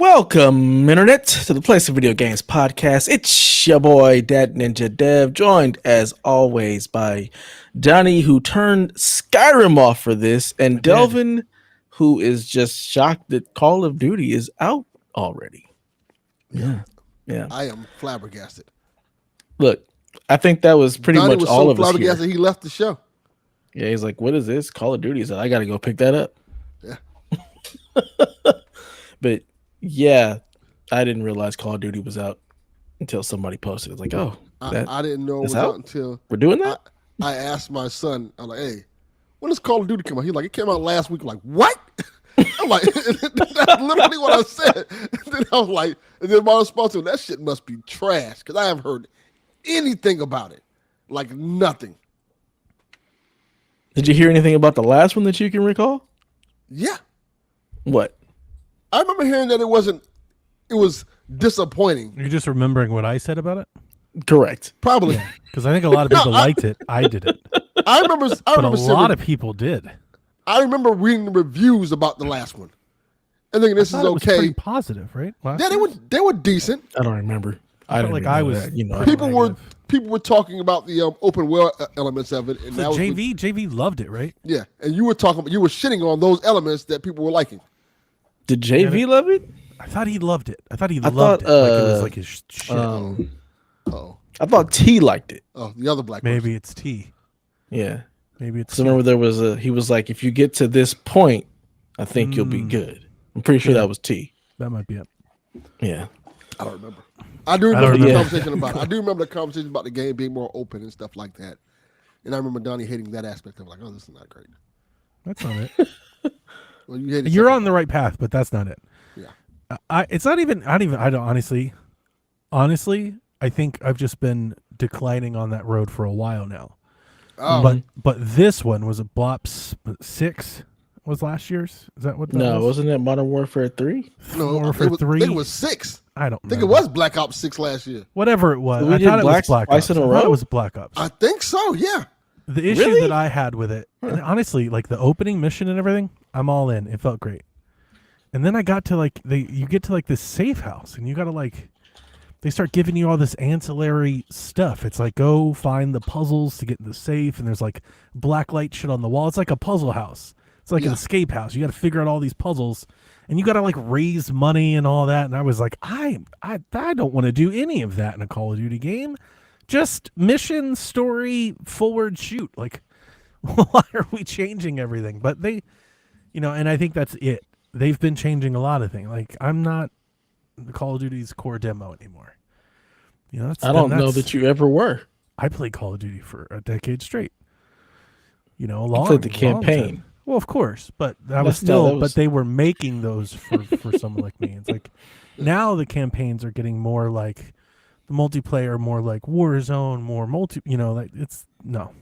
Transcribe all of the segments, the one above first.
Welcome, Internet, to the Place of Video Games podcast. It's your boy, Dad Ninja Dev, joined as always by Donnie, who turned Skyrim off for this, and Delvin, who is just shocked that Call of Duty is out already. Yeah. I am flabbergasted. Look, I think that was pretty Donnie much was all so of us here. flabbergasted he left the show. Yeah, he's like, what is this? Call of Duty is out. I got to go pick that up. Yeah. But yeah, I didn't realize Call of Duty was out until somebody posted. It's like, oh, I didn't know it was out until we're doing that. I asked my son. I'm like, hey, when does Call of Duty come out? He's like, it came out last week. I'm like, what? I'm like, that's literally what I said. And then I was like, and then my response to him, that shit must be trash because I haven't heard anything about it, like nothing. Did you hear anything about the last one that you can recall? Yeah. What? I remember hearing that it was disappointing. You're just remembering what I said about it? Correct. Probably. Because I think a lot of people liked it. I didn't. I remember But a lot of people did. I remember reading the reviews about the last one. And thinking this is It was okay. pretty positive, right? Yeah, they were decent. I don't remember. I felt like I was. People were talking about the open world elements of it, and So JV loved it, right? Yeah, and you were shitting on those elements that people were liking. Did JV love it? I thought he loved it. I thought he loved it. Like it was like his shit. I thought T liked it. Oh, the other black Maybe person. it's T. Yeah. Maybe it's. So remember, he was like, if you get to this point, I think you'll be good. I'm pretty sure that was T. That might be it. Yeah. I don't remember. I do remember the conversation about it. I do remember the conversation about the game being more open and stuff like that. And I remember Donnie hating that aspect of it, like, oh, this is not great. That's not it. Well, You're on the right path, but that's not it. Yeah. It's not even. I don't honestly. I think I've just been declining on that road for a while now. Oh. But this one was a Blops 6 was last year's. Is that what that was? No, wasn't it Modern Warfare 3? No, Warfare 3. I think it was 6. I don't I think remember. it was Black Ops 6 last year. Whatever it was. We I did thought it was Black twice Ops. in a I row? thought it was Black Ops. I think so, yeah. The issue Really? that I had with it, and honestly, like the opening mission and everything, I'm all in. It felt great. And then I got to you get to this safe house, and you got to they start giving you all this ancillary stuff. It's like, go find the puzzles to get in the safe, and there's black light shit on the wall. It's like a puzzle house. It's like an escape house. You got to figure out all these puzzles, and you got to raise money and all that. And I was like, I don't want to do any of that in a Call of Duty game. Just mission, story, forward, shoot. Why are we changing everything? But they, and I think that's it. They've been changing a lot of things. I'm not the Call of Duty's core demo anymore. I don't know that you ever were. I played Call of Duty for a decade straight. A You long. played the campaign. Time. Well, of course, but but they were making those for someone like me. It's now the campaigns are getting more like the multiplayer, more like Warzone, more multi. It's not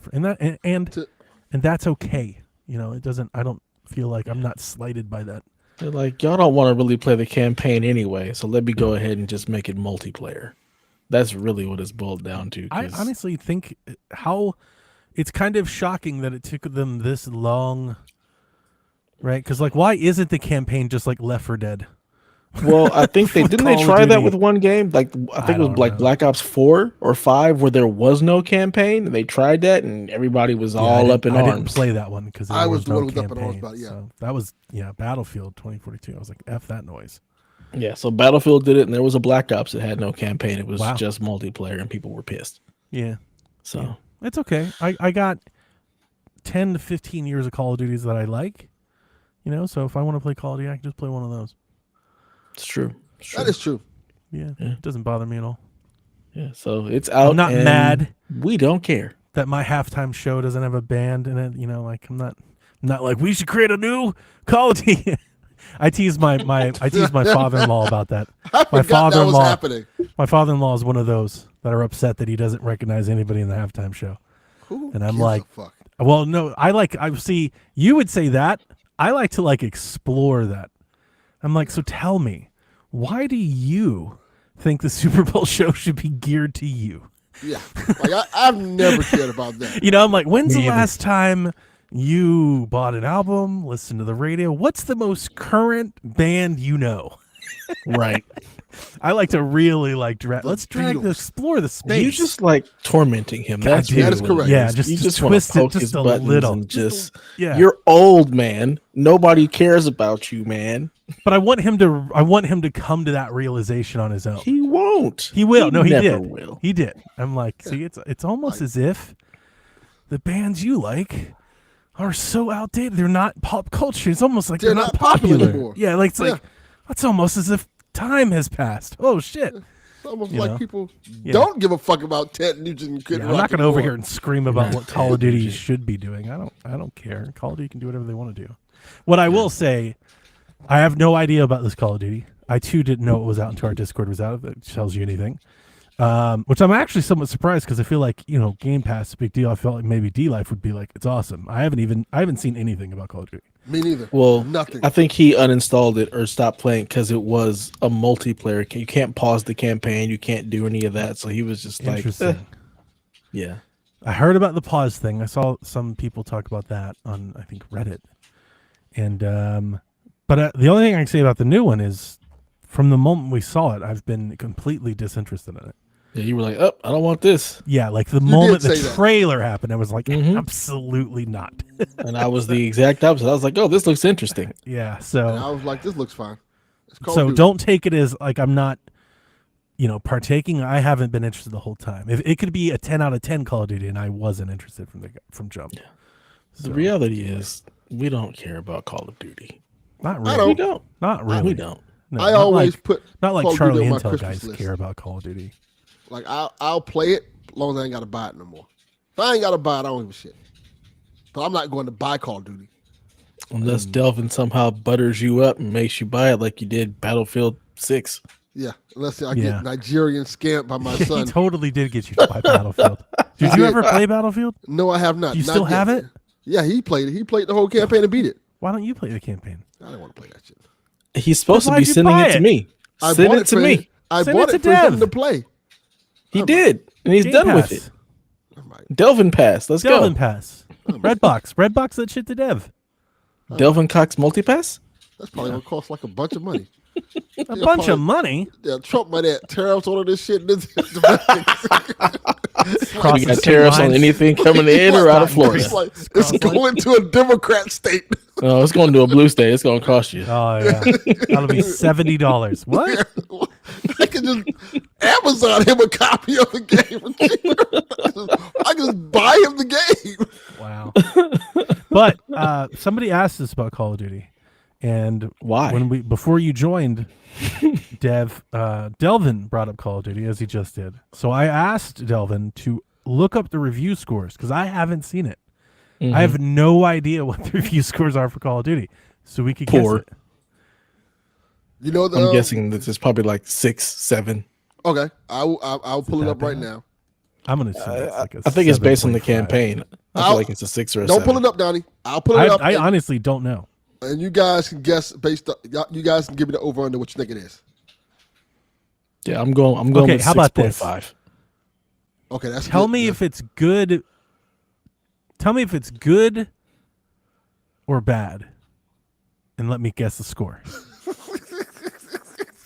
for and that's okay. It doesn't. I don't feel like I'm not slighted by that. They're like, y'all don't want to really play the campaign anyway, so let me go ahead and just make it multiplayer. That's really what it's boiled down to. I honestly think it's kind of shocking that it took them this long, right? Because why isn't the campaign just like Left 4 Dead? Well, I think they try that with one game. I think it was know. Black Ops 4 or 5 where there was no campaign, and they tried that, and everybody was all up in arms. I didn't play that one because I was the one no who was up in arms campaign. about it, yeah. So that was Battlefield 2042. I was like, F that noise. Yeah, so Battlefield did it, and there was a Black Ops that had no campaign. It was Wow. just multiplayer, and people were pissed. Yeah. So Yeah. It's okay. I got 10 to 15 years of Call of Duties that I like. So if I want to play Call of Duty, I can just play one of those. it's true. That is true. Yeah. It doesn't bother me at all. Yeah, so it's out. I'm not and mad. We don't care. That my halftime show doesn't have a band in it. I'm not like we should create a new Call of Duty. I tease my father-in-law about that. I forgot that was happening. My father-in-law is one of those that are upset that he doesn't recognize anybody in the halftime show. And I'm like, fuck? well, no, I see. You would say that. I like to explore that. I'm like, so tell me, why do you think the Super Bowl show should be geared to you? Yeah, I've never cared about that. I'm like, when's the last time you bought an album, listened to the radio? What's the most current band you know? Right. I like to really like let's Beatles. explore the space. You just like tormenting him. God, That's dude. really That is what it correct. Yeah, is. just you just twist want to it poke just his a buttons little. and just yeah. you're old, man. Nobody cares about you, man. But I want him to come to that realization on his own. He won't. He will. No, he never did. will. He did. I'm like, see, it's almost as if the bands you like are so outdated. They're not pop culture. It's almost like they're not popular anymore. Yeah, like it's like it's almost as if time has passed. Oh shit. It's almost You like know? people Yeah. don't give a fuck about Ted Nugent and Kid Yeah, Rock I'm not going to anymore. over here and scream about what Call of Duty should be doing. I don't care. Call of Duty can do whatever they want to do. What I will say, I have no idea about this Call of Duty. I too didn't know it was out until our Discord was out. If it tells you anything, which I'm actually somewhat surprised because I feel like Game Pass is a big deal. I felt like maybe D-Life would be like it's awesome. I haven't seen anything about Call of Duty. Me neither. Well, nothing. I think he uninstalled it or stopped playing because it was a multiplayer. You can't pause the campaign. You can't do any of that. So he was just like, Interesting. yeah. I heard about the pause thing. I saw some people talk about that on I think Reddit, and but the only thing I can say about the new one is, from the moment we saw it, I've been completely disinterested in it. Yeah, you were like, oh, I don't want this. Yeah, like the moment the did say that. trailer happened, I was like, Mhm. absolutely not. And I was the exact opposite. I was like, oh, this looks interesting. Yeah, And so I was like, this looks fine. It's Call of so Duty. don't take it as like I'm not, partaking. I haven't been interested the whole time. If it could be a 10 out of 10 Call of Duty, and I wasn't interested from jump. Yeah. So, The reality is, we don't care about Call of Duty. not I really. We don't. Not really. We don't. No, I not always like, put not like Call of Charlie Duty on my Intel Christmas guys list. care about Call of Duty. Like I'll play it as long as I ain't got to buy it no more. If I ain't got to buy it, I don't give a shit. But I'm not going to buy Call of Duty. Unless Delvin somehow butters you up and makes you buy it like you did Battlefield 6. Yeah, unless I Yeah. get Nigerian scammed by my He son. totally did get you to buy Battlefield. Did you ever play Battlefield? No, I have not. Do you Not still yet. have it? Yeah, he played it. He played the whole campaign and beat it. Why don't you play the campaign? I didn't want to play that shit. He's supposed to why'd be you sending buy it to it? me. I Send bought it to for me. him. I Send bought it it to for him Dev. to play. He did, and he's Game done Pass. with it. I'm like, Delvin Pass. Let's Delvin go. Pass. Redbox that shit to Dev. Delvin Cox Multipass? that's probably gonna cost like a bunch of money. A bunch of money. Yeah, Trump might add tariffs on all this shit. We got tariffs on anything coming in or out of Florida. It's like it's going to a Democrat state. No, it's going to a blue state. It's going to cost you. Oh yeah, that'll be $70. What? I can just Amazon him a copy of the game for cheaper. I can just buy him the game. Wow. But somebody asked us about Call of Duty, and Why? before you joined, Delvin brought up Call of Duty as he just did. So I asked Delvin to look up the review scores because I haven't seen it. Mhm. I have no idea what the review scores are for Call of Duty, so we could Poor. guess it. You know, I'm guessing this is probably like 6, 7. Okay, I'll pull it up right now. I'm gonna assume it's like a I think it's based on the 7.5. campaign. I feel I'll- like it's a 6 or a Don't 7. pull it up, Donnie. I'll pull it up, I and, honestly don't know. and you guys can guess based. You guys can give me the over under what you think it is. Yeah, I'm going Okay, with how about this? 6.5. Okay, that's Tell good. me Yeah. if it's good. Tell me if it's good or bad, and let me guess the score.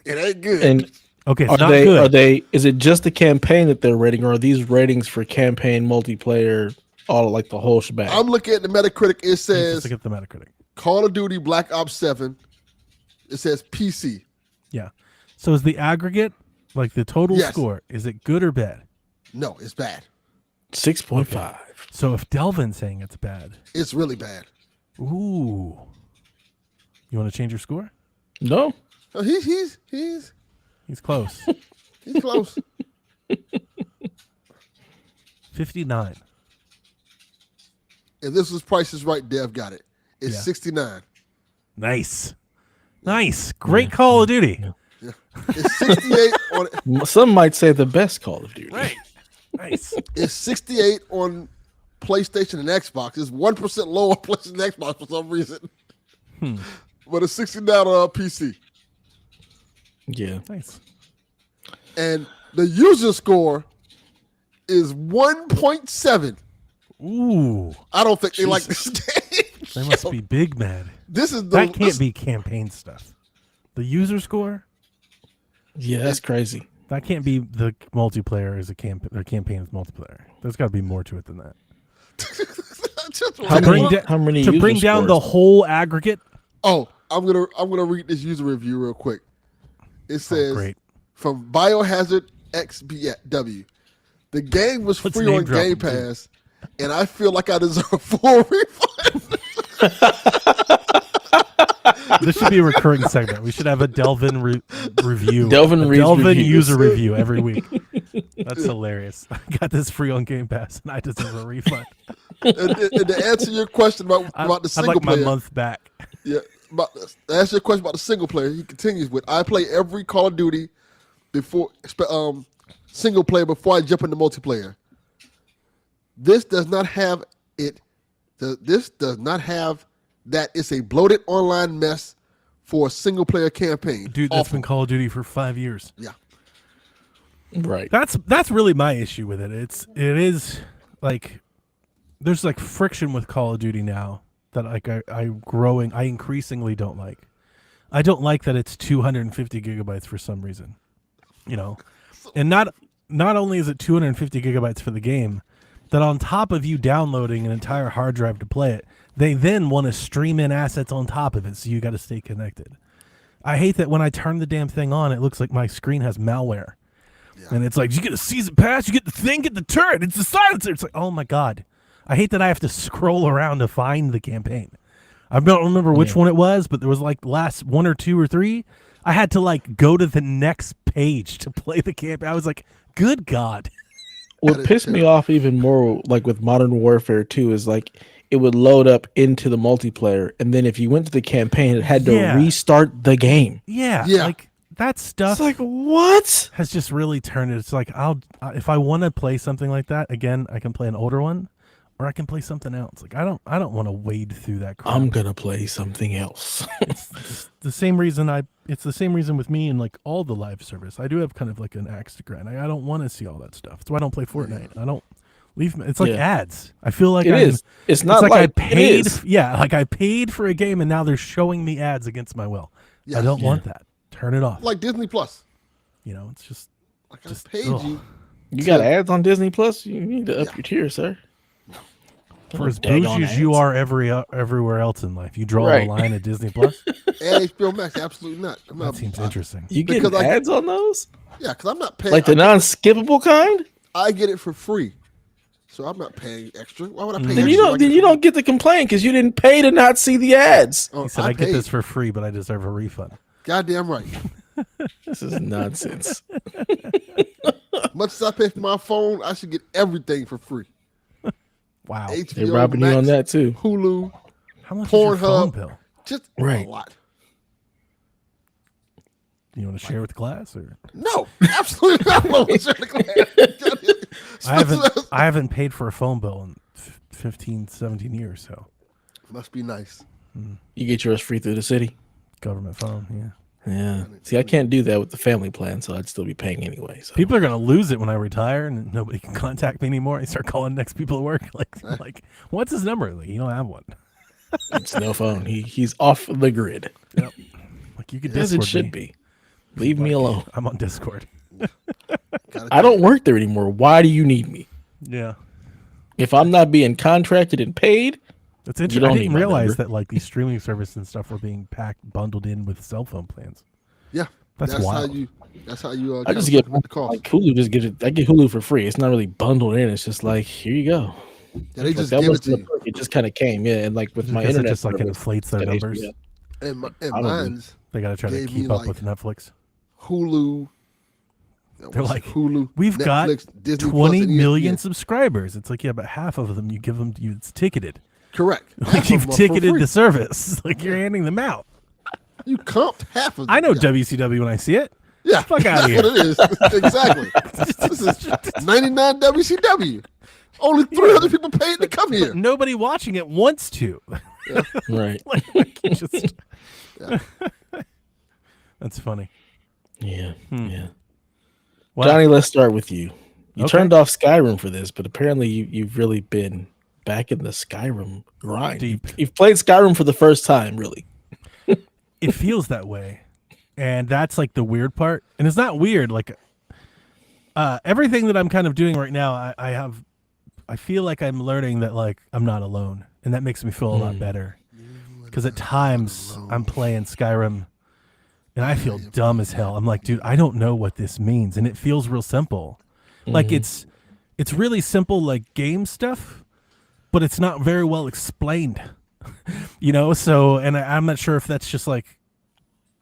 It ain't good. And Okay, it's are not they good. is it just the campaign that they're rating, or are these ratings for campaign, multiplayer, all like the whole shebang? I'm looking at the Metacritic. It Let's says look at the Metacritic. Call of Duty Black Ops 7. It says PC. Yeah. So is the aggregate, like the total Yes. score, is it good or bad? No, it's bad. 6.5. So if Delvin's saying it's bad, It's really bad. ooh, you want to change your score? No. Oh, he's He's close. he's close. 59. If this was Price is Right, Dev got it. It's Yeah. 69. Nice. Nice. Great Call of Duty. It's 68 on. Some might say the best Call of Duty. Right. Nice. It's 68 on PlayStation and Xbox. It's 1% lower on PlayStation and Xbox for some reason. But it's 69 on PC. Yeah. Nice. And the user score is 1.7. Ooh. I don't think they like this game. They must be big mad. This is the That can't this- be campaign stuff. The user score? Yeah, that's crazy. That can't be the multiplayer as a campaign is multiplayer. There's got to be more to it than that. How many to user bring down the scores? whole aggregate? Oh, I'm gonna read this user review real quick. It says great. from Biohazard XBW, the game was Let's free name on drop Game them, too. Pass, and I feel like I deserve a full refund. This should be a recurring segment. We should have a Delvin review. Delvin a reads Delvin reviews. user review every week. That's hilarious. I got this free on Game Pass, and I deserve a refund. and to answer your question about the I'd single like player, my month back. yeah, to answer your question about the single player, he continues with, I play every Call of Duty before single player before I jump into multiplayer. This does not have it. This does not have that. It's a bloated online mess for a single player campaign. Dude, that's been Call of Duty for 5 years. Yeah. Right. That's really my issue with it. It is like there's like friction with Call of Duty now that like I increasingly don't like. I don't like that it's 250 gigabytes for some reason. You know. And not only is it 250 gigabytes for the game, that on top of you downloading an entire hard drive to play it, they then want to stream in assets on top of it, so you got to stay connected. I hate that when I turn the damn thing on, it looks like my screen has malware. Yeah. And it's like, you get a season pass, you get the thing, get the turret, it's the silencer. It's like, oh my God. I hate that I have to scroll around to find the campaign. I don't remember which one it was, but there was like last 1 or 2 or 3. I had to like go to the next page to play the campaign. I was like, good God. What pissed me off even more, like with Modern Warfare 2, is like it would load up into the multiplayer, and then if you went to the campaign, it had to restart the game. Yeah. Like that stuff. It's like, what? Has just really turned it. It's like, if I want to play something like that again, I can play an older one, or I can play something else. Like I don't want to wade through that crap. I'm gonna play something else. It's the same reason it's the same reason with me and like all the live service. I do have kind of like an axe to grind. I don't want to see all that stuff. That's why I don't play Fortnite. I don't leave. It's like ads. I feel like It's not like I paid. It is. Yeah, like I paid for a game and now they're showing me ads against my will. Yes. I don't want that. Turn it off. Like Disney Plus. You know, it's just like I paid you. You got ads on Disney Plus? You need to up your tier, sir. For as bougie as you are everywhere else in life, you draw the line at Disney Plus. And HBO Max, absolutely not. That seems interesting. You get ads on those? Yeah, because I'm not paying. Like the non-skippable kind? I get it for free, so I'm not paying extra. Why would I pay? Then you don't get to complain because you didn't pay to not see the ads. He said, I get this for free, but I deserve a refund. Goddamn right. This is nonsense. Much as I pay for my phone, I should get everything for free. Wow. HBO They're robbing Max, you on that too. Hulu, how much is your phone Pornhub, bill? just a lot. You want to share with class or no? Absolutely not. I want to share the class. I haven't paid for a phone bill in 15, 17 years. So must be nice. You get yours free through the city. Government phone, yeah. Yeah. See, I can't do that with the family plan, so I'd still be paying anyway. So. People are gonna lose it when I retire and nobody can contact me anymore. I start calling next people at work. Like, what's his number? Like, you don't have one. It's no phone. He's off the grid. Yep. Like you could as Discord it should me. be. Leave me alone. I'm on Discord. I don't work there anymore. Why do you need me? Yeah. If I'm not being contracted and paid, that's interesting. I didn't realize that like these streaming services and stuff were being bundled in with cell phone plans. Yeah, that's wild. That's how you. I just get like Hulu. Just get it. I get Hulu for free. It's not really bundled in. It's just like, here you go. Yeah, they just give it to you. It just kind of came, and like with my internet, it just like inflates their numbers. And mine's they got to try to keep up with Netflix. Hulu. They're like, Hulu. We've Netflix, got Disney 20 million subscribers. It's like, yeah, but half of them you give them. It's ticketed. Correct. Like you've ticketed the service. Like you're handing them out. You comped half of them. I know WCW when I see it. Yeah. Fuck out of here. That's what it is. Exactly. This is 99 WCW. Only 300 people paid to come here. But nobody watching it wants to. Yeah. Right. That's funny. Yeah. Yeah. Well, Johnny, let's start with you. You turned off Skyrim for this, but apparently you've really been back in the Skyrim grind. Deep. You've played Skyrim for the first time, really. It feels that way. And that's like the weird part. And it's not weird. Like everything that I'm kind of doing right now, I feel like I'm learning that like I'm not alone. And that makes me feel a lot better. Because at times I'm playing Skyrim and I feel dumb as hell. I'm like, dude, I don't know what this means. And it feels real simple. Like it's really simple like game stuff, but it's not very well explained. You know, so and I'm not sure if that's just like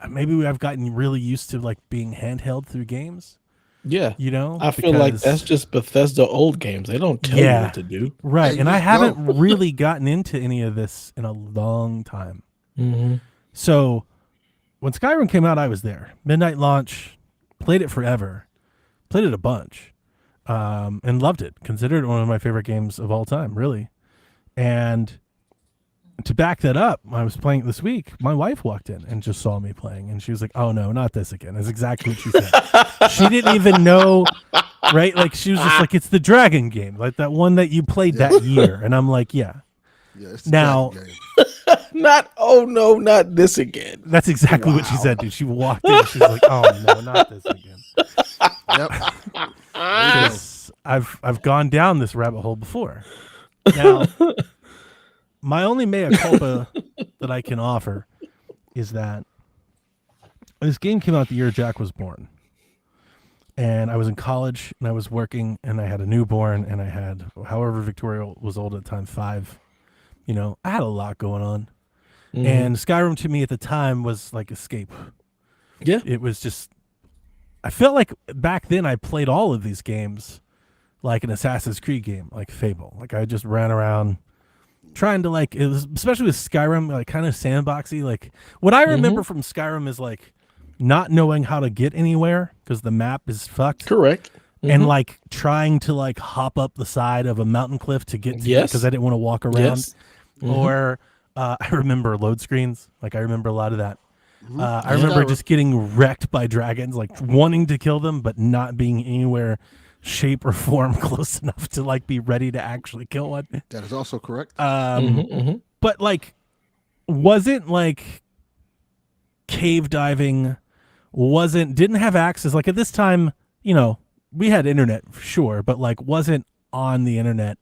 maybe I've gotten really used to like being handheld through games. Yeah, you know, I feel like that's just Bethesda old games. They don't tell you what to do, right? And I haven't really gotten into any of this in a long time. So when Skyrim came out, I was there. Midnight launch, played it forever, played it a bunch, and loved it. Considered it one of my favorite games of all time, really. And to back that up, I was playing it this week. My wife walked in and just saw me playing, and she was like, "Oh no, not this again." That's exactly what she said. She didn't even know, right? Like she was just like, "It's the dragon game, like that one that you played that year." And I'm like, "Yeah." It's now, not oh no, not this again. That's exactly what she said, dude. She walked in, and she's like, "Oh no, not this again." Yep. I've gone down this rabbit hole before. Now. My only mea culpa that I can offer is that this game came out the year Jack was born. And I was in college and I was working and I had a newborn and I had, however Victoria was old at the time, 5. You know, I had a lot going on. And Skyrim to me at the time was like escape. Yeah. It was just, I felt like back then I played all of these games like an Assassin's Creed game, like Fable. Like I just ran around trying to like, it was, especially with Skyrim, like kind of sandboxy. Like what I remember from Skyrim is like not knowing how to get anywhere because the map is fucked. Correct. And like trying to like hop up the side of a mountain cliff to get to it because I didn't want to walk around. Or I remember load screens. Like I remember a lot of that. I remember just getting wrecked by dragons, like wanting to kill them, but not being anywhere shape or form close enough to like be ready to actually kill one. That is also correct. But like wasn't like cave diving, didn't have access. Like at this time, you know, we had internet, sure, but like wasn't on the internet,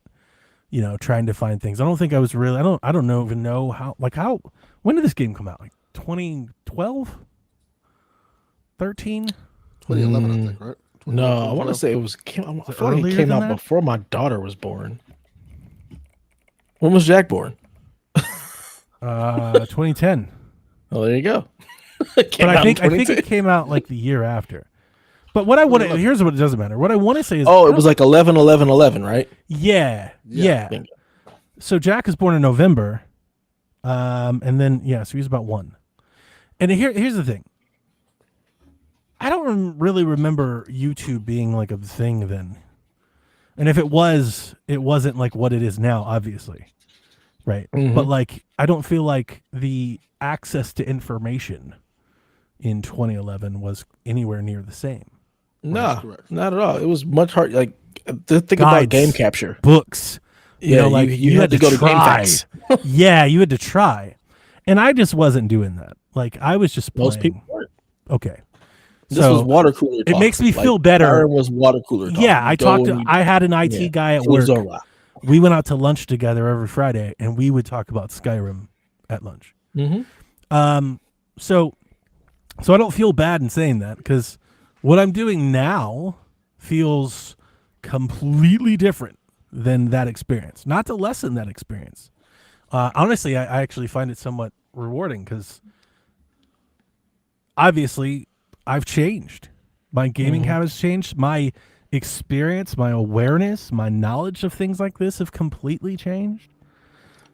you know, trying to find things. I don't think I was really, I don't even know how, when did this game come out? Like 2012? 13? 2011, I think, right? No, I want to say I feel like it came out before my daughter was born. When was Jack born? 2010. Well, there you go. But I think it came out like the year after. But what I want to, here's what it doesn't matter. What I want to say is, it was like 11/11/11, right? Yeah. So Jack was born in November, and then so he was about 1. And here's the thing. I don't really remember YouTube being like a thing then. And if it was, it wasn't like what it is now, obviously. Right. But like, I don't feel like the access to information in 2011 was anywhere near the same. No, not at all. It was much hard. Like, think about game capture. Books. Yeah, you know, like you had to go to GameFAQs. Yeah, you had to try. And I just wasn't doing that. Like, I was just playing. Most people weren't. Okay. This was water cooler talk. It makes me feel better. Skyrim was water cooler talk. Yeah, I had an IT guy at work. We went out to lunch together every Friday, and we would talk about Skyrim at lunch. So I don't feel bad in saying that because what I'm doing now feels completely different than that experience. Not to lessen that experience. Honestly, I actually find it somewhat rewarding because obviously I've changed. My gaming habits changed. My experience, my awareness, my knowledge of things like this have completely changed.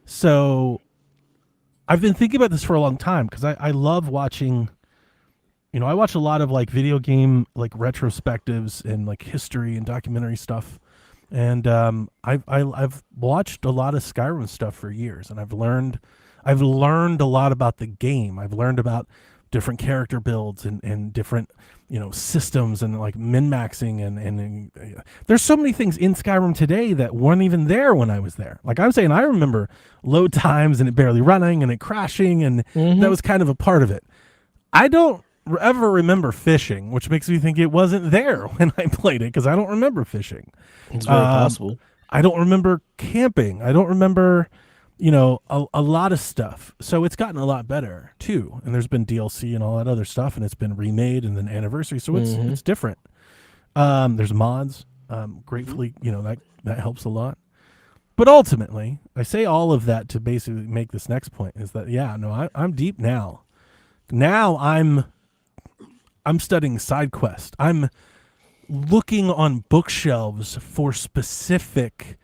So I've been thinking about this for a long time because I love watching, you know, I watch a lot of like video game like retrospectives and like history and documentary stuff. And I've watched a lot of Skyrim stuff for years, and I've learned a lot about the game. I've learned about different character builds and different, you know, systems and like min-maxing and there's so many things in Skyrim today that weren't even there when I was there. Like I'm saying, I remember load times and it barely running and it crashing, and that was kind of a part of it. I don't ever remember fishing, which makes me think it wasn't there when I played it because I don't remember fishing. It's very possible. I don't remember camping. I don't remember, a lot of stuff. So it's gotten a lot better too. And there's been DLC and all that other stuff, and it's been remade and then anniversary. So it's different. There's mods. Gratefully, that helps a lot. But ultimately, I say all of that to basically make this next point is that I'm deep now. Now I'm studying side quest. I'm looking on bookshelves for specific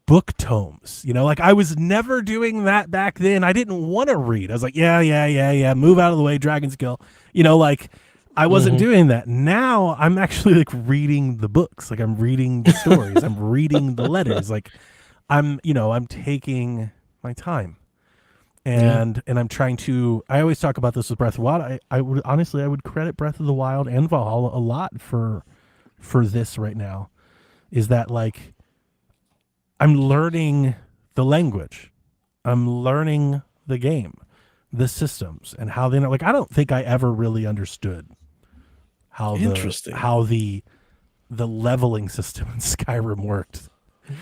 book tomes. I was never doing that back then. I didn't want to read. I was like, yeah, move out of the way, Dragon's Kill. I wasn't doing that. Now I'm actually like reading the books. Like I'm reading the stories. I'm reading the letters. Like I'm taking my time. And I'm trying to. I always talk about this with Breath of the Wild. I would credit Breath of the Wild and Valhalla a lot for this right now. Is that like I'm learning the language, I'm learning the game, the systems, and how they know. Like I don't think I ever really understood how the leveling system in Skyrim worked.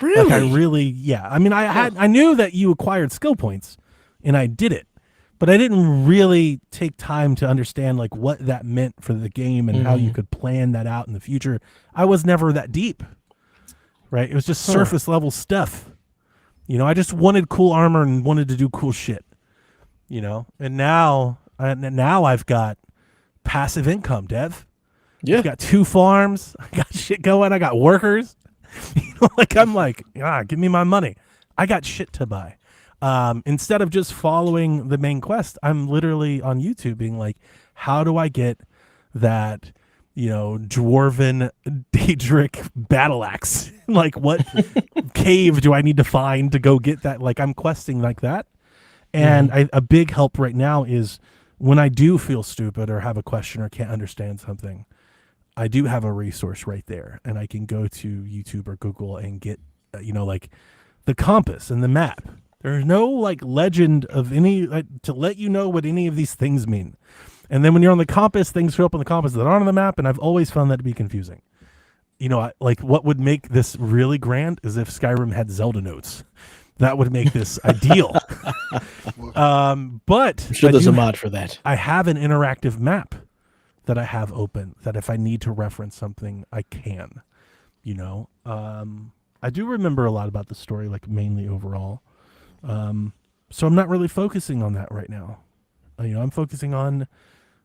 Really? I knew that you acquired skill points. And I did it, but I didn't really take time to understand like what that meant for the game and how you could plan that out in the future. I was never that deep, right? It was just surface level stuff. I just wanted cool armor and wanted to do cool shit, and now I've got passive income, Dev. Yeah. I've got 2 farms. I got shit going. I got workers. Give me my money. I got shit to buy. Instead of just following the main quest, I'm literally on YouTube being like, how do I get that, dwarven Daedric battle axe? Like what cave do I need to find to go get that? Like I'm questing like that. And a big help right now is when I do feel stupid or have a question or can't understand something, I do have a resource right there and I can go to YouTube or Google and get, like the compass and the map. There's no like legend of any to let you know what any of these things mean. And then when you're on the compass, things show up on the compass that aren't on the map. And I've always found that to be confusing. Like what would make this really grand is if Skyrim had Zelda notes. That would make this ideal. But I'm sure there's a mod for that. I have an interactive map that I have open that if I need to reference something, I can. I do remember a lot about the story, like mainly overall. So I'm not really focusing on that right now. I'm focusing on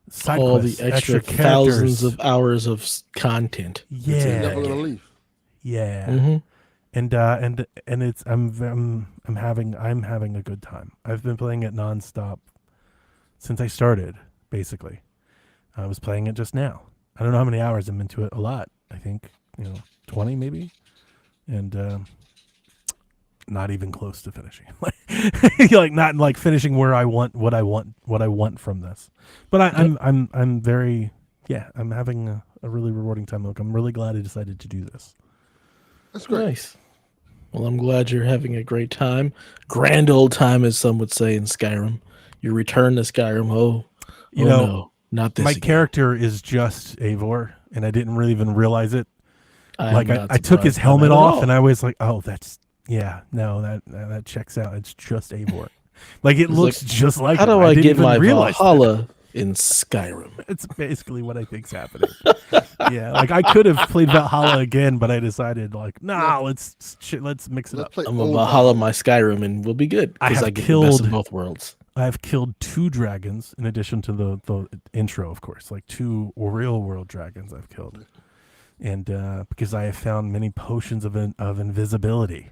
side all quests, the extra characters. thousands of hours of content. You're never gonna leave. Yeah. And it's I'm having a good time. I've been playing it nonstop since I started, basically. I was playing it just now. I don't know how many hours I'm into it. A lot, I think. 20 maybe. And not even close to finishing. Like not like finishing where I want what I want from this. But I'm very I'm having a really rewarding time. Look, I'm really glad I decided to do this. That's great. Nice. Well, I'm glad you're having a great time. Grand old time, as some would say in Skyrim. Your return to Skyrim. No, not this. My again. character is just Eivor, and I didn't really even realize it. I took his surprised by helmet that at off, all. and I was like, "Oh, that checks out. It's just Eivor. Like it looks just like. How him. do I didn't get even my realize Valhalla in Skyrim? It's basically what I think's happening. Yeah, like I could have played Valhalla again, but I decided like, let's mix it up. Play I'm gonna old Valhalla my Skyrim, and we'll be good I because have I get the best killed- of both worlds. I've killed 2 dragons in addition to the intro, of course, like 2 real world dragons I've killed, and because I have found many potions of invisibility.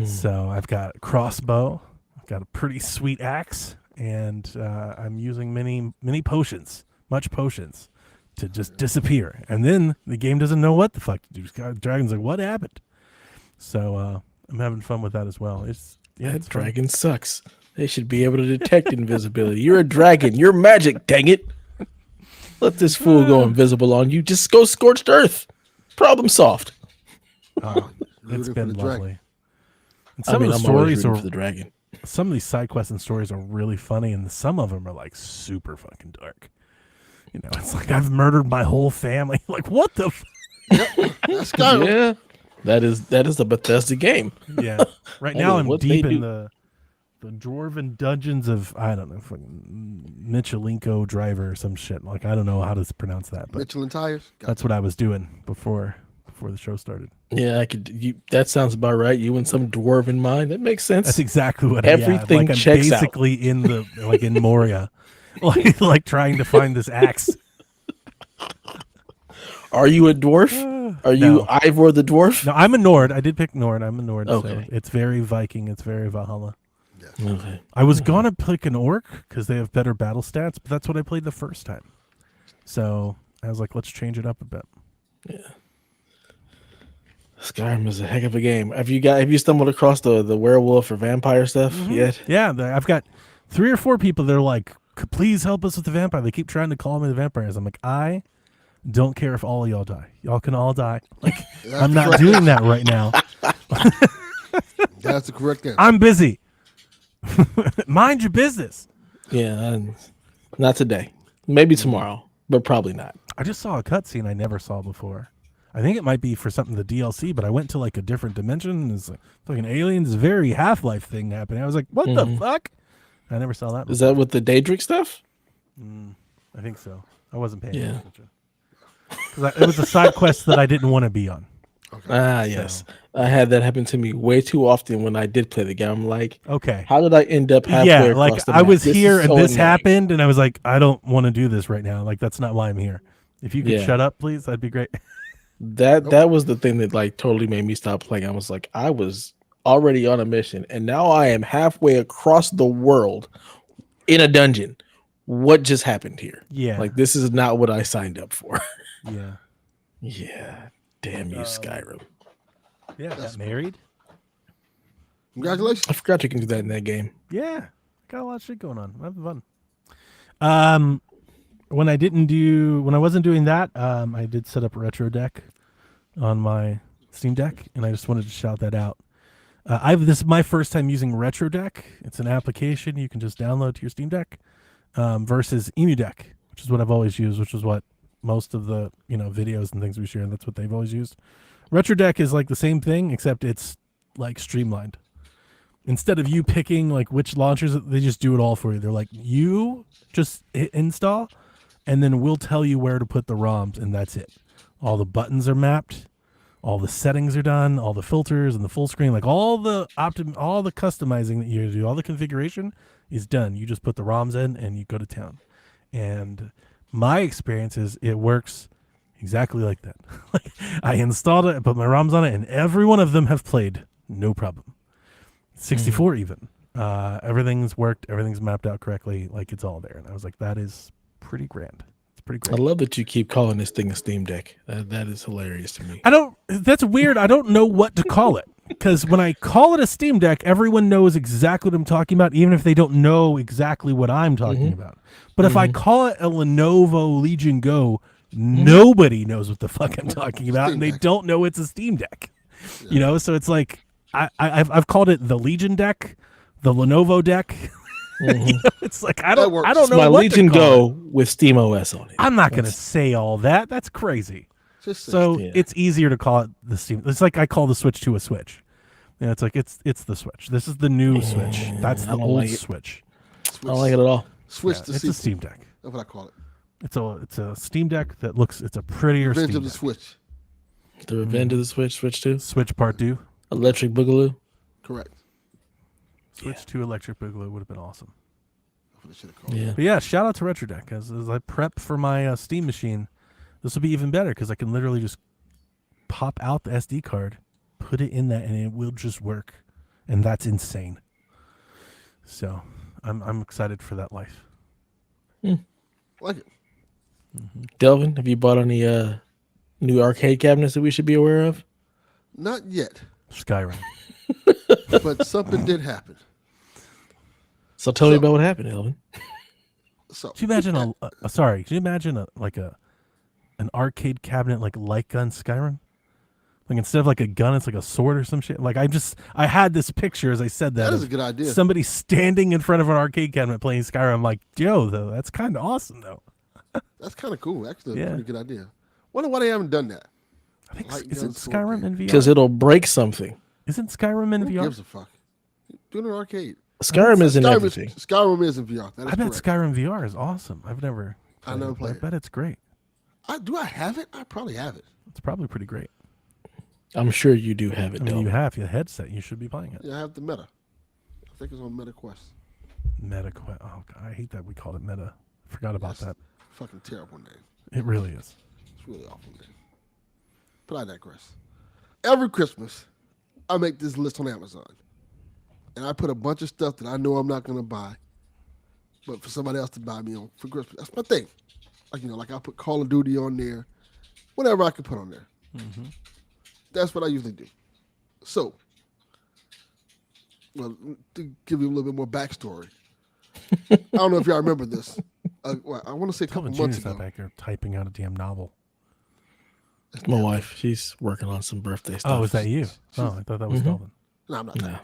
So I've got a crossbow, I've got a pretty sweet axe, and I'm using many potions, much potions, to just disappear. And then the game doesn't know what the fuck to do. Dragon's like, what happened? So I'm having fun with that as well. It's fun. Dragon sucks. They should be able to detect invisibility. You're a dragon. You're magic. Dang it! Let this fool go invisible on you. Just go scorched earth. Problem solved. Oh, it's Rooting for been the dragon. lovely. And some of the I'm always stories rooting are for the dragon. some of these side quests and stories are really funny, and some of them are like super fucking dark. You know, it's like I've murdered my whole family. Like, what the? Yep, that's Skyrim. Yeah, that is a Bethesda game. Yeah. Right now, is I'm what deep they in do. the dwarven dungeons of, I don't know, fucking Michelinko Driver or some shit. Like, I don't know how to pronounce that, but Michelin tires. that's what I was doing before the show started. Yeah, that sounds about right. You and some dwarven mind. That makes sense. That's exactly what Everything like I'm checks out. basically in the like in Moria, like trying to find this axe. Are you a dwarf? Are you No. Ivor the dwarf? No, I'm a Nord. I did pick Nord. I'm a Nord. Okay. So it's very Viking. It's very Valhalla. Okay. I was gonna pick an orc because they have better battle stats, but that's what I played the first time. So I was like, let's change it up a bit. Yeah. Skyrim is a heck of a game. Have you stumbled across the werewolf or vampire stuff yet? Yeah, I've got 3 or 4 people that are like, please help us with the vampire. They keep trying to call me the vampires. I'm like, I don't care if all of y'all die. Y'all can all die. Like, I'm not doing that right now. That's the correct answer. I'm busy. Mind your business. Yeah, not today. Maybe tomorrow, but probably not. I just saw a cutscene I never saw before. I think it might be for something the DLC, but I went to like a different dimension. And it's like fucking aliens, very Half-Life thing happening. I was like, what the fuck? I never saw that before. Is that with the Daedric stuff? I think so. I wasn't paying Yeah. attention. Because it was a side quest that I didn't want to be on. Ah, yes. I had that happen to me way too often when I did play the game. I'm like, Okay. how did I end up halfway Yeah, across like the I map? was This here is and so this annoying. happened, and I was like, I don't want to do this right now. Like, that's not why I'm here. If you could Yeah. shut up, please, that'd be great. That was the thing that like totally made me stop playing. I was like, I was already on a mission, and now I am halfway across the world in a dungeon. What just happened here? Yeah. Like, this is not what I signed up for. Yeah. Yeah. Damn you, Skyrim. Yeah. Got married. Congratulations. I forgot you can do that in that game. Yeah. Got a lot of shit going on. I'm having fun. When I wasn't doing that, I did set up Retro Deck on my Steam Deck, and I just wanted to shout that out. This is my first time using Retro Deck. It's an application you can just download to your Steam Deck, versus Emu Deck, which is what I've always used, which is what most of the videos and things we share. That's what they've always used. Retro Deck is like the same thing, except it's like streamlined. Instead of you picking like which launchers, they just do it all for you. They're like, you just hit install, and then we'll tell you where to put the ROMs, and that's it. All the buttons are mapped, all the settings are done, all the filters and the full screen, like all the customizing that you do, all the configuration is done. You just put the ROMs in and you go to town. And my experience is it works exactly like that. Like, I installed it, I put my ROMs on it, and every one of them have played, no problem. 64 even. Everything's worked, everything's mapped out correctly, like it's all there. And I was like, that is pretty grand. It's pretty I great. love that you keep calling this thing a Steam Deck. That is hilarious to me. That's weird. I don't know what to call it. Because when I call it a Steam Deck, everyone knows exactly what I'm talking about, even if they don't know exactly what I'm talking about. But if I call it a Lenovo Legion Go, nobody knows what the fuck I'm talking about, Steam and they Deck. don't know it's a Steam Deck. So it's like I've called it the Legion Deck, the Lenovo Deck. It's like I don't works. know It's my what Legion to call it. Go with Steam OS on it. I'm not going to say all that. That's crazy. Just say So Yeah. it's easier to call it the Steam. It's like I call the Switch to a Switch. It's like it's the Switch. This is the new Switch. That's I the don't old like it. Switch. I don't like it at all. Switch Yeah, to it's sequel. a Steam Deck. That's what I call it. It's a Steam Deck that looks. It's a prettier Revenge Steam of the Deck. Switch. The Revenge of the Switch 2, Switch Part 2. Electric Boogaloo. Correct. Switch 2 Electric Boogaloo would have been awesome. That's what they should have called it. Yeah. But yeah, shout out to Retro Deck. As I prep for my Steam machine, this will be even better because I can literally just pop out the SD card, put it in that, and it will just work. And that's insane. So I'm excited for that life. Like it. Delvin, have you bought any new arcade cabinets that we should be aware of? Not yet, Skyrim. but something did happen. So tell me So- about what happened, Delvin. So Could you imagine could you imagine an arcade cabinet like light gun Skyrim? Like instead of like a gun, it's like a sword or some shit. Like I had this picture as I said that. that is of a good idea. Somebody standing in front of an arcade cabinet playing Skyrim. I'm like, yo, though, that's kind of awesome though. That's kind of cool. Actually, a Yeah. pretty good idea. Wonder why they haven't done that. I think Light isn't gun sword Skyrim game. in VR? Because it'll break something. Isn't Skyrim in Who VR? gives a fuck? Do it in an arcade. Skyrim is in everything. Skyrim is in VR. That is I bet correct. Skyrim VR is awesome. I've never. I never it, but played I it. bet it's great. Do I have it? I probably have it. It's probably pretty great. I'm sure you do have it, I mean, Del. you have your headset. You should be playing it. Yeah, I have the Meta. I think it's on Meta Quest. Meta. Oh, God, I hate that we called it Meta. Forgot about Yes. that. Fucking terrible name. It really is. It's really awful name. But I digress. Every Christmas, I make this list on Amazon. And I put a bunch of stuff that I know I'm not going to buy, but for somebody else to buy me on for Christmas. That's my thing. Like I put Call of Duty on there, whatever I can put on there. Mm-hmm. That's what I usually do. So, well, to give you a little bit more backstory, I don't know if y'all remember this. Well, I want to say a couple Calvin months Jr.'s not ago. back there typing out a damn novel. My wife, she's working on some birthday stuff. Oh, is that you? Oh, I thought that was Calvin. No, I'm not. No.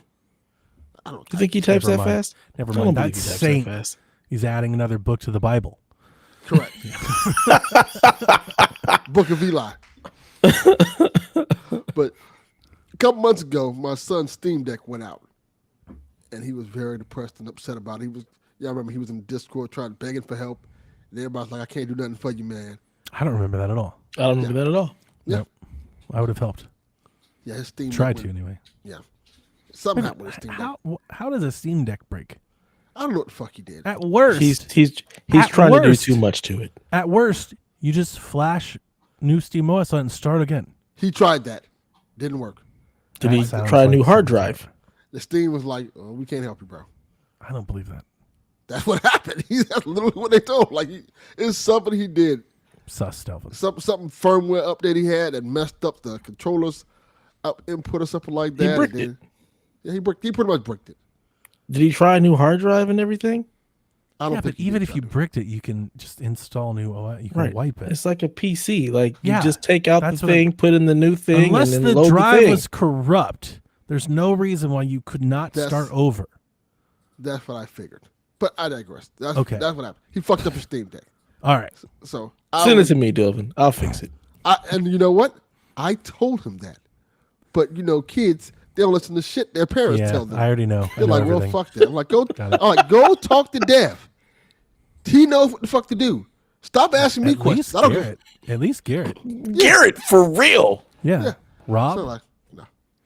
I don't. You think he types Never that mind. fast? Never I don't mind. believe That he types saint. that fast. He's adding another book to the Bible. Correct. Book of Eli. But a couple months ago, my son's Steam Deck went out, and he was very depressed and upset about it. I remember he was in Discord trying begging for help, and everybody's like, "I can't do nothing for you, man." I don't remember that at all. I don't remember that at all. Yeah. Nope. I would have helped. Yeah, his Steam Tried Deck to went- anyway. Yeah, something happened with his Steam Deck. How does a Steam Deck break? I don't know what the fuck he did. At worst, He's At trying to do worst. too much to it. at worst, you just flash new Steam OS on it and start again. He tried that, didn't work. Did That he sounds try a new like hard something drive? The Steam was like, "Oh, we can't help you, bro." I don't believe that. That's what happened. That's literally what they told him. Like, it's something he did. Sus, Delvin. Something firmware update he had that messed up the controllers input or something like that. bricked and then, Yeah, he pretty much bricked it. Did he try a new hard drive and everything? I don't Yeah, think but he even did if you try to. bricked it, you can just install new OS. You can wipe it. It's like a PC. Like Yeah, you just take out the that's what thing, put in the new thing, Unless and then the load drive the thing. was corrupt, there's no reason why you could not That's- start over. That's what I figured. But I digress. That's Okay. That's what happened. He fucked up his Steam Deck. All right. So Send it to me, Delvin. I'll fix it. And you know what? I told him that. But kids, they don't listen to shit their parents Yeah, tell them. I already know. I They're know like, everything. well, fuck that. I'm like, go. Got it. I'm like, go talk to Dev. He knows what the fuck to do. Stop asking me At questions. least I don't Garrett. At least Garrett. Garrett, for real. Yeah. Yeah. Rob, So like, no,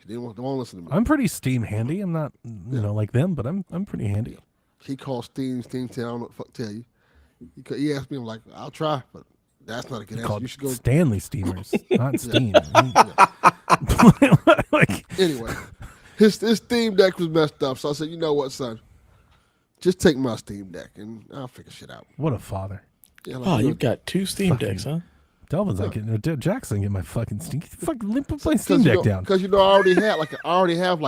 he don't want to listen to me. I'm pretty Steam handy. I'm not, like them, but I'm pretty handy. He called Steam said, I don't know what the fuck to tell you. He asked me, I'm like, I'll try, but that's not a good answer. Called You should go. Stanley Steamers, not Steam. Like, Anyway, his Steam Deck was messed up, so I said, you know what, son? Just take my Steam Deck and I'll figure shit out. what a father. Yeah, like, Oh, you know, you've got 2 Steam Fucking- decks, huh? Delvin's like, Jackson, get my fucking Steam. Fucking put my Steam Deck down. Because I already have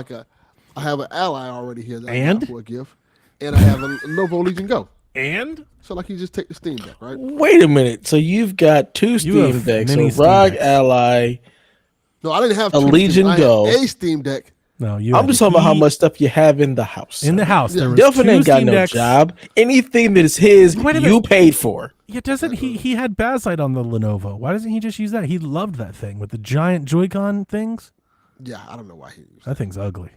I have an ally already here that I And? got for a gift, and I have a Lenovo Legion Go. And So like, you just take the Steam Deck, right? Wait a minute. So you've got 2 You Steam have decks. So many Steam ROG decks. Ally. No, I didn't have A two Legion Steam. I had Go. a Steam Deck. no, you. I'm had just talking about how he- much stuff you have in the house. in the house. Yeah. There was Delvin 2 ain't got Steam no decks. job. Anything that is his, Wait a you minute. paid for. Yeah, doesn't he had Bazite on the Lenovo? Why doesn't he just use that? He loved that thing with the giant Joy-Con things. Yeah, I don't know why he used it. That thing's ugly,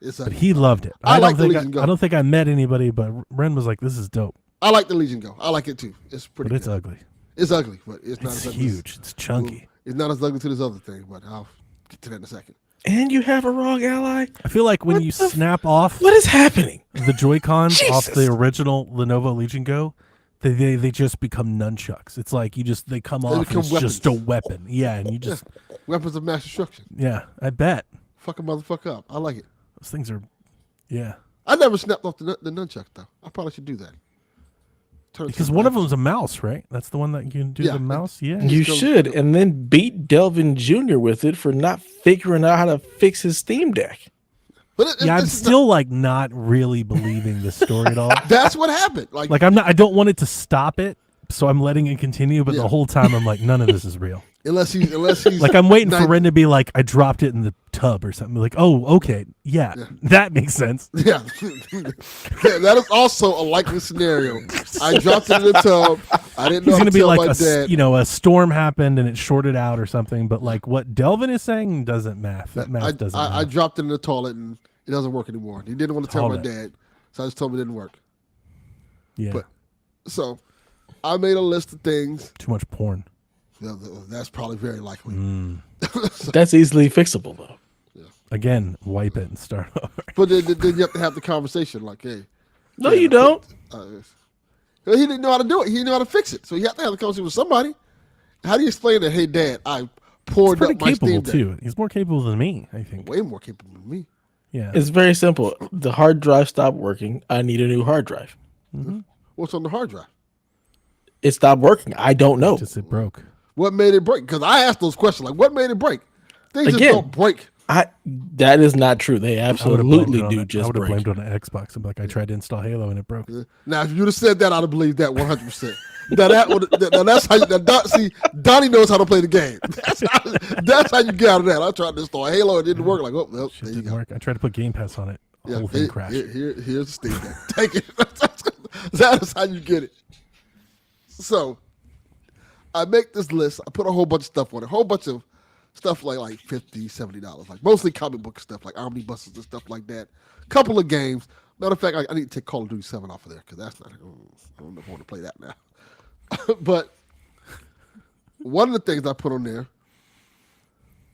It's but he loved it. I like don't the think Legion Go. I don't think I met anybody, but Ren was like, "This is dope," I like the Legion Go. I like it too. It's pretty. but it's good. ugly. It's ugly, but it's not It's as ugly as- huge. It's chunky. It's not as ugly to this other thing, but I'll get to that in a second. And you have a ROG Ally? I feel like when What you the f- snap off What is happening? the Joy-Cons off Jesus. the original Lenovo Legion Go, they just become nunchucks. It's like they come off and become it's just a weapon. Yeah, and you just Weapons of mass destruction. yeah, I bet Fuck a motherfucker up. I like it. those things are yeah. I never snapped off the nunchuck though. I probably should do that. Turn it Because to one of the- them's a mouse, right? That's the one that you can do Yeah. the mouse. Yeah. You go- should. And then beat Delvin Jr. with it for not figuring out how to fix his Steam Deck. But Yeah, I'm it's still like not really believing this story at all. that's what happened. Like Like I don't want it to stop it, so I'm letting it continue. But Yeah. the whole time I'm like, none of this is real. Unless he's Like I'm waiting for 90 Ren to be like, I dropped it in the tub or something. Like, oh, okay, yeah. That makes sense. Yeah. Yeah, that is also a likely scenario. I dropped it in the tub. I didn't know He's how gonna to be tell like my dad. a storm happened and it shorted out or something. But like what Delvin is saying doesn't math. That math doesn't. I dropped it in the toilet and it doesn't work anymore. He didn't want to tell my dad, so I just told him it didn't work. Yeah. But so I made a list of things. Too much porn. That's probably very likely. That's easily fixable though. Again, wipe it and start over. But then you have to have the conversation like, hey. No, you don't. He didn't know how to do it. He didn't know how to fix it. So you have to have the conversation with somebody. How do you explain that? Hey, Dad, I poured He's up pretty my Steam capable Deck. too. He's more capable than me, I think. Way more capable than me. Yeah. It's very simple. The hard drive stopped working. I need a new hard drive. What's on the hard drive? It stopped working. I don't know. Just it broke. What made it break? Because I asked those questions. Like, what made it break? Things just Again, don't break. That is not true. They absolutely do just I would have break. blamed it on an Xbox. I'm like, I tried to install Halo and it broke. Now, if you'd have said that, I'd have believed that 100%. Now that's how. See, Donnie knows how to play the game. That's how you get out of that. I tried to install Halo, it didn't work. Like, oh, well, there you Didn't go. work. I tried to put Game Pass on it. The whole thing crashed. Here's the Steam Deck. Take it. That is how you get it. So, I make this list. I put a whole bunch of stuff on it. A whole bunch of stuff like $50, $70. Like mostly comic book stuff, like omnibuses and stuff like that. Couple of games. Matter of fact, I need to take Call of Duty 7 off of there because that's not. I don't know if I want to play that now. But one of the things I put on there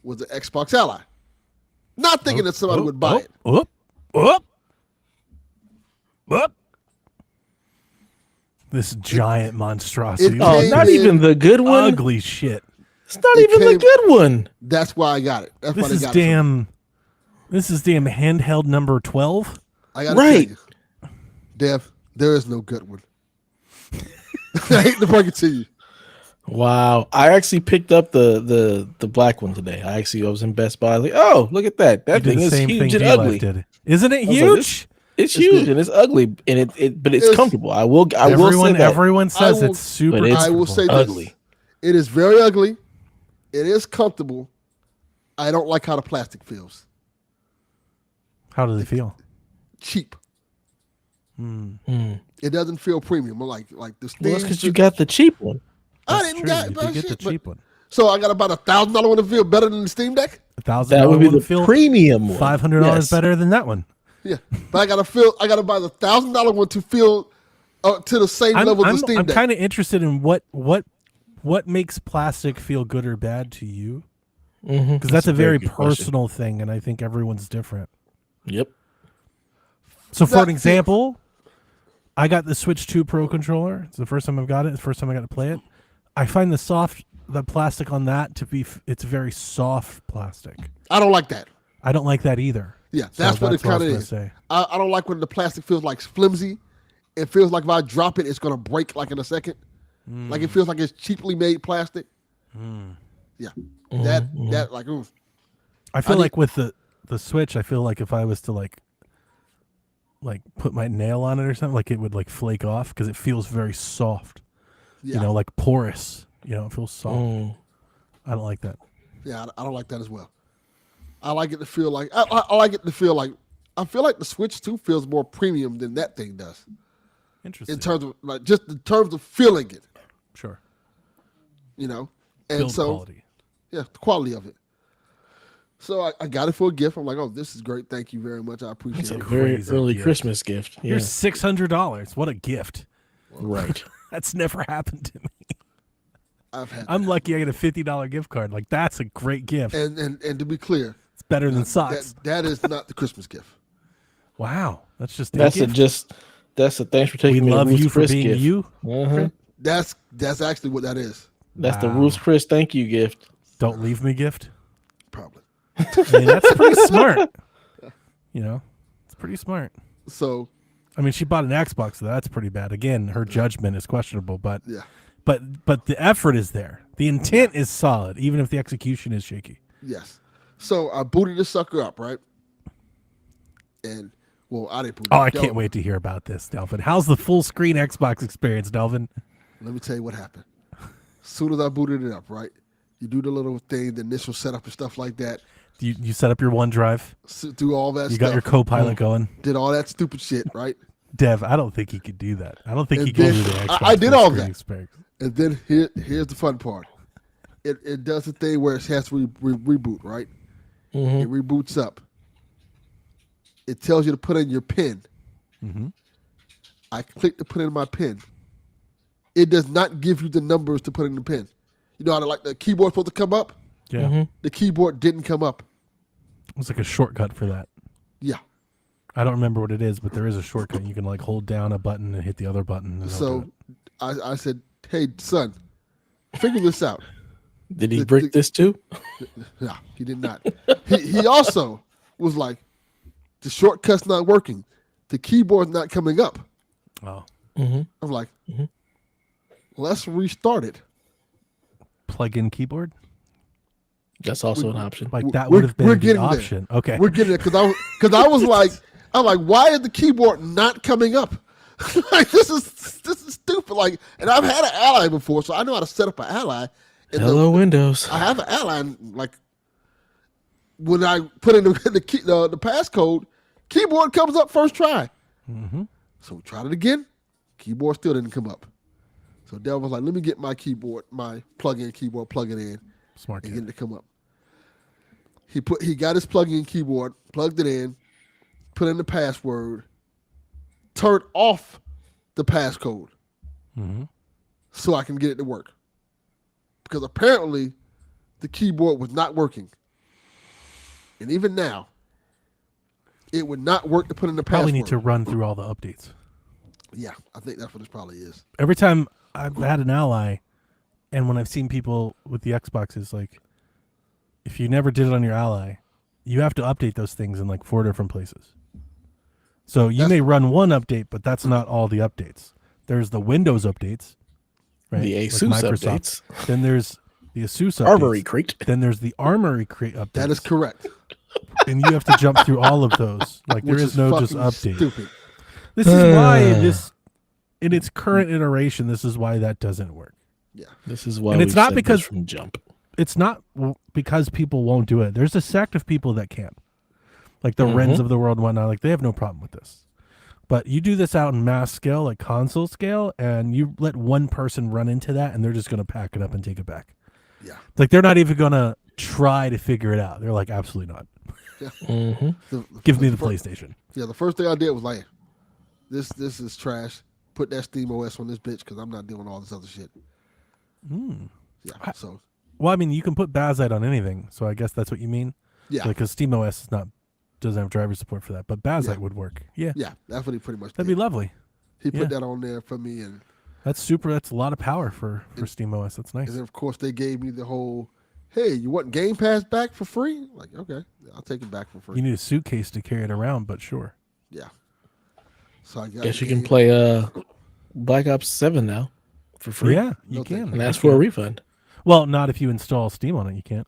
was the Xbox Ally. Not thinking that somebody would buy it. This giant monstrosity. Oh, not even the good one. Ugly shit. It's not even the good one. That's why I got it. That's why This they is got damn. This is damn handheld number 12. I gotta tell you, Dev, there is no good one. I hate to break it to you. Wow. I actually picked up the black one today. I was in Best Buy. Like, oh, look at that. That thing is huge and ugly. Isn't it huge? It's huge and it's ugly, and but it's comfortable. I will say that. Everyone says it's super. But it's I will say ugly. this. It is very ugly. It is comfortable. I don't like how the plastic feels. How do they feel? Cheap. It doesn't feel premium. Like this. Well, that's because you got the cheap one. I didn't You did get the cheap one. So I got about $1,000 one to feel better than the Steam Deck. $1,000 That would be one the to feel premium one. $500 Yes. better than that one. Yeah, but I gotta buy the $1,000 one to feel to the same level as the Steam I'm Deck. kind of interested in what makes plastic feel good or bad to you, because that's a very good question. personal thing, and I think everyone's different. Yep. So, for an example, I got the Switch 2 Pro controller. It's the first time I've got it. It's the first time I got to play it. I find the plastic on that to be it's very soft plastic. I don't like that. I don't like that either. Yeah, that's what it kind of is. I don't like when the plastic feels like flimsy. It feels like if I drop it, it's gonna break like in a second. Like it feels like it's cheaply made plastic. Yeah, that like. Ooh. I feel like with the Switch, I feel like if I was to like put my nail on it or something, like it would like flake off because it feels very soft. Yeah. You know, like porous. You know, it feels soft. I don't like that. Yeah, I don't like that as well. I like it to feel like I like it to feel like I feel like the Switch 2 feels more premium than that thing does. Interesting. In terms of like just in terms of feeling it. Sure. You know, and Build so quality. yeah, the quality of it. So I got it for a gift. I'm like, oh, this is great. Thank you very much. I appreciate It's a it. very Crazy early gift. Christmas gift. Yeah. Here's $600. What a gift. Right. That's never happened to me. I'm lucky I get a $50 gift card. Like, that's a great gift. and to be clear, It's better than socks. that is not the Christmas gift. Wow. That's just That's a thanks for taking we me to love Ruth's you for Chris being gift. you. Uh-huh. That's actually what that is. That's the Wow. Ruth's Chris thank you gift. Don't leave me gift. Probably. I mean, that's pretty smart. You know, it's pretty smart. So I mean, she bought an Xbox, so that's pretty bad. Again, her judgment is questionable, but yeah. but the effort is there. The intent is solid, even if the execution is shaky. Yes. So I booted this sucker up, right? And well, I didn't boot it. Oh, I can't wait to hear about this, Delvin. How's the full screen Xbox experience, Delvin? Let me tell you what happened. As soon as I booted it up, right? You do the little thing, the initial setup and stuff like that. You set up your OneDrive. Do all that You stuff. got your Copilot going. Did all that stupid shit, right? Dev, I don't think he could do that. I don't think And he can then do the Xbox I did all full-screen that. experience. And then here's the fun part. It does the thing where it has to reboot, right? It reboots up. It tells you to put in your PIN. I click to put in my PIN. It does not give you the numbers to put in the PIN. You know how the keyboard's supposed to come up? Yeah. The keyboard didn't come up. It's like a shortcut for that. Yeah. I don't remember what it is, but there is a shortcut. You can like hold down a button and hit the other button. And So I said, hey, son, figure this out. Did he break this too? No, he did not. He also was like, the shortcut's not working. The keyboard's not coming up. Oh. I'm like, let's restart it. Plug-in keyboard? That's also an option. Like that would have been we're the getting there. option. Okay. We're getting it because I was like, why is the keyboard not coming up? Like this is stupid. Like, and I've had an Ally before, so I know how to set up an Ally. And Hello, Windows. I have an Ally. And like when I put in the passcode, keyboard comes up first try. So we tried it again. Keyboard still didn't come up. So Dell was like, let me get my keyboard, my plug-in keyboard, plug it in, Smart and kid. get it to come up. He got his plug-in keyboard, plugged it in, put in the password, turned off the passcode so I can get it to work. Because apparently the keyboard was not working. And even now, it would not work to put in the password. Probably need to run through all the updates. Yeah, I think that's what this probably is. Every time I've had an Ally, and when I've seen people with the Xboxes, like, if you never did it on your Ally, you have to update those things in like 4 different places. So you may run one update, but that's not all the updates. There's the Windows updates, right? The like ASUS Microsoft. updates. Then there's the ASUS updates. Armory Crate. Then there's the Armory Crate updates. That is correct. And you have to jump through all of those. Like there Which is no just fucking update. Stupid. This is why in its current iteration, this is why that doesn't work. Yeah. This is why And it's we've not said because- this from jump. It's not because people won't do it. There's a sect of people that can. Like the Wrens of the world and whatnot. Like they have no problem with this. But you do this out in mass scale, like console scale, and you let one person run into that and they're just going to pack it up and take it back. Yeah. Like they're not even going to try to figure it out. They're like, absolutely not. Yeah. Give me the PlayStation. Yeah, the first thing I did was like, this is trash. Put that Steam OS on this bitch because I'm not doing all this other shit. Yeah. So Well, I mean, you can put Bazite on anything, so I guess that's what you mean. yeah. Because SteamOS doesn't have driver support for that, but Bazite would work. Yeah, Yeah, that's what he pretty much that'd did. be lovely. He put yeah. that on there for me, and That's super. That's a lot of power for SteamOS. That's nice. then of course they gave me the whole, hey, you want Game Pass back for free? Like, okay, I'll take it back for free. You need a suitcase to carry it around, but sure. Yeah. So I got Guess you can play Black Ops 7 now for free. Yeah, you No, thank can. And ask for a refund. Well, not if you install Steam on it. You can't.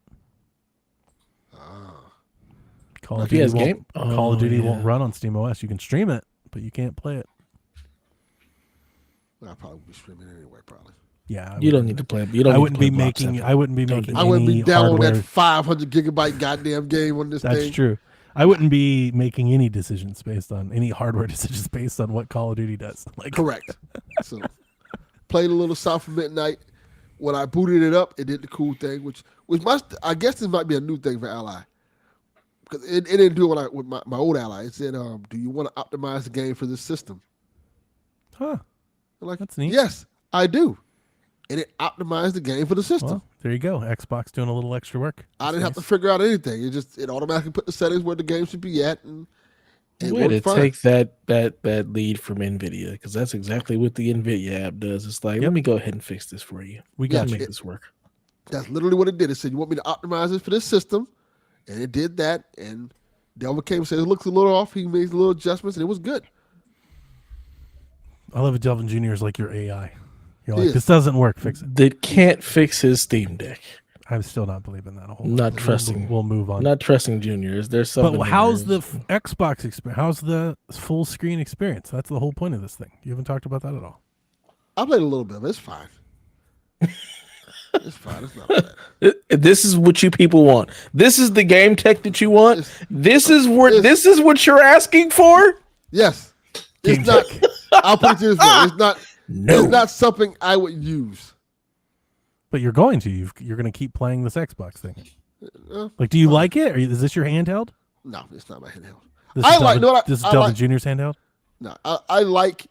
Call of If he Duty, has won't, game- Call of Oh, Duty yeah. won't run on SteamOS. You can stream it, but you can't play it. I probably would be streaming anyway, probably. Yeah, You don't need to play. You don't. I need wouldn't to be play Black making. 7. I wouldn't be Don't making. do I wouldn't be any downloading hardware. that 500 gigabyte goddamn game on this That's thing. true. I wouldn't be making any decisions based on any hardware decisions based on what Call of Duty does. Like, Correct. So played a little South of Midnight. When I booted it up, it did the cool thing, which must, I guess this might be a new thing for Ally. Because it didn't do it with my old Ally. It said, do you want to optimize the game for this system? huh? I'm like, That's neat. yes, I do. And it optimized the game for the system. Well, there you go. Xbox doing a little extra work. I didn't have to figure out anything. It automatically put the settings where the game should be at, and it Way to worked fine. take that lead from NVIDIA, because that's exactly what the NVIDIA app does. It's like, let me go ahead and fix this for you. We Gotta got make you. this work. That's literally what it did. It said, you want me to optimize this for this system? And it did that. And Delvin came and said, it looks a little off. He made a little adjustments, and it was good. I love it. Delvin Jr. is like your AI. You're He like, is. this doesn't work. Fix it. That can't fix his Steam Deck. I'm still not believing that a whole lot. Not We'll- trusting. We'll move on. Not trusting Junior. There's something. But in how's there. the Xbox experience? How's the full screen experience? That's the whole point of this thing. You haven't talked about that at all. I played a little bit of it. It's fine. It's fine. It's not bad. This is what you people want. This is the game tech that you want. This is what you're asking for. Yes. Game It's not. tech. I'll put it this way. It's not. No. It's not something I would use. But you're going to. You're going to keep playing this Xbox thing. Uh, Like, do you like it? Or is this your handheld? No, it's not my handheld. This I is like- Delvin, know what this is I Delvin like- Jr.'s handheld? No, I like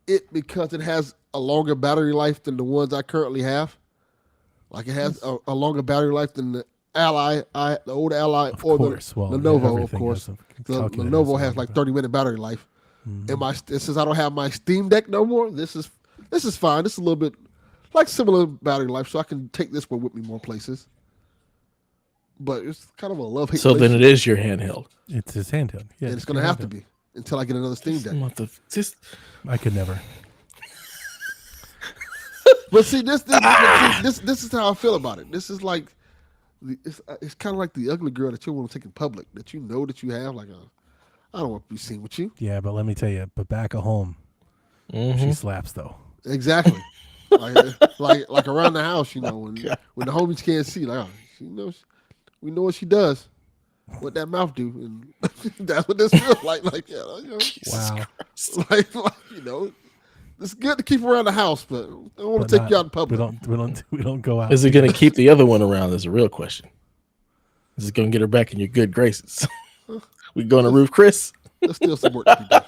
it because it has a longer battery life than the ones I currently have. Like it has a longer battery life than the Ally, the old Ally, Of or course. Well, the Lenovo, of everything course. has a The calculator Lenovo has has a like longer 30-minute battery life. Mhm. And since I don't have my Steam Deck no more, this is fine. This is a little bit like similar battery life, so I can take this one with me more places. But it's kind of a love-hate So then it is your handheld. It's his handheld. Yeah, and it's going to have to be until I get another Steam Deck. I could never. But see, this is how I feel about it. This is like, it's kind of like the ugly girl that you want to take in public, that you know that you have. Like, I don't want to be seen with you. Yeah, but let me tell you, but back at home, she slaps though. Exactly. like around the house, when the homies can't see, like, she knows, we know what she does, what that mouth do, and that's what this feels like. Like, yeah, Wow. like it's good to keep around the house, but I don't want to take you out in public. We don't go out. Is it going to keep the other one around? Is a real question. Is it going to get her back in your good graces? We going to roof Chris? There's still some work to be done.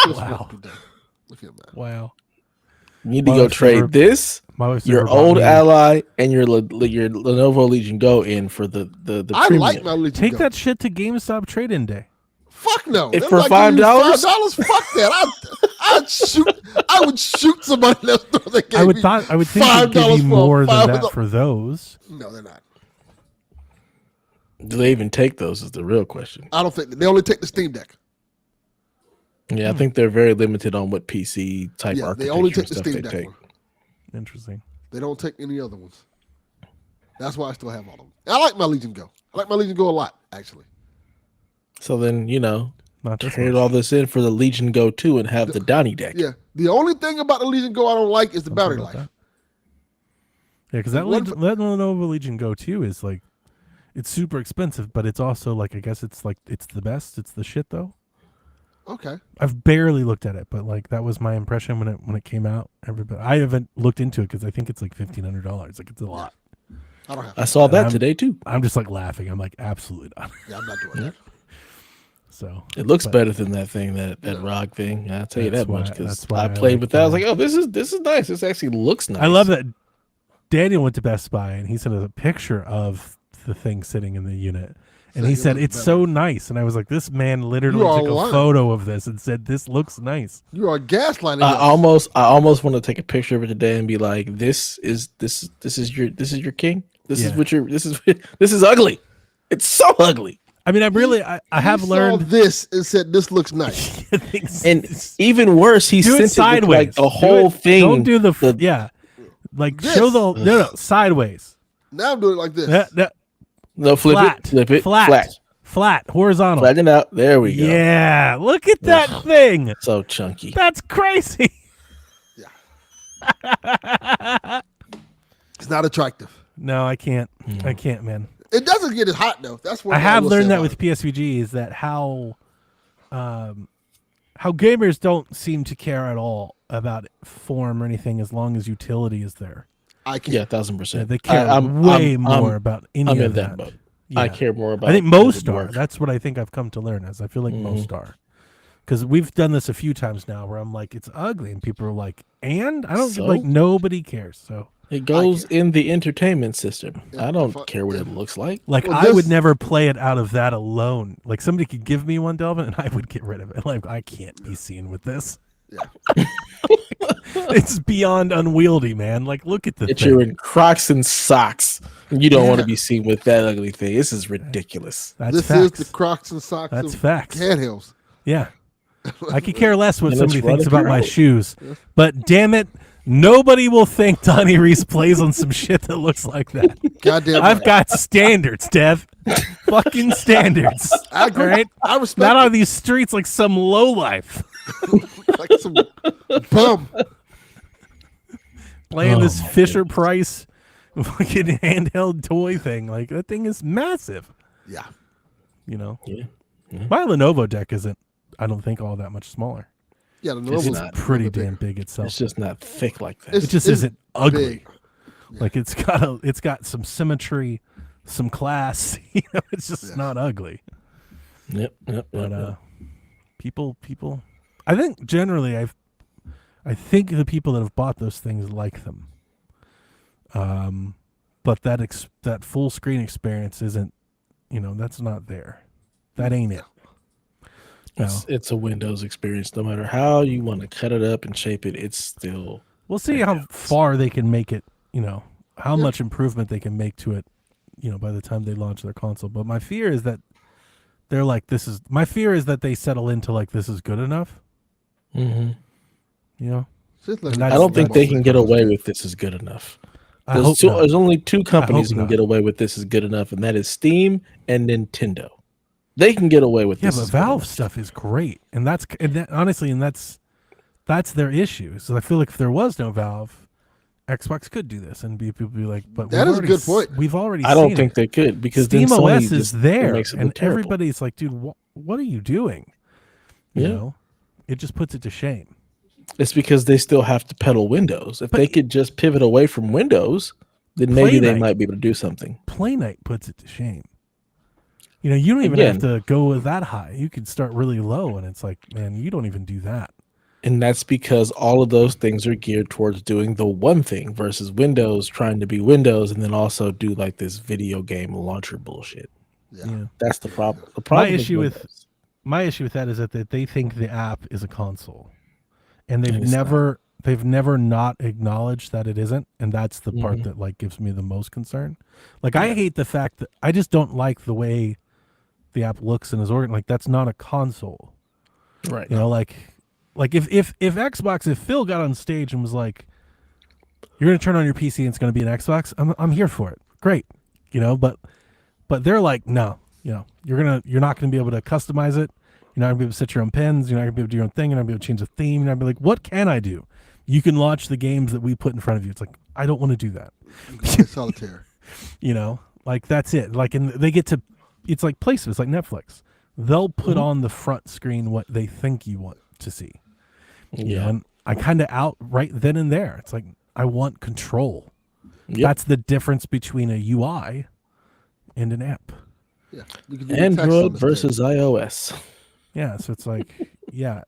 Still some Wow. work to be done. Look at that. Wow. You need to go trade this, My wife's your never bought old me- Ally, and your Lenovo Legion Go in for the I premium. like my Legion Take Go. that shit to GameStop trade-in day. Fuck no. If They're for like $5? $5, fuck that. I would shoot somebody else. That gave I would me think they'd give $5 you for more than $5. that for those. No, they're not. Do they even take those? Is the real question. I don't think they only take the Steam Deck. Yeah, I think they're very limited on what PC type Yeah, they architecture only take the stuff Steam they Deck take. one. Interesting. They don't take any other ones. That's why I still have all of them. I like my Legion Go. I like my Legion Go a lot, actually. So then, Not this trade much. all this in for the Legion Go 2 and have the Donnie deck. Yeah. The only thing about the Legion Go I don't like is the battery about life. Yeah, because that What Lenovo Legion Go 2 is like, it's super expensive, but it's also like, I guess it's like, it's the best. It's the shit though. Okay. I've barely looked at it, but like that was my impression when it came out. I haven't looked into it because I think it's like $1,500. Like it's a lot. I don't have I saw that I'm- today too. I'm just like laughing. I'm like, absolutely not. Yeah, I'm not doing that. So It looks but- better than that thing, that ROG thing. I'll tell you That's that much why- because that's why I I played like with that. I was the- like, oh, this is nice. This actually looks nice. I love that Daniel went to Best Buy and he sent us a picture of the thing sitting in the unit. And he Saying it said, looks it's better. so nice. And I was like, this man literally You are took a lying. photo of this and said, this looks nice. You are gaslighting I us. almost want to take a picture of it today and be like, this is your king. This is Yeah. what you're. This is ugly. It's so ugly. I mean, I have He learned. saw this and said, this looks nice. things- And even worse, he do sent it it with, sideways. like the Do whole it- thing. Don't do the like This. show the no sideways. Now I'm doing it like this. No, flip it, flat, horizontal. flatten it out. There we go. Yeah, look at that Wow. thing. So chunky. That's crazy. It's not attractive. No, I can't. Hmm. I can't, man. It doesn't get as hot, though. That's what I have will say learned that about with it. PSVG is that how gamers don't seem to care at all about form or anything as long as utility is there. I can't. Yeah, 1000%. Yeah, they care I'm way more I'm- about any I'm of in that boat. I Yeah. care more about. I think the most are. work. That's what I think I've come to learn as I feel like Mhm. most are. Because we've done this a few times now where I'm like, it's ugly. And people are like, and I don't So? like, nobody cares. So It goes in the entertainment system. Yeah, I don't fuck, care what yeah. it looks like. like, Well, I would this- never play it out of that alone. Like somebody could give me one, Delvin, and I would get rid of it. Like, I can't be seen with this. Yeah. It's beyond unwieldy, man. Like, look at the That thing. you're in Crocs and socks. You don't want to Yeah. be seen with that ugly thing. This is ridiculous. That's This facts. is the Crocs and socks That's of facts. handhelds. Yeah. I could care less what And somebody it's run thinks up about your my road. shoes. But damn it, nobody will think Donnie Reese plays on some shit that looks like that. Goddamn I've right. got standards, Dev. Fucking standards. I agree. All right? I respect Not it. on these streets like some lowlife. Like some bum. playing this my Fisher goodness. Price fucking handheld toy thing. Like that thing is massive. Yeah. You know, Yeah. my Lenovo deck isn't. I don't think all that much smaller. Yeah, the It's Lenovo's not. Pretty a bit damn bigger. big itself. It's just not thick like that. It just it's isn't ugly. big. Like it's got some symmetry, some class. You know, it's just not ugly. Yep. But people, I think generally, I think the people that have bought those things like them. But that full screen experience isn't. You know, that's not there. That ain't it. No. It's a Windows experience. No matter how you want to cut it up and shape it, it's still. We'll see how far they can make it. You know, how much improvement they can make to it. You know, by the time they launch their console. But my fear is that they're like, my fear is that they settle into like, this is good enough. Mm-hmm. You know, I don't think they can get away with this is good enough. There's only two companies who can get away with this is good enough, and that is Steam and Nintendo. They can get away with this. Yeah, but Valve stuff is great, and that's their issue. So I feel like if there was no Valve, Xbox could do this, and people be like, "But that is a good point. We've already. I don't think they could because Steam then Sony OS is there, makes it and look terrible. everybody's like, "Dude, what are you doing?" You know, it just puts it to shame. It's because they still have to pedal Windows. If they could just pivot away from Windows, then maybe they might be able to do something. Playnite puts it to shame. You know, you don't even have to go that high. You could start really low, and it's like, man, you don't even do that. And that's because all of those things are geared towards doing the one thing versus Windows trying to be Windows and then also do like this video game launcher bullshit. Yeah. That's the problem. The problem my issue with that is that they think the app is a console, and they've never not acknowledged that it isn't, and that's the part that like gives me the most concern. Like I hate the fact that I just don't like the way the app looks and is organized. Like that's not a console, right? You know, like if Xbox, if Phil got on stage and was like, "You're going to turn on your PC and it's going to be an Xbox," I'm here for it. Great, you know. But they're like, no, you know, you're not going to be able to customize it. You're not going to be able to set your own pins. You're not going to be able to do your own thing. You're not going to be able to change the theme. You're not going to be like, what can I do? You can launch the games that we put in front of you. It's like, I don't want to do that. Solitaire. You know, like that's it. Like, and they get to, it's like placement. It's like Netflix. They'll put on the front screen what they think you want to see. You know, and I kind of out right then and there. It's like, I want control. That's the difference between a UI and an app. Yeah. Android versus iOS. Yeah, so it's like, yeah,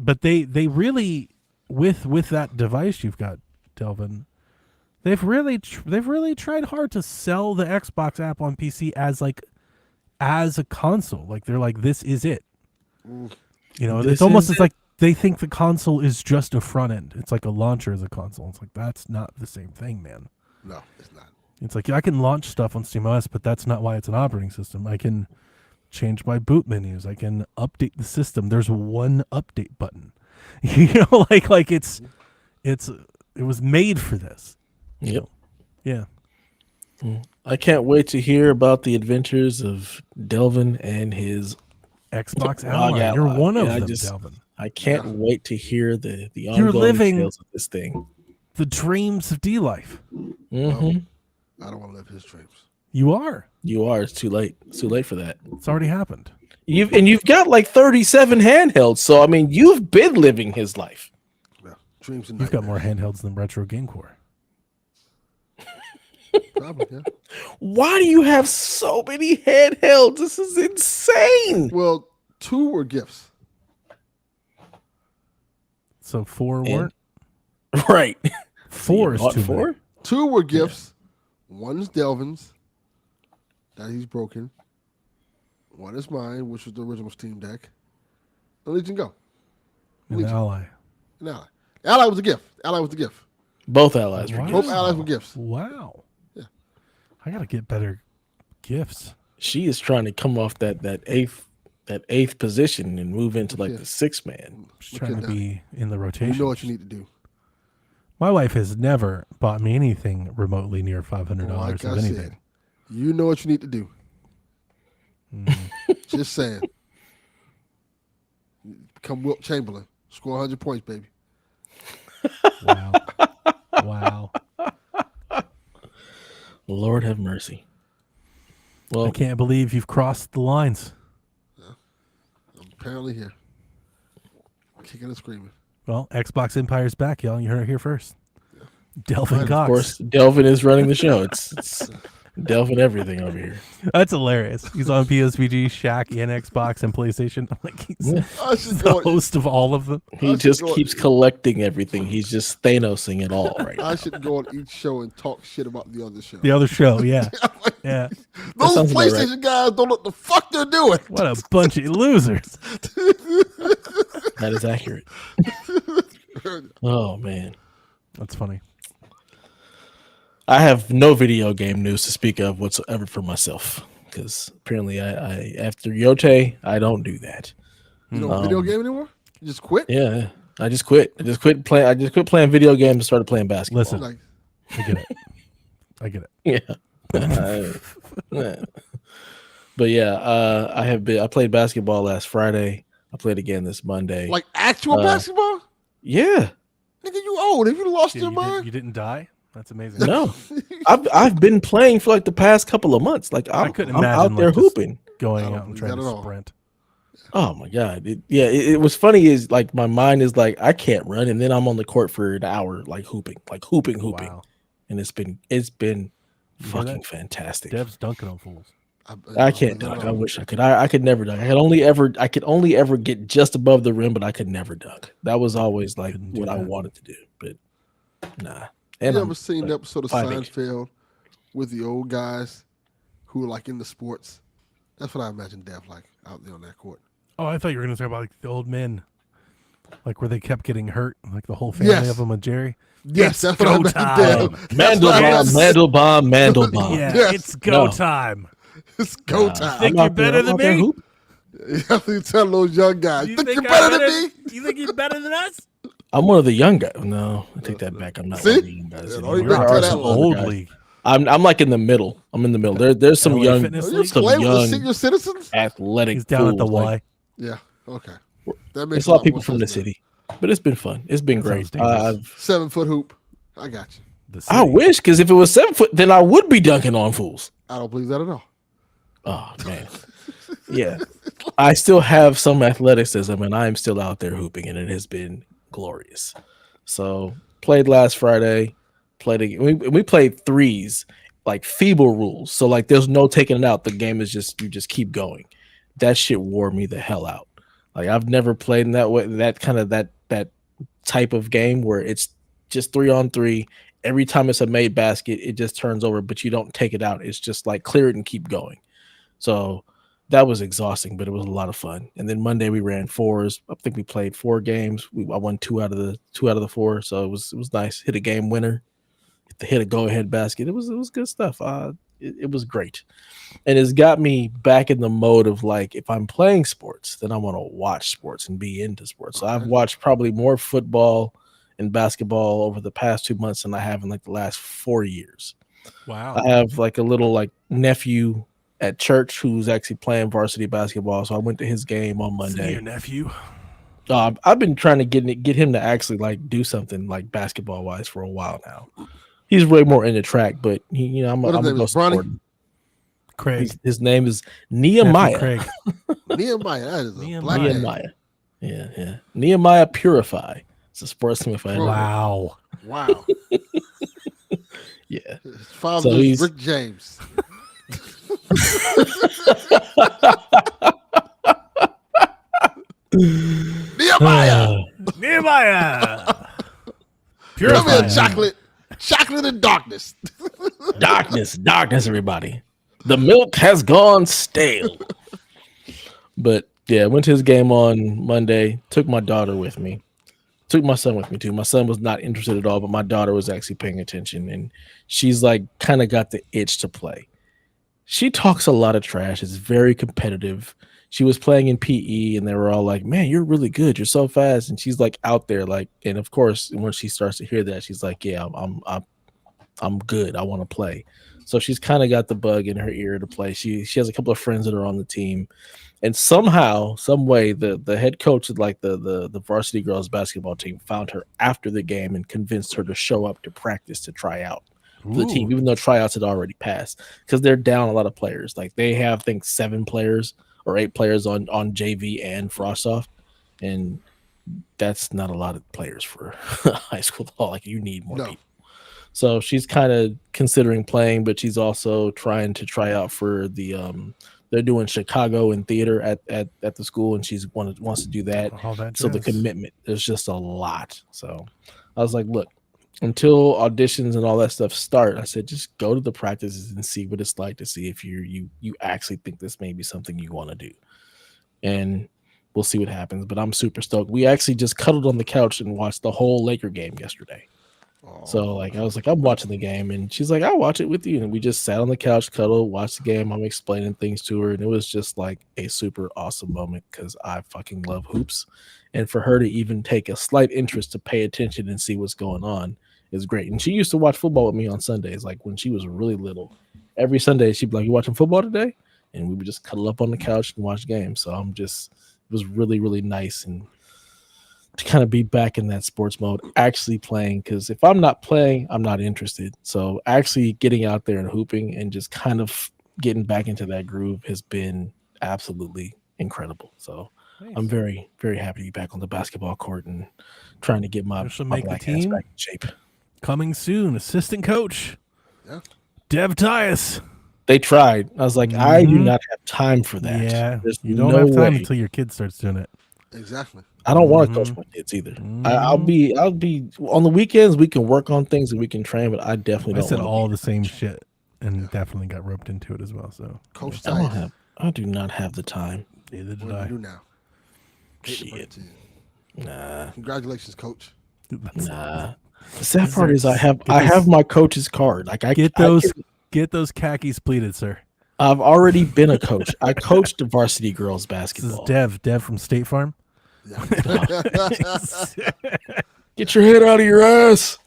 but they really with that device you've got, Delvin, they've really tried hard to sell the Xbox app on PC as a console. Like they're like, this is it. You know, it's like they think the console is just a front end. It's like a launcher as a console. It's like that's not the same thing, man. No, it's not. It's like I can launch stuff on SteamOS, but that's not why it's an operating system. I can change my boot menus. I can update the system. There's one update button. You know, like it was made for this. Yep. So, yeah. I can't wait to hear about the adventures of Delvin and his Xbox ally. You're one of them, Delvin. I can't wait to hear the You're ongoing living tales of this thing. The dreams of D-Life. Mm-hmm. I don't want to live his dreams. You are. You are. It's too late. It's too late for that. It's already happened. You've got like 37 handhelds, so I mean you've been living his life. Yeah. Dreams and You've got more handhelds than Retro Game Core. Probably, yeah. Why do you have so many handhelds? This is insane. Well, 2 were gifts. So 4 weren't? Right. 4 is too 4? many. 2 were gifts. One's Delvin's that he's broken. One is mine, which was the original Steam Deck. And Legion Go. And the Ally. An Ally. Ally was a gift. Ally was the gift. Both allies were Wow. Both allies were gifts. Wow. Yeah. I gotta get better gifts. She is trying to come off that eighth position and move into like the 6th man. She's trying to be in the rotation. You know what you need to do. My wife has never bought me anything remotely near $500 Like of I anything. said, you know what you need to do. Just saying. Become Wilt Chamberlain. Score 100 points, baby. Wow. Wow. Lord have mercy. Well, I can't believe you've crossed the lines. I'm apparently here. Kicking and screaming. Well, Xbox Empire's back, y'all. You heard it here first. Delvin of Cox. course, Delvin is running the show. It's Delvin everything over here. That's hilarious. He's on PSVG, Shaq, and Xbox, and PlayStation. I'm like, he's I should the go. host of all of them. He just keeps collecting everything. He's just Thanosing it all right now. I should go on each show and talk shit about the other show. The other show, yeah. Yeah. Those sounds about PlayStation guys don't know what the fuck they're doing. What a bunch of losers. That is accurate. Oh, man. That's funny. I have no video game news to speak of whatsoever for myself because apparently I after Yote, I don't do that. You don't video game anymore? You just quit? Yeah, I just quit. I just quit playing video games and started playing basketball. Listen, Like, I get it. I get it. Yeah. But yeah, I played basketball last Friday. I played again this Monday. like actual basketball? Yeah. Nigga, you old. Have you lost your You mind? didn't die? That's amazing. No. I've been playing for like the past couple of months. Like I couldn't I'm imagine out there like, just hooping. going I don't out and believe trying that at to all. sprint. Oh my god! It was funny. Is like my mind is like I can't run, and then I'm on the court for an hour, like hooping, Wow. and it's been You hear fucking that? fantastic. Dev's dunking on fools. I can't dunk. I wish I could. I could never dunk. I could only ever get just above the rim, but I could never dunk. That was always like Couldn't do what I that. wanted to do, but nah. You And ever seen the episode of 5'8". Seinfeld with the old guys who are like in the sports? That's what I imagine Dev like out there on that court. Oh, I thought you were going to talk about like the old men, like where they kept getting hurt, like the whole family Yes. of them with Jerry. Yes, It's that's what I go imagine time. Dev. Mandelbaum. Yeah, Yes. it's go No. time. It's go Nah. time. Think I'm you're out there- better I'm than out there me? hooping. You have to tell those young guys. You Think you're I'm better than me? You think you're better than us? I'm one of the young guys. No, I take that back. I'm not See? one of the young guys. Yeah, anymore. don't even There tell are that some one. older Old guys. league. I'm like in the middle. I'm in the middle. There's some LA young, Fitness Are League? you some playing with the young senior citizens? athletic. He's down at the fools. Y. Like, Yeah. Okay. That there's makes a lot of people more from the sense now. city, but it's been fun. It's been That great. sounds dangerous. 7-foot hoop. I got you. The I city. wish, because if it was 7 foot, then I would be dunking on fools. I don't believe that at all. Oh man, yeah. I still have some athleticism, and I am still out there hooping, and it has been glorious. So played last Friday. Played again. We played threes, like feeble rules. So like there's no taking it out. The game is just you just keep going. That shit wore me the hell out. Like I've never played in that way. That kind of that type of game where it's just 3-on-3. Every time it's a made basket, it just turns over, but you don't take it out. It's just like clear it and keep going. So that was exhausting, but it was a lot of fun. And then Monday we ran fours. I think we played 4 games. I won 2 out of the 4. So it was nice. Hit a game winner. Hit a go ahead basket. It was good stuff. It was great. And it's got me back in the mode of like, if I'm playing sports, then I want to watch sports and be into sports. So I've watched probably more football and basketball over the past 2 months than I have in like the last 4 years. Wow. I have like a little like nephew at church who's actually playing varsity basketball. So I went to his game on Monday. Your nephew. I've been trying to get him to actually like do something like basketball wise for a while now. He's way more into track, but I'm What his gonna name go is, Bronny? support him. Craig. His name is Nephew Nehemiah. Craig. Nehemiah. That is a Nehemiah. black name. Nehemiah. Yeah. Nehemiah Purify. It's a sports team if I ever. Wow. Wow. Yeah. His father So is he's- Rick James. Nehemiah. Nehemiah. Come Purify. here, chocolate and darkness. Darkness, everybody. The milk has gone stale. But yeah, went to his game on Monday. Took my daughter with me. Took my son with me too. My son was not interested at all, but my daughter was actually paying attention, and she's like kind of got the itch to play. She talks a lot of trash. It's very competitive. She was playing in PE, and they were all like, "Man, you're really good. You're so fast." And she's like out there, like, and of course, when she starts to hear that, she's like, "Yeah, I'm good. I want to play." So she's kind of got the bug in her ear to play. She has a couple of friends that are on the team, and somehow, some way, the head coach of like the varsity girls basketball team found her after the game and convinced her to show up to practice to try out. for the team, Ooh. even though tryouts had already passed, because they're down a lot of players. Like they have, I think, 7 players or 8 players on JV and Frostoff, and that's not a lot of players for high school ball. Like you need more people. So she's kind of considering playing, but she's also trying to try out for the they're doing Chicago in theater at the school, and she's wants to do that. So the commitment, there's just a lot. So I was like, look, until auditions and all that stuff start, I said just go to the practices and see what it's like to see if you actually think this may be something you want to do. And we'll see what happens. But I'm super stoked. We actually just cuddled on the couch and watched the whole Laker game yesterday. So like I was like, I'm watching the game, and she's like, I'll watch it with you. And we just sat on the couch, cuddled, watched the game. I'm explaining things to her, and it was just like a super awesome moment because I fucking love hoops. And for her to even take a slight interest to pay attention and see what's going on is great. And she used to watch football with me on Sundays, like when she was really little. Every Sunday she'd be like, "You watching football today?" And we would just cuddle up on the couch and watch games. So it was really, really nice and to kind of be back in that sports mode, actually playing, because if I'm not playing, I'm not interested. So actually getting out there and hooping and just kind of getting back into that groove has been absolutely incredible. So nice. I'm very, very happy to be back on the basketball court and trying to get my black ass back in shape. Coming soon, assistant coach, Dev Tyus. They tried. I was like, I do not have time for that. Yeah, there's you don't have time until your kid starts doing it. Exactly. I don't want to coach my kids either. I'll be on the weekends. We can work on things and we can train, but I definitely don't. I said all the same shit and definitely got roped into it as well. So Coach, I do not have the time. Neither did what I. do you do now? Shit. Nah. Congratulations, coach. Nah. The sad part is I have my coach's card. Like get those khakis pleated, sir. I've already been a coach. I coached the varsity girls basketball. This is Dev from State Farm. Get your head out of your ass.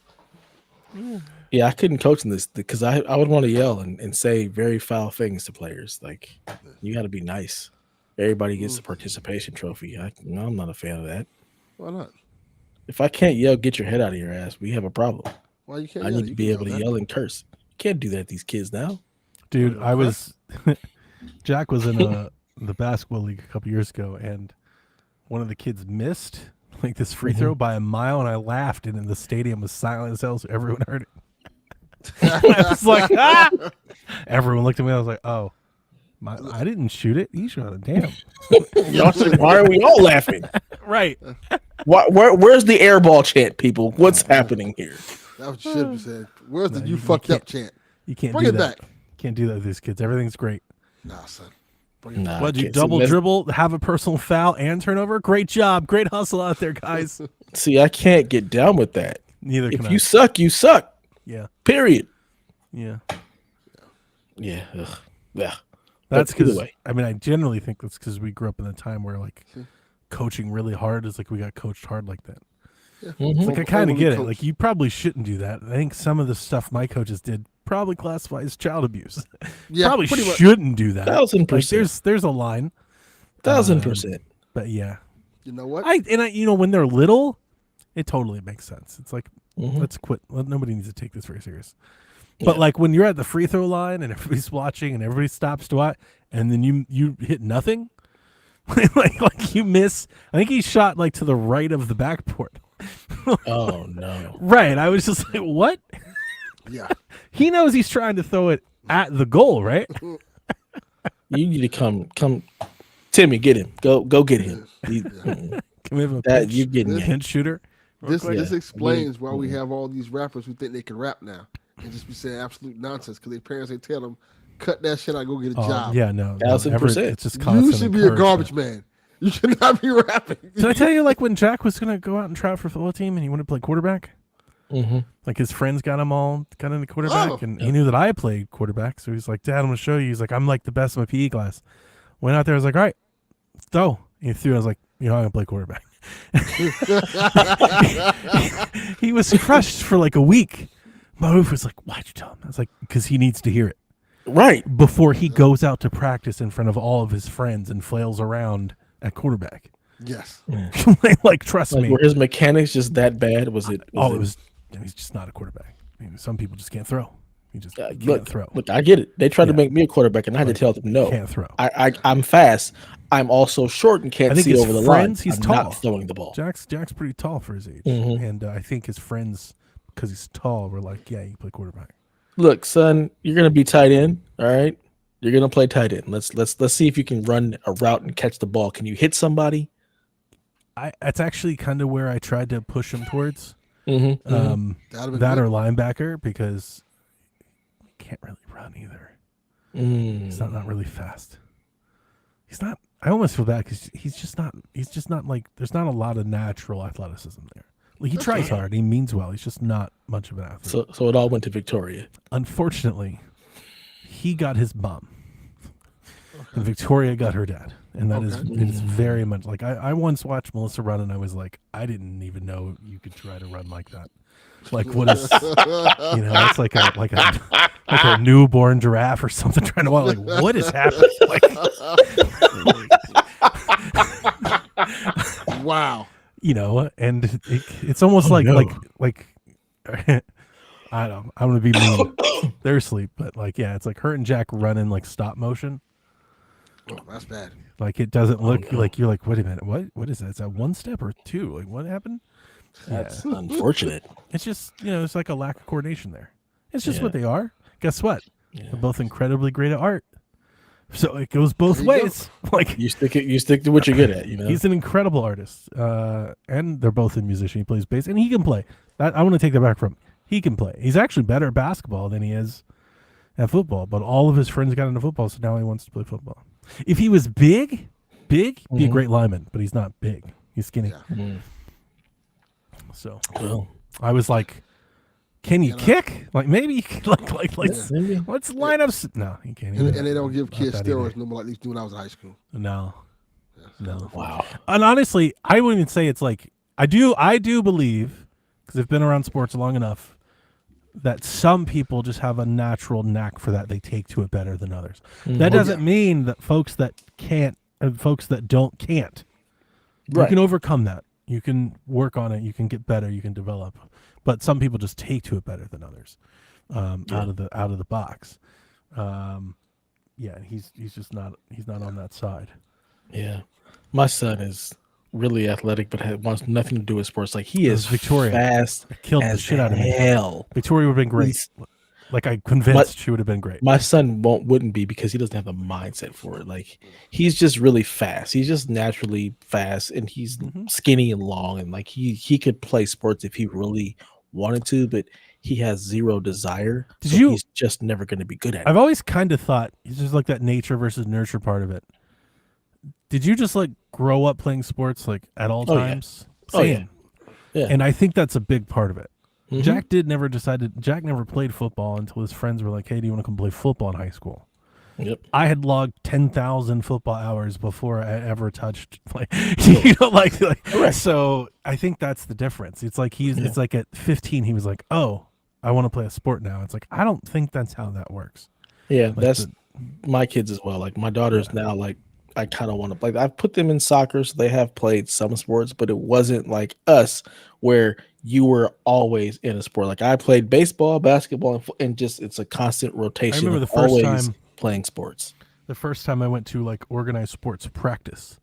Yeah, I couldn't coach in this because I would want to yell and say very foul things to players. Like, you got to be nice. Everybody gets a participation trophy. I'm not a fan of that. Why not? If I can't yell, get your head out of your ass, we have a problem. Why you can't? I need to be able to yell and curse. You can't do that to these kids now. Dude, Jack was in the basketball league a couple years ago, and one of the kids missed like this free throw by a mile, and I laughed, and the stadium was silent as hell, so everyone heard it. I was like, ah! Everyone looked at me. I was like, oh, I didn't shoot it. He shot it. Damn. Y'all said, why are we all laughing? Right. Where's the airball chant, people? What's happening here? That was should be said. Where's the you fucked up chant? You can't bring do it that. back. Can't do that with these kids. Everything's great. Nah, son. What, you double dribble, have a personal foul, and turnover? Great job. Great hustle out there, guys. See, I can't get down with that. Neither can I. If you suck, you suck. Yeah. Period. Yeah. Yeah. Ugh. Yeah. That's because, I mean, I generally think that's because we grew up in a time where, like, coaching really hard is like we got coached hard like that. Yeah. Like, I kind of get it. Like, you probably shouldn't do that. I think some of the stuff my coaches did probably classify as child abuse. Yeah, probably shouldn't do that. 1000%. Like, there's a line. 1000%. But yeah. You know what? When they're little, it totally makes sense. It's like, let's quit. Nobody needs to take this very serious. But like when you're at the free throw line and everybody's watching and everybody stops to watch, and then you hit nothing, like you miss. I think he shot like to the right of the backboard. Oh no! Right. I was just like, what? Yeah. He knows he's trying to throw it at the goal, right? You need to come, Timmy, get him. Go get him. Can we have you're getting a pinch shooter? This explains why we have all these rappers who think they can rap now and just be saying absolute nonsense because their parents they tell them cut that shit out, go get a job. Yeah, no, 1000%. It's just you should be a garbage man. You should not be rapping. Did I tell you like when Jack was gonna go out and try out for the football team and he wanted to play quarterback? Like his friends got him all kind of the quarterback, and he knew that I played quarterback, so he's like, "Dad, I'm gonna show you." He's like, "I'm like the best in my PE class." Went out there, I was like, "All right, throw." And he threw. I was like, "I'm gonna play quarterback." He was crushed for like a week. My wife was like, "Why'd you tell him?" I was like, "Because he needs to hear it right before he goes out to practice in front of all of his friends and flails around at quarterback." Yes. Like trust me. Were his mechanics just that bad? Was it? He's just not a quarterback. I mean, some people just can't throw. You just Look, can't throw. Look, I get it. They tried to Yeah. make me a quarterback, and I had to tell them no. Can't throw. I'm fast. I'm also short and I can't think see his over the friends, line. he's I'm tall. not throwing the ball. Jack's pretty tall for his age, Mhm. and I think his friends, because he's tall, were like, "Yeah, you play quarterback." Look, son, you're gonna be tight end. All right, you're gonna play tight end. Let's see if you can run a route and catch the ball. Can you hit somebody? That's actually kind of where I tried to push him towards. Mm-hmm. That'd been That good. or linebacker, because he can't really run either. He's not really fast. He's not. I almost feel bad because he's just not like. There's not a lot of natural athleticism there. Like, he tries hard. He means well. He's just not much of an athlete. So it all went to Victoria. Unfortunately, he got his mom, and Victoria got her dad, and that is it is very much like I once watched Melissa run, and I was like, I didn't even know you could try to run like that. Like, what is, it's like a newborn giraffe or something trying to walk. Like, what is happening? Like, Wow. And it's almost like I don't know. I'm gonna be mean. They're asleep, but it's like her and Jack running like stop motion. Oh, that's bad. Like, it doesn't look like you're like, wait a minute, what is that? Is that one step or two? Like, what happened? That's unfortunate. It's just it's like a lack of coordination there. It's just what they are. Guess what? They're both incredibly great at art. So it goes both ways. Like, you stick to what you're good at. He's an incredible artist, and they're both a musician. He plays bass, and he can play. I want to take that back from him. He can play. He's actually better at basketball than he is at football. But all of his friends got into football, so now he wants to play football. If he was big, he'd be a great lineman. But he's not big. He's skinny. Yeah. So Well, I was like, can you kick? Like, maybe you could, let's line up. No, you can't. And they don't give kids that steroids either. no more like they used to when I was in high school. No. wow. And honestly, I wouldn't even say it's like, I do believe, because I've been around sports long enough, that some people just have a natural knack for that. They take to it better than others. That doesn't mean that folks that can't and folks that don't can't. You can overcome that. You can work on it. You can get better. You can develop. But some people just take to it better than others, out of the box. He's just not on that side. Yeah, my son is really athletic, but wants nothing to do with sports. Like, he is Victoria. fast. Killed the shit out of me. Hell, Victoria would have been great. Like, I convinced she would have been great. My son wouldn't be, because he doesn't have the mindset for it. Like, he's just really fast. He's just naturally fast, and he's skinny and long, and like he could play sports if he really wanted to, but he has zero desire. He's just never going to be good at it. I've always kind of thought it's just like that nature versus nurture part of it. Did you just like grow up playing sports like at all times? Yeah. Same. Yeah. And I think that's a big part of it. Jack never played football until his friends were like, hey, do you want to come play football in high school? Yep. I had logged 10,000 football hours before I ever touched so I think that's the difference. It's like it's like at 15 he was like, oh, I want to play a sport now. It's like, I don't think that's how that works. Yeah, Like, that's my kids as well. Like, my daughter's now like, I kind of want to play. I've put them in soccer, so they have played some sports, but it wasn't like us where you were always in a sport. Like, I played baseball, basketball, and just it's a constant rotation. I remember the first time playing sports. The first time I went to like organized sports practice,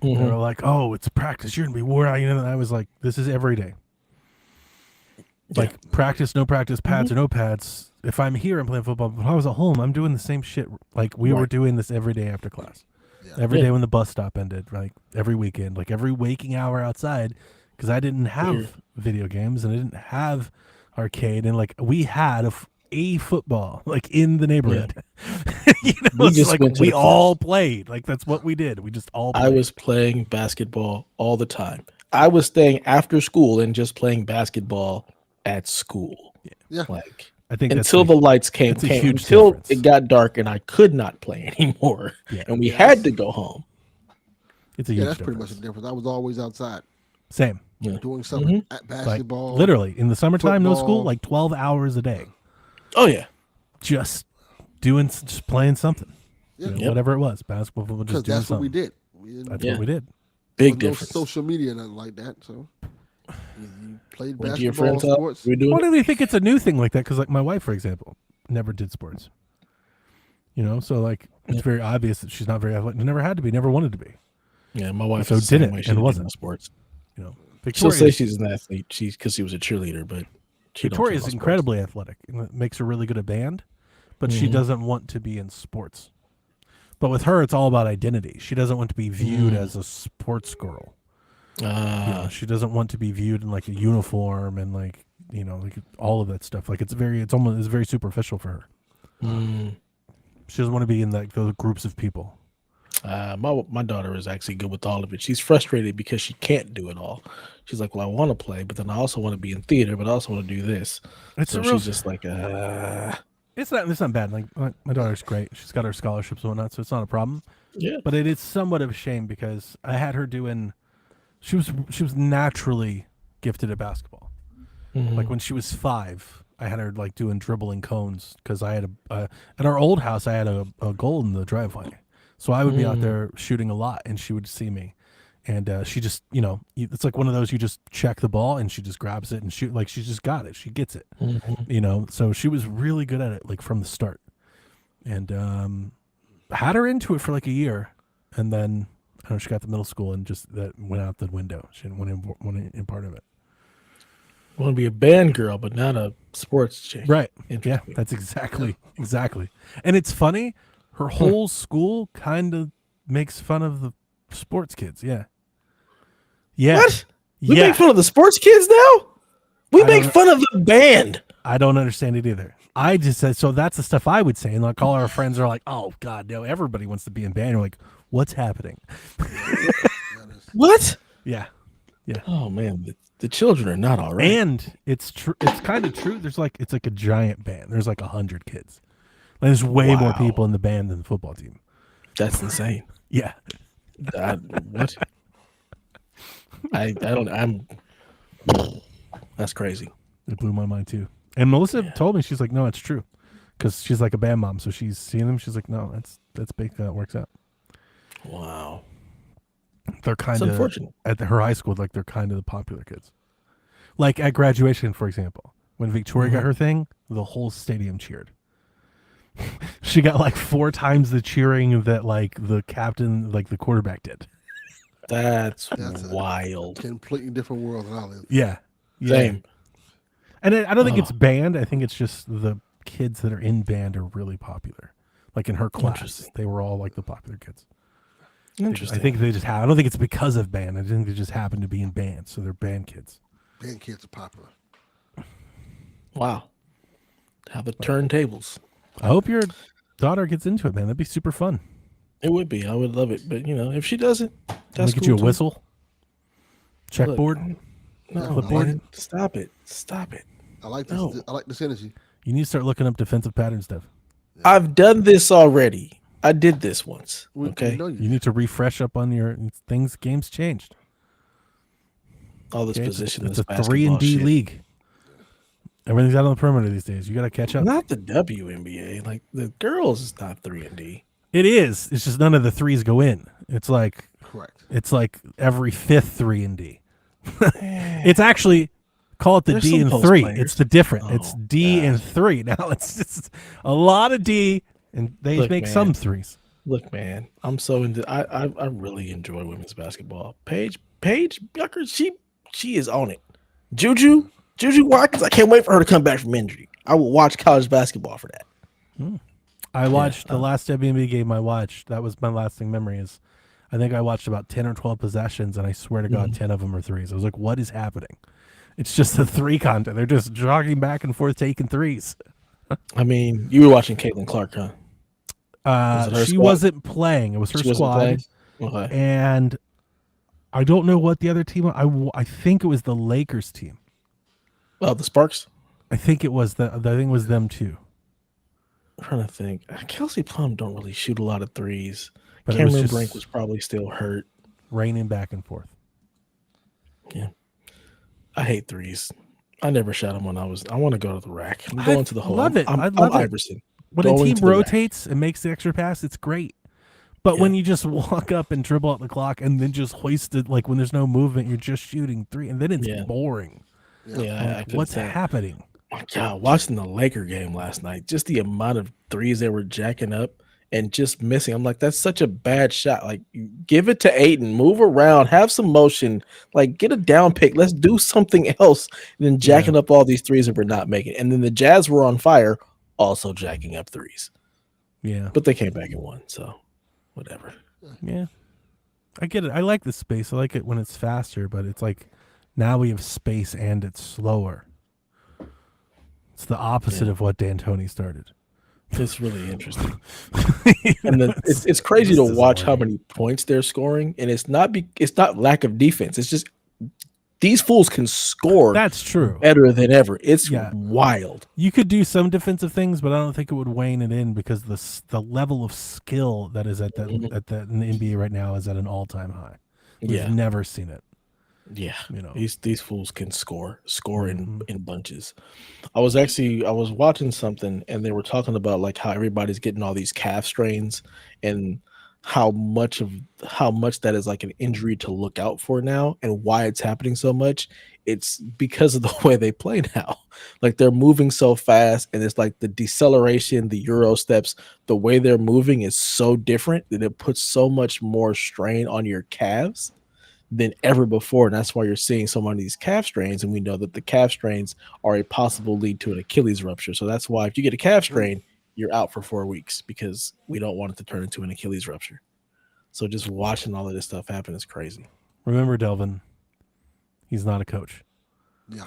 they were like, "Oh, it's a practice. You're gonna be wore out." And I was like, "This is every day. Like, practice, no practice, pads or no pads. If I'm here, I'm playing football. But if I was at home, I'm doing the same shit. Like, we were doing this every day after class." Every day when the bus stop ended, like every weekend, like every waking hour outside, because I didn't have video games and I didn't have arcade, and like we had a football like in the neighborhood. We all played. Like, that's what we did. We just all played. I was playing basketball all the time. I was staying after school and just playing basketball at school. Yeah. Like, I think until the lights came until difference. It got dark and I could not play anymore, and we had to go home. It's a huge that's difference. pretty much the difference. I was always outside Same. doing something at basketball. Like, literally in the summertime, no football. school, like 12 hours a day, Oh yeah, just playing something, whatever it was, basketball, football, just doing that's what we something. did. That's what we did. big no difference. social media, nothing like that. So you played Went to your basketball, friends' house, sports. we were doing Why it. do we think it's a new thing like that? Because like my wife, for example, never did sports. So like it's very obvious that she's not very athletic. Never had to be. Never wanted to be. Yeah, my wife So is the same didn't way. and She didn't do wasn't. no sports. She'll Victoria. say she's an athlete. Because she was a cheerleader, but Victoria is incredibly athletic, and it makes her really good at band. But she doesn't want to be in sports. But with her, it's all about identity. She doesn't want to be viewed as a sports girl. She doesn't want to be viewed in like a uniform and like all of that stuff. Like it's very superficial for her. She doesn't want to be in like those groups of people. My daughter is actually good with all of it. She's frustrated because she can't do it all. She's like, well, I want to play, but then I also want to be in theater, but I also want to do this. She's just like, It's not bad. Like my daughter's great. She's got her scholarships and whatnot, so it's not a problem. Yeah. But it is somewhat of a shame because I had her doing. She was naturally gifted at basketball. Like when she was 5, I had her like doing dribbling cones because I had at our old house I had a goal in the driveway, so I would be out there shooting a lot, and she would see me, and she just it's like one of those you just check the ball and she just grabs it and shoot, like she just got it, she gets it, so she was really good at it like from the start, and had her into it for like a year, and then she got to middle school and just that went out the window. She didn't want in part of it. I want to be a band girl, but not a sports chick. Right. Yeah, that's exactly. And it's funny, her whole school kind of makes fun of the sports kids. Yeah. What? We make fun of the sports kids now? We make fun of the band. I don't understand it either. I just said, so that's the stuff I would say. And like all our friends are like, oh God, no, everybody wants to be in band. You're like, what's happening? What? Yeah. Oh man, the children are not all right. And it's true. It's kind of true. It's like a giant band. There's like 100 kids. Like, there's way more people in the band than the football team. That's insane. Yeah. What? That's crazy. It blew my mind too. And Melissa told me, she's like, no, it's true. Because she's like a band mom. So she's seen them. She's like, no, that's big. That works out. Wow. They're kind of, unfortunate. at her high school, like they're kind of the popular kids. Like at graduation, for example, when Victoria got her thing, the whole stadium cheered. She got like 4 times the cheering that like the captain, like the quarterback did. That's wild. A completely different world than I live. Yeah. Same. And I don't think it's band. I think it's just the kids that are in band are really popular. Like in her class, they were all like the popular kids. Interesting. I think they just have. I don't think it's because of band. I think they just happen to be in band, so they're band kids. Band kids are popular. Wow. How the turntables. I hope your daughter gets into it, man. That'd be super fun. It would be. I would love it. But if she doesn't, that's cool. Get you a whistle, checkboard. No, man, stop it. I like this. I like this energy. You need to start looking up defensive pattern stuff. I've done this already. I did this once. Okay. You need to refresh up on your things. Games changed. All this position. It's a 3-and-D league. Everything's out on the perimeter these days. You got to catch up. Not the WNBA. Like the girls is not 3-and-D. It is. It's just none of the threes go in. It's like correct. It's like every 5th 3-and-D. It's actually call it the D and 3. Players. It's the different. It's D and 3. Now it's just a lot of D, and they make some threes. Look, man, I'm so into. I really enjoy women's basketball. Paige Bucker, she is on it. Juju Watkins, I can't wait for her to come back from injury. I will watch college basketball for that. I watched the last WNBA game I watched. That was my lasting memory. Is I think I watched about 10 or 12 possessions, and I swear to God, 10 of them are threes. I was like, what is happening? It's just the 3 content. They're just jogging back and forth, taking threes. I mean, you were watching Caitlin Clark, huh? She wasn't playing. It was her squad. Okay. And I don't know what the other team. I think it was the Lakers team. Oh, the Sparks. I think it was I think it was them too. I'm trying to think. Kelsey Plum don't really shoot a lot of threes. But Cameron Brink was probably still hurt. Raining back and forth. Yeah. I hate threes. I never shot them when I want to go to the rack. I'm going to the hole. Love it. I love Iverson. When a team rotates and makes the extra pass, it's great. But when you just walk up and dribble out the clock and then just hoist it, like when there's no movement, you're just shooting 3, and then it's boring. Yeah, what's happening? my God, watching the Laker game last night, just the amount of threes they were jacking up and just missing. I'm like, that's such a bad shot. Like, give it to Aiden, move around, have some motion, like get a down pick. Let's do something else than jacking up all these threes that we're not making. And then the Jazz were on fire, also jacking up threes. Yeah. But they came back and won, so whatever. Yeah. I get it. I like the space. I like it when it's faster, but it's like now we have space and it's slower. It's the opposite of what D'Antoni started. It's really interesting. And then it's crazy to watch how many points they're scoring, and it's not lack of defense. It's just these fools can score. That's true. Better than ever. It's wild. You could do some defensive things, but I don't think it would wane it in because the level of skill that is at that in the NBA right now is at an all-time high. We've never seen it. Yeah, you know, these fools can score in bunches. I was watching something and they were talking about like how everybody's getting all these calf strains and how much that is like an injury to look out for now and why it's happening so much. It's because of the way they play now. Like they're moving so fast and it's like the deceleration, the Euro steps, the way they're moving is so different that it puts so much more strain on your calves than ever before. And that's why you're seeing so many of these calf strains. And we know that the calf strains are a possible lead to an Achilles rupture. So that's why if you get a calf strain, you're out for 4 weeks because we don't want it to turn into an Achilles rupture. So just watching all of this stuff happen is crazy. Remember, Delvin, he's not a coach. Yeah.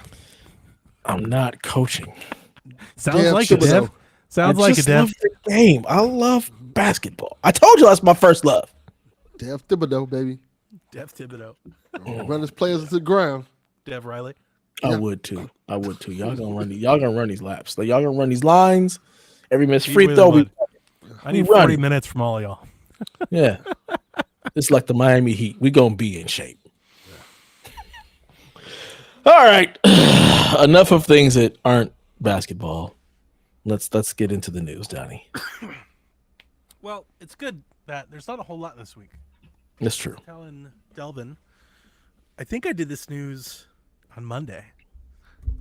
I'm not coaching. Sounds like it, Dev. Sounds like it, Dev. Love the game. I love basketball. I told you that's my first love. Dev Thibodeau, baby. Dev Thibodeau. Run his players into the ground. Dev Riley. I would too. Y'all gonna run these laps. Like, y'all gonna run these lines. Every missed free throw. I need 40 minutes from all of y'all. Yeah. It's like the Miami Heat. We gonna be in shape. All right. Enough of things that aren't basketball. Let's get into the news, Donnie. Well, it's good that there's not a whole lot this week. That's true. Telling Delvin, I think I did this news on Monday,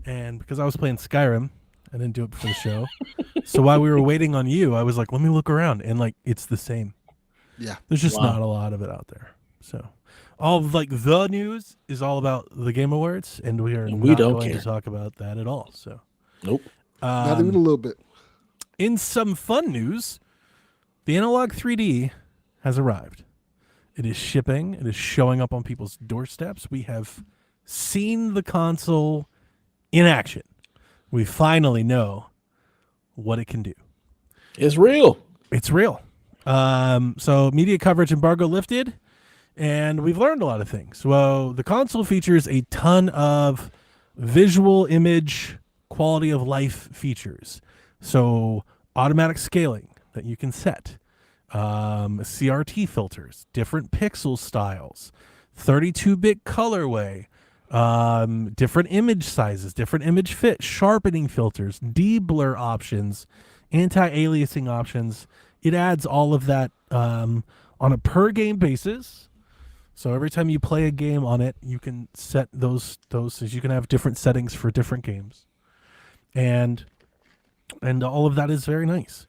and because I was playing Skyrim, I didn't do it before the show. So while we were waiting on you, I was like, let me look around, and like it's the same. Yeah, there's just not a lot of it out there. So all of like the news is all about the Game Awards, and we are not going to talk about that at all. So nope, not even a little bit. In some fun news, the Analog 3D has arrived. It is shipping. It is showing up on people's doorsteps. We have seen the console in action. We finally know what it can do. It's real. It's real. So media coverage embargo lifted, and we've learned a lot of things. Well, the console features a ton of visual image, quality of life features. So automatic scaling that you can set. CRT filters, different pixel styles, 32-bit colorway, different image sizes, different image fit, sharpening filters, de-blur options, anti-aliasing options. It adds all of that on a per game basis. So every time you play a game on it, you can set those so you can have different settings for different games. And all of that is very nice.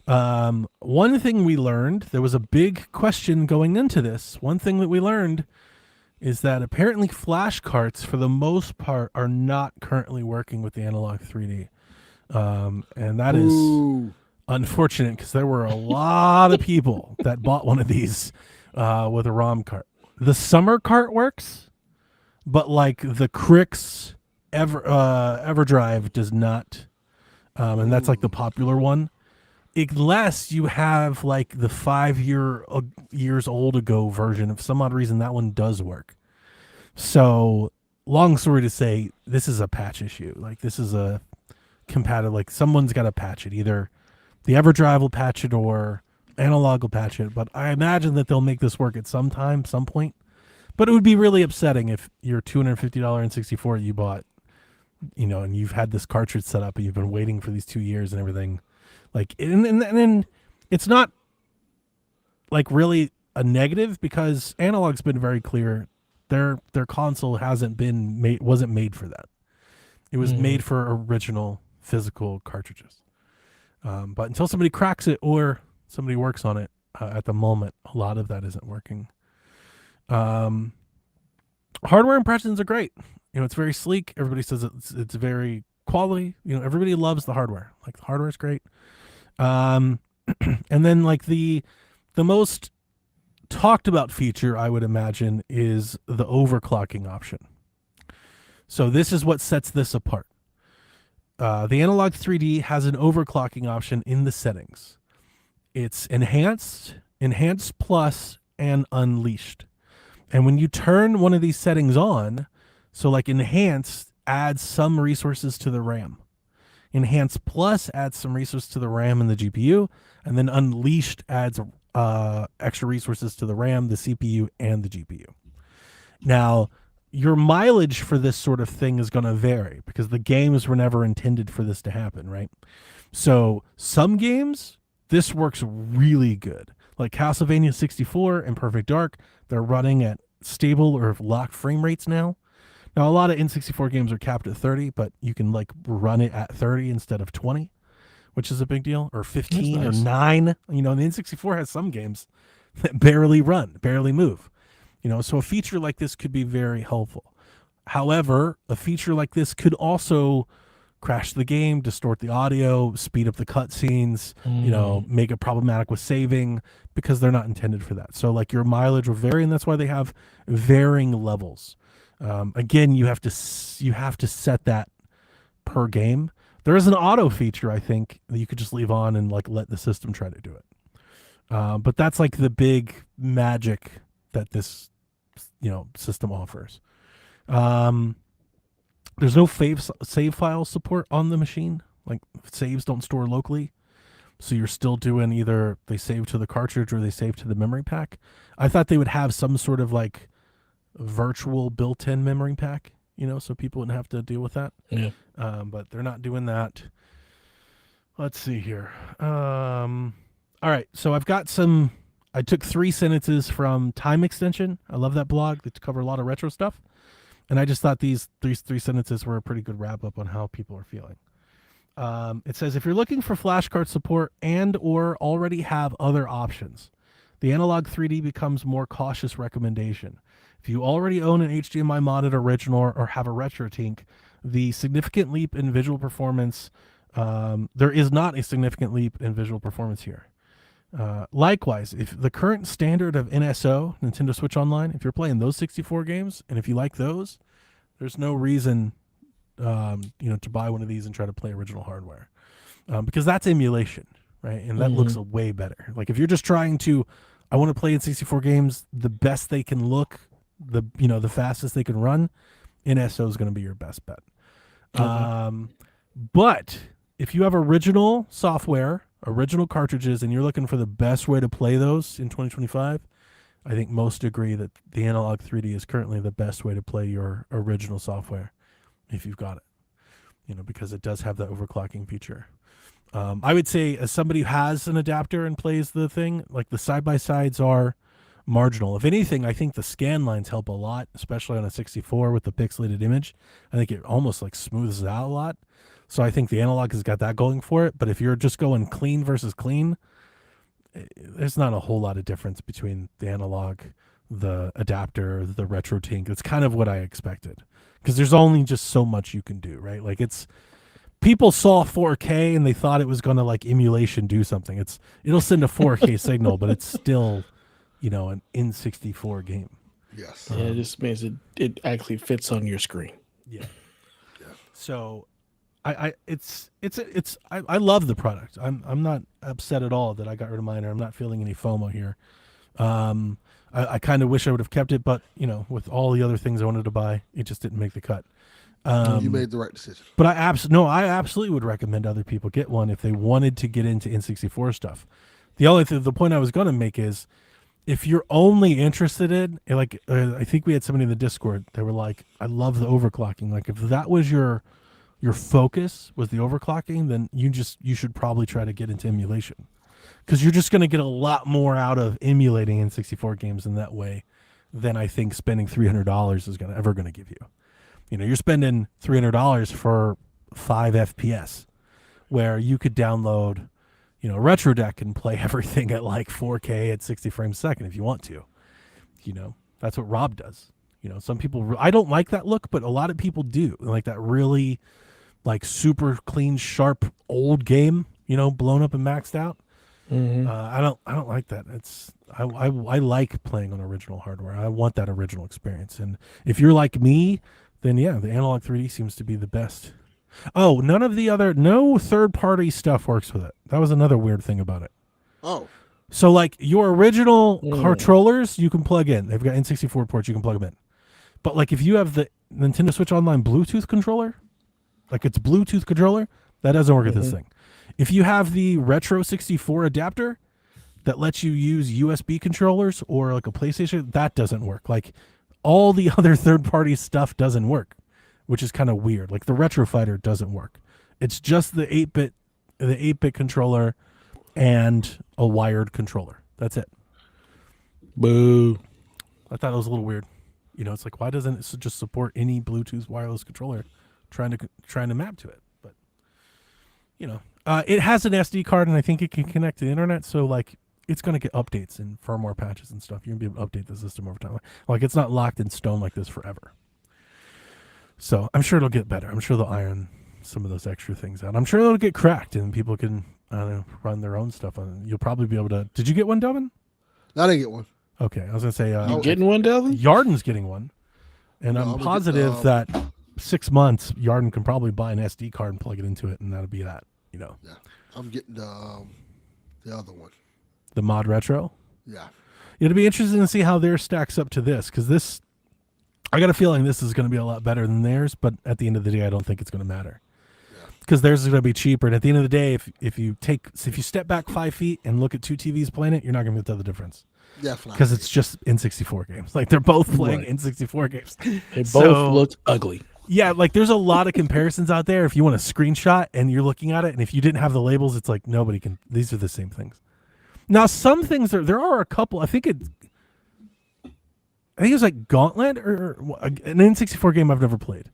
One thing we learned, there was a big question going into this. One thing that we learned is that apparently flash carts, for the most part, are not currently working with the Analog 3D. And that is unfortunate because there were a lot of people that bought one of these with a ROM cart. The summer cart works, but like the Crix EverDrive does not. And that's like the popular one. Unless you have like the 5 years old ago version, of some odd reason that one does work. So long story to say, this is a patch issue. Like this is a compatible, like someone's got to patch it. Either the EverDrive will patch it or Analog will patch it. But I imagine that they'll make this work at some point. But it would be really upsetting if your $250 N64 you bought, and you've had this cartridge set up and you've been waiting for these 2 years and everything. Like, and it's not like really a negative because Analog's been very clear. Their console wasn't made for that. It was made for original physical cartridges. But until somebody cracks it or somebody works on it, at the moment, a lot of that isn't working. Hardware impressions are great. It's very sleek. Everybody says it's very quality. Everybody loves the hardware. Like, the hardware is great. And then, like, the most talked about feature, I would imagine, is the overclocking option. So this is what sets this apart. The Analog 3D has an overclocking option in the settings. It's enhanced, enhanced plus, and unleashed. And when you turn one of these settings on, so like enhanced adds some resources to the RAM. Enhanced plus adds some resources to the RAM and the GPU, and then unleashed adds extra resources to the RAM, the CPU, and the GPU. Now, your mileage for this sort of thing is going to vary because the games were never intended for this to happen, right? So some games, this works really good. Like Castlevania 64 and Perfect Dark, they're running at stable or locked frame rates now. Now, a lot of N64 games are capped at 30, but you can like run it at 30 instead of 20, which is a big deal, or 15 or 9. The N64 has some games that barely run, barely move. So a feature like this could be very helpful. However, a feature like this could also crash the game, distort the audio, speed up the cutscenes, make it problematic with saving because they're not intended for that. So like your mileage will vary, and that's why they have varying levels. Again, you have to set that per game. There is an auto feature, I think, that you could just leave on and like let the system try to do it. But that's like the big magic that this system offers. There's no save file support on the machine. Like, saves don't store locally, so you're still doing either they save to the cartridge or they save to the memory pack. I thought they would have some sort of like virtual built-in memory pack, so people wouldn't have to deal with that. Yeah. But they're not doing that. Let's see here. All right, so I took 3 sentences from Time Extension. I love that blog. They cover a lot of retro stuff. And I just thought these 3 sentences were a pretty good wrap-up on how people are feeling. It says, if you're looking for flashcard support and or already have other options, the Analog 3D becomes more cautious recommendation. If you already own an HDMI modded original or have a RetroTink, the significant leap in visual performance, there is not a significant leap in visual performance here. Likewise, if the current standard of NSO, Nintendo Switch Online, if you're playing those 64 games, and if you like those, there's no reason, to buy one of these and try to play original hardware, because that's emulation, right? And that looks way better. Like if you're just trying to, I want to play N64 games the best they can look, the fastest they can run, NSO is going to be your best bet. But if you have original software, original cartridges, and you're looking for the best way to play those in 2025, I think most agree that the Analog 3D is currently the best way to play your original software if you've got it, because it does have that overclocking feature. I would say, as somebody who has an adapter and plays the thing, like the side-by-sides are marginal. If anything, I think the scan lines help a lot, especially on a 64 with the pixelated image. I think it almost like smooths it out a lot. So I think the Analog has got that going for it. But if you're just going clean versus clean, there's not a whole lot of difference between the Analog, the adapter, the RetroTink. It's kind of what I expected, because there's only just so much you can do, right? Like people saw 4K and they thought it was going to like emulation do something. It'll send a 4K signal, but it's still, an N64 game. Yes. Yeah, it just means it actually fits on your screen. Yeah. So I love the product. I'm not upset at all that I got rid of mine, or I'm not feeling any FOMO here. I kind of wish I would have kept it, but with all the other things I wanted to buy, it just didn't make the cut. You made the right decision. But I absolutely would recommend other people get one if they wanted to get into N64 stuff. The point I was going to make is, if you're only interested in, like, I think we had somebody in the Discord, they were like, I love the overclocking. Like, if that was your focus was the overclocking, then you should probably try to get into emulation, because you're just going to get a lot more out of emulating N64 games in that way than I think spending $300 is ever going to give you. You're spending $300 for 5 FPS, where you could download, Retro Deck and play everything at like 4K at 60 frames a second if you want to. That's what Rob does. Some people, I don't like that look, but a lot of people do. Like that really, like super clean, sharp old game, blown up and maxed out. Mm-hmm. I don't like that. I like playing on original hardware. I want that original experience. And if you're like me, then yeah, the analog 3D seems to be the best. Oh, no third party stuff works with it. That was another weird thing about it. Oh. So like your original controllers, you can plug in. They've got N64 ports, you can plug them in. But like if you have the Nintendo Switch Online Bluetooth controller, like it's Bluetooth controller, that doesn't work with this thing. If you have the Retro 64 adapter that lets you use USB controllers or like a PlayStation, that doesn't work. Like all the other third-party stuff doesn't work, which is kind of weird. Like the Retro Fighter doesn't work. It's just the 8-bit controller and a wired controller. That's it. Boo. I thought it was a little weird. It's like, why doesn't it just support any Bluetooth wireless controller trying to map to it? But it has an SD card, and I think it can connect to the internet. So like, it's going to get updates and firmware patches and stuff. You're going to be able to update the system over time. Like it's not locked in stone like this forever. So I'm sure it'll get better. I'm sure they'll iron some of those extra things out. I'm sure it'll get cracked, and people can run their own stuff on it. You'll probably be able to. Did you get one, Delvin? I didn't get one. Okay, I was going to say. You getting one, Delvin? Yarden's getting one, and No, I'm I'm gonna positive get, that 6 months Yarden can probably buy an SD card and plug it into it, and that'll be that. Yeah, I'm getting the other one. The Mod Retro. Yeah. It'll be interesting to see how theirs stacks up to this, because this, I got a feeling this is going to be a lot better than theirs, but at the end of the day, I don't think it's going to matter. Because theirs is going to be cheaper, and at the end of the day, if you step back 5 feet and look at two TVs playing it, you're not going to be able to tell the difference. Definitely. Because it's just N64 games. Like they're both playing Right. N64 games. They both look ugly. Yeah, like there's a lot of comparisons out there. If you want a screenshot and you're looking at it, and if you didn't have the labels, it's like nobody can. These are the same things. Now, some things there are a couple. I think it was like Gauntlet or an N64 game I've never played.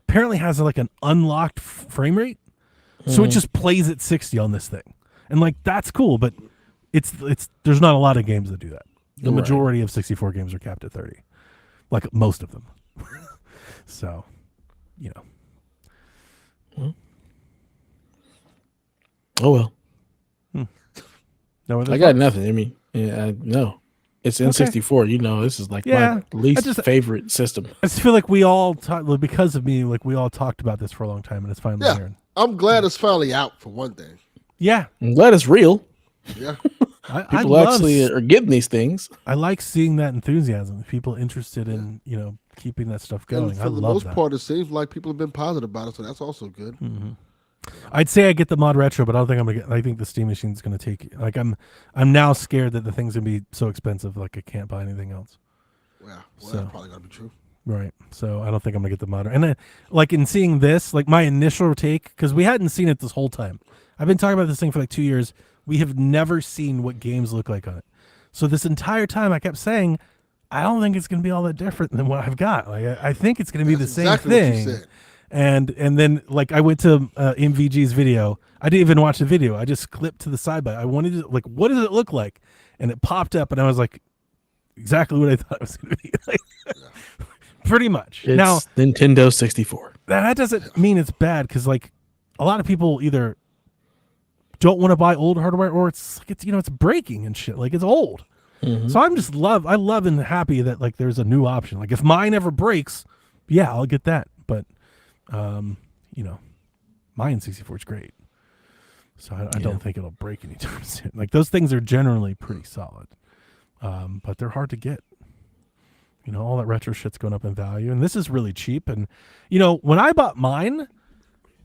Apparently has like an unlocked frame rate, so it just plays at 60 on this thing, and like that's cool. But it's there's not a lot of games that do that. The majority of 64 games are capped at 30, like most of them. So, Oh well. No, I got nothing. I mean, no. It's N64. This is like my least favorite system. I just feel like we all because of me, like we all talked about this for a long time, and it's finally here. I'm glad it's finally out for one thing. Yeah, I'm glad it's real. Yeah. People actually are getting these things. I like seeing that enthusiasm. People interested in keeping that stuff going. And for the love most that. part, it seems like people have been positive about it, so that's also good. Mm-hmm. I'd say I get the Mod Retro, but I don't think I'm gonna get. I think the Steam Machine's gonna take. Like I'm now scared that the thing's gonna be so expensive, like I can't buy anything else. Well, that's probably gonna be true. Right. So I don't think I'm gonna get the Mod. And then, like in seeing this, like my initial take, because we hadn't seen it this whole time. I've been talking about this thing for like 2 years. We have never seen what games look like on it. So this entire time, I kept saying, I don't think it's gonna be all that different than what I've got. Like I think it's gonna be the same exactly thing. What you said. And then like I went to MVG's video. I didn't even watch the video. I just clipped to the side by. I wanted to like, what does it look like? And it popped up, and I was like, exactly what I thought it was going to be. Like, pretty much. It's now Nintendo 64. that doesn't mean it's bad, because like a lot of people either don't want to buy old hardware, or it's breaking and shit. Like it's old. Mm-hmm. So I love and happy that like there's a new option. Like if mine ever breaks, yeah, I'll get that. But my N64 is great, so I don't think it'll break anytime soon. Like those things are generally pretty solid, but they're hard to get. All that retro shit's going up in value, and this is really cheap. And when I bought mine,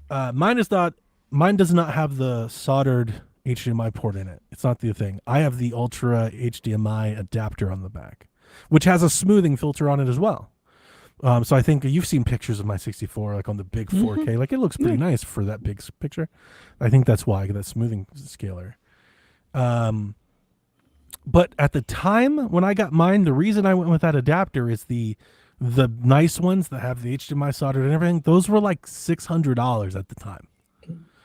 mine does not have the soldered HDMI port in it. It's not the thing. I have the Ultra HDMI adapter on the back, which has a smoothing filter on it as well. So I think you've seen pictures of my 64, like on the big 4K. Mm-hmm. Like it looks pretty nice for that big picture. I think that's why I get that smoothing scaler. But at the time when I got mine, the reason I went with that adapter is the The nice ones that have the HDMI soldered and everything, those were like $600 at the time.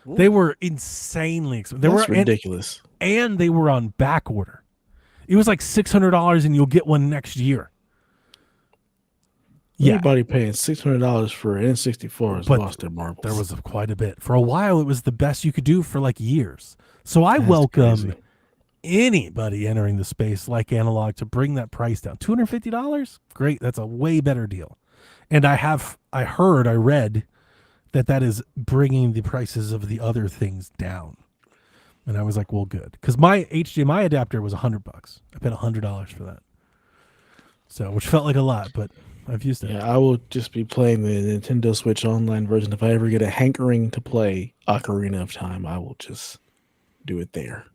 They were insanely expensive. That's ridiculous. And they were on back order. It was like $600 and you'll get one next year. Yeah. Everybody paying $600 for an N64 has lost their marbles. There was quite a bit. For a while, it was the best you could do for like years. So I welcome anybody entering the space like Analog to bring that price down. $250? Great. That's a way better deal. And I read that is bringing the prices of the other things down. And I was like, well, good. Because my HDMI adapter was $100. I paid $100 for that. So, which felt like a lot, but I've used it. Yeah, I will just be playing the Nintendo Switch online version. If I ever get a hankering to play Ocarina of Time, I will just do it there.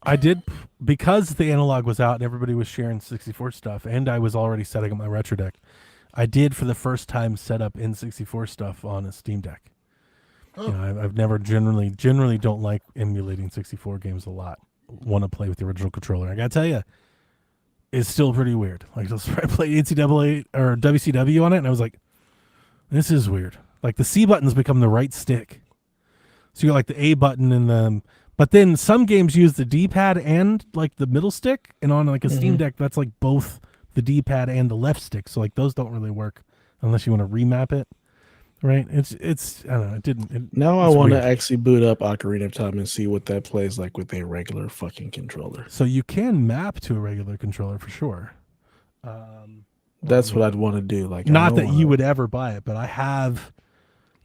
I did, because the Analog was out and everybody was sharing 64 stuff, and I was already setting up my retro deck. I did for the first time set up N64 stuff on a Steam Deck. You know, I've never generally don't like emulating 64 games a lot. Want to play with the original controller. I gotta tell you, it's still pretty weird. Like, I played NCAA or WCW on it, and I was like, this is weird. Like, the C button's become the right stick. So you got like the A button and the, but then some games use the D-pad and like the middle stick, and on like a Steam Deck, that's like both the D-pad and the left stick. So like those don't really work unless you want to remap it. Right? It's I don't know. It didn't. Now I want to actually boot up Ocarina of Time and see what that plays like with a regular fucking controller. So you can map to a regular controller for sure. That's what I'd want to do. Like, not that you would ever buy it, but I have,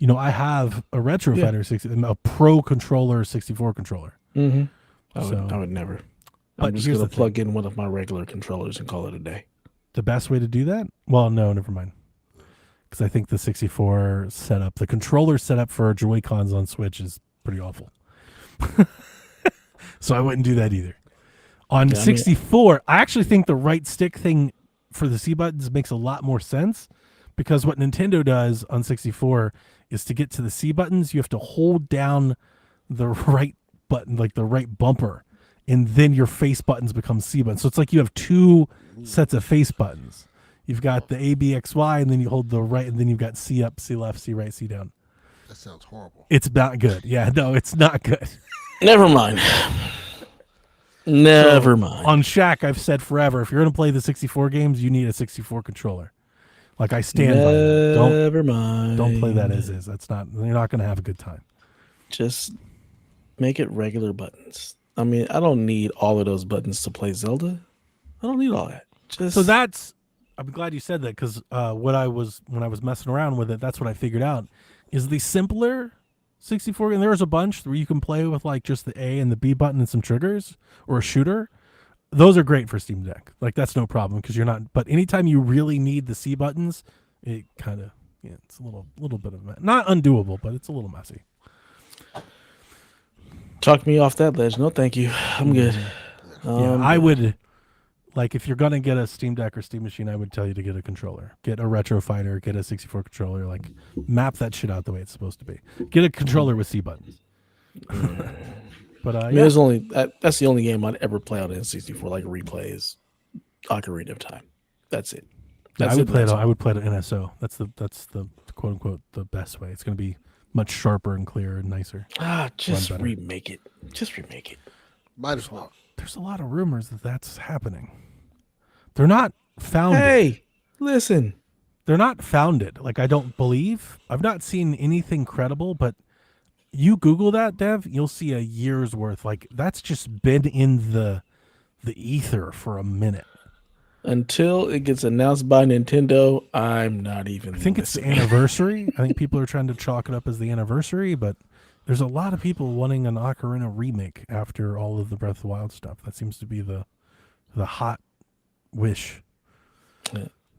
I have a Retro Fighter 60, a Pro Controller 64 controller. Mm-hmm. I would never. I'm just gonna plug in one of my regular controllers and call it a day. The best way to do that? Well, no, never mind. Because I think the 64 setup, the controller setup for Joy-Cons on Switch is pretty awful. So I wouldn't do that either. On 64, I actually think the right stick thing for the C buttons makes a lot more sense, because what Nintendo does on 64 is to get to the C buttons, you have to hold down the right button, like the right bumper, and then your face buttons become C buttons. So it's like you have two sets of face buttons. You've got the A, B, X, Y, and then you hold the right, and then you've got C up, C left, C right, C down. That sounds horrible. It's not good. Yeah, no, it's not good. Never mind. Never mind. On Shaq, I've said forever, if you're going to play the 64 games, you need a 64 controller. Like, I stand by that. Never mind. Don't play that as is. That's not. You're not going to have a good time. Just make it regular buttons. I mean, I don't need all of those buttons to play Zelda. I don't need all that. So that's. I'm glad you said that, because when I was messing around with it, that's what I figured out is the simpler 64. And there's a bunch where you can play with like just the A and the B button and some triggers or a shooter. Those are great for Steam Deck. Like, that's no problem, because you're not. But anytime you really need the C buttons, it kind of it's a little bit of not undoable, but it's a little messy. Talk me off that ledge. No, thank you. I'm good. I would. Like, if you're going to get a Steam Deck or Steam Machine, I would tell you to get a controller. Get a Retro Fighter, get a 64 controller. Like, map that shit out the way it's supposed to be. Get a controller with C buttons. But I mean, there's only that's the only game I'd ever play on N64, like replay, is Ocarina of Time. That's it. I would play it on NSO. That's the quote unquote the best way. It's going to be much sharper and clearer and nicer. Just remake it. Just remake it. Might as well. There's a lot of rumors that that's happening. They're not founded. Hey, listen. They're not founded. Like, I don't believe. I've not seen anything credible, but you Google that, Dev, you'll see a year's worth. Like, that's just been in the ether for a minute. Until it gets announced by Nintendo, I'm not even. I think it's the anniversary. I think people are trying to chalk it up as the anniversary, but there's a lot of people wanting an Ocarina remake after all of the Breath of the Wild stuff. That seems to be the hot wish.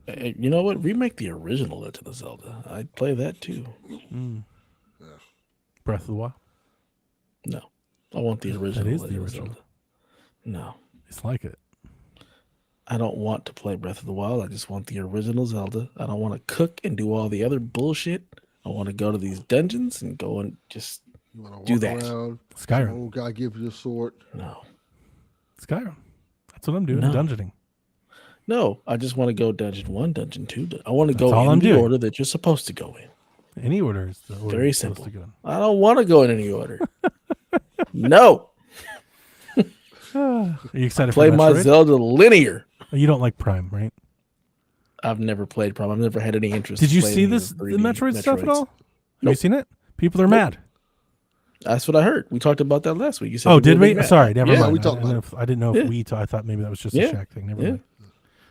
You know what? Remake the original Legend of Zelda. I'd play that too. Yeah. Breath of the Wild? No. I want the original. That is the original. Zelda. No. It's like it. I don't want to play Breath of the Wild. I just want the original Zelda. I don't want to cook and do all the other bullshit. I want to go to these dungeons and go and just do that. Around, Skyrim. old guy gives you a sword. No. Skyrim. That's what I'm doing. No. Dungeoning. No, I just want to go dungeon 1, dungeon 2. I want to That's go all in I'm the doing. order that you're supposed to go in. Any order is the order Very you're supposed simple. to go in. I don't want to go in any order. No. Are you excited Play for my Metroid? Zelda linear. You don't like Prime, right? I've never played Prime. I've never had any interest. Did you in playing see any of this the 3D Metroid stuff at Metroids. all? Have you Nope. seen it? People are Nope. mad. That's what I heard. We talked about that last week. You said Oh, people did were we? mad. Sorry, never Yeah, mind. we talked about I didn't know Yeah. if we. I thought maybe that was just a Yeah. Shaq thing. Never Yeah. mind.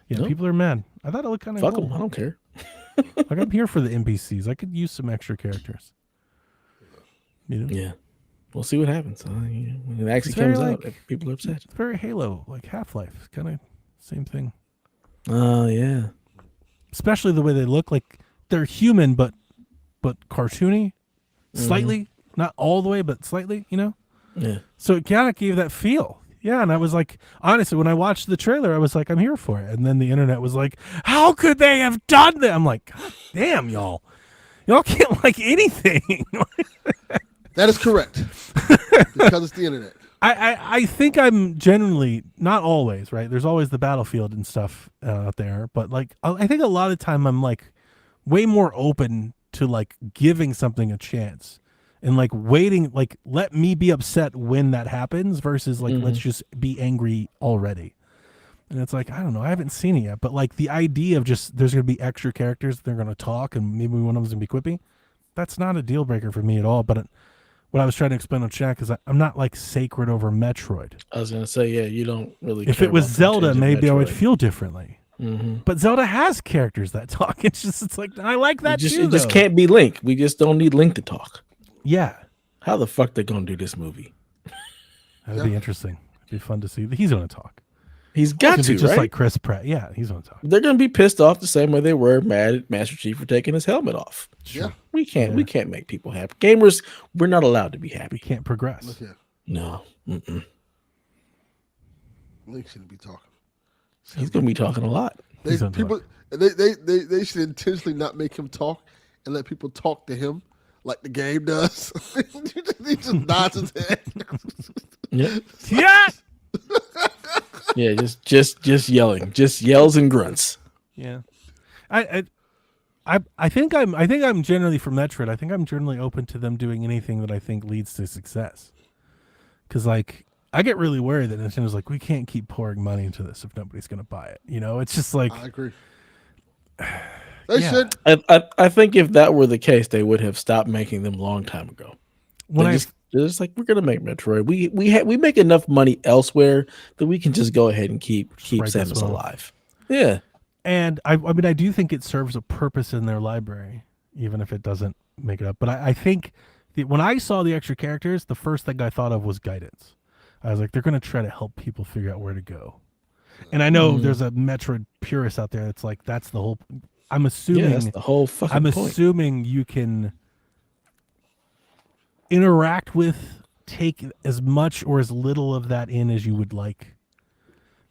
Yeah, Nope. people are mad. I thought it looked kind of Fuck cool. them. I don't care. Like I'm here for the NPCs. I could use some extra characters. You know, Yeah. We'll see what happens. When it actually It's very comes out, like- people are upset. it's very Halo, like Half-Life, kind of same thing. Oh, yeah. Especially the way they look. Like they're human, but cartoony, slightly, not all the way, but slightly. You know. Yeah. So it kind of gave that feel. Yeah, and I was like, honestly, when I watched the trailer, I was like, I'm here for it. And then the internet was like, how could they have done that? I'm like, God damn, y'all. Y'all can't like anything. That is correct. Because it's the internet. I think I'm generally, not always, right? There's always the Battlefield and stuff out there. But like, I think a lot of the time I'm like way more open to like giving something a chance. And like waiting, like let me be upset when that happens versus like let's just be angry already. And it's like, I don't know, I haven't seen it yet, but like the idea of just there's gonna be extra characters, they're gonna talk, and maybe one of them's gonna be quippy. That's not a deal breaker for me at all. But what I was trying to explain on Shaq is I'm not like sacred over Metroid. I was going to say, yeah, you don't really If care it was about the Zelda, change of maybe I would Metroid. feel differently. But Zelda has characters that talk. It's like I like that too. It just though. can't be Link. We just don't need Link to talk. Yeah, How the fuck they going to do this movie? that'd be interesting. It'd be fun to see. He's gonna talk. He's got It's to, gonna be just right? like Chris Pratt. Yeah, he's gonna talk. They're going to be pissed off the same way they were mad at Master Chief for taking his helmet off. Yeah. We can't make people happy. Gamers, we're not allowed to be We happy. can't progress. Look here. No. Mm-mm. Link shouldn't be talking. He's going to be talking a lot. They, He's on people, they should intentionally not make him talk and let people talk to him like the game does. He just nods his head. Yeah. Yeah. Yeah, just yelling. Just yells and grunts. Yeah. I think I'm generally for Metroid. I think I'm generally open to them doing anything that I think leads to success. Because like I get really worried that Nintendo's like, we can't keep pouring money into this if nobody's gonna buy it. You know, it's just like I agree. They Yeah. should. I think if that were the case, they would have stopped making them a long time ago. when They're just like, we're gonna make Metroid. We make enough money elsewhere that we can just go ahead and keep write this Samus one off. alive. Yeah. and I mean I do think it serves a purpose in their library, even if it doesn't make it up. But I think when I saw the extra characters, the first thing I thought of was guidance. I was like, they're gonna try to help people figure out where to go. And I know there's a Metroid purist out there that's like, that's the whole. I'm assuming Yeah, that's the whole fucking I'm point. assuming you can interact with, take as much or as little of that in as you would like.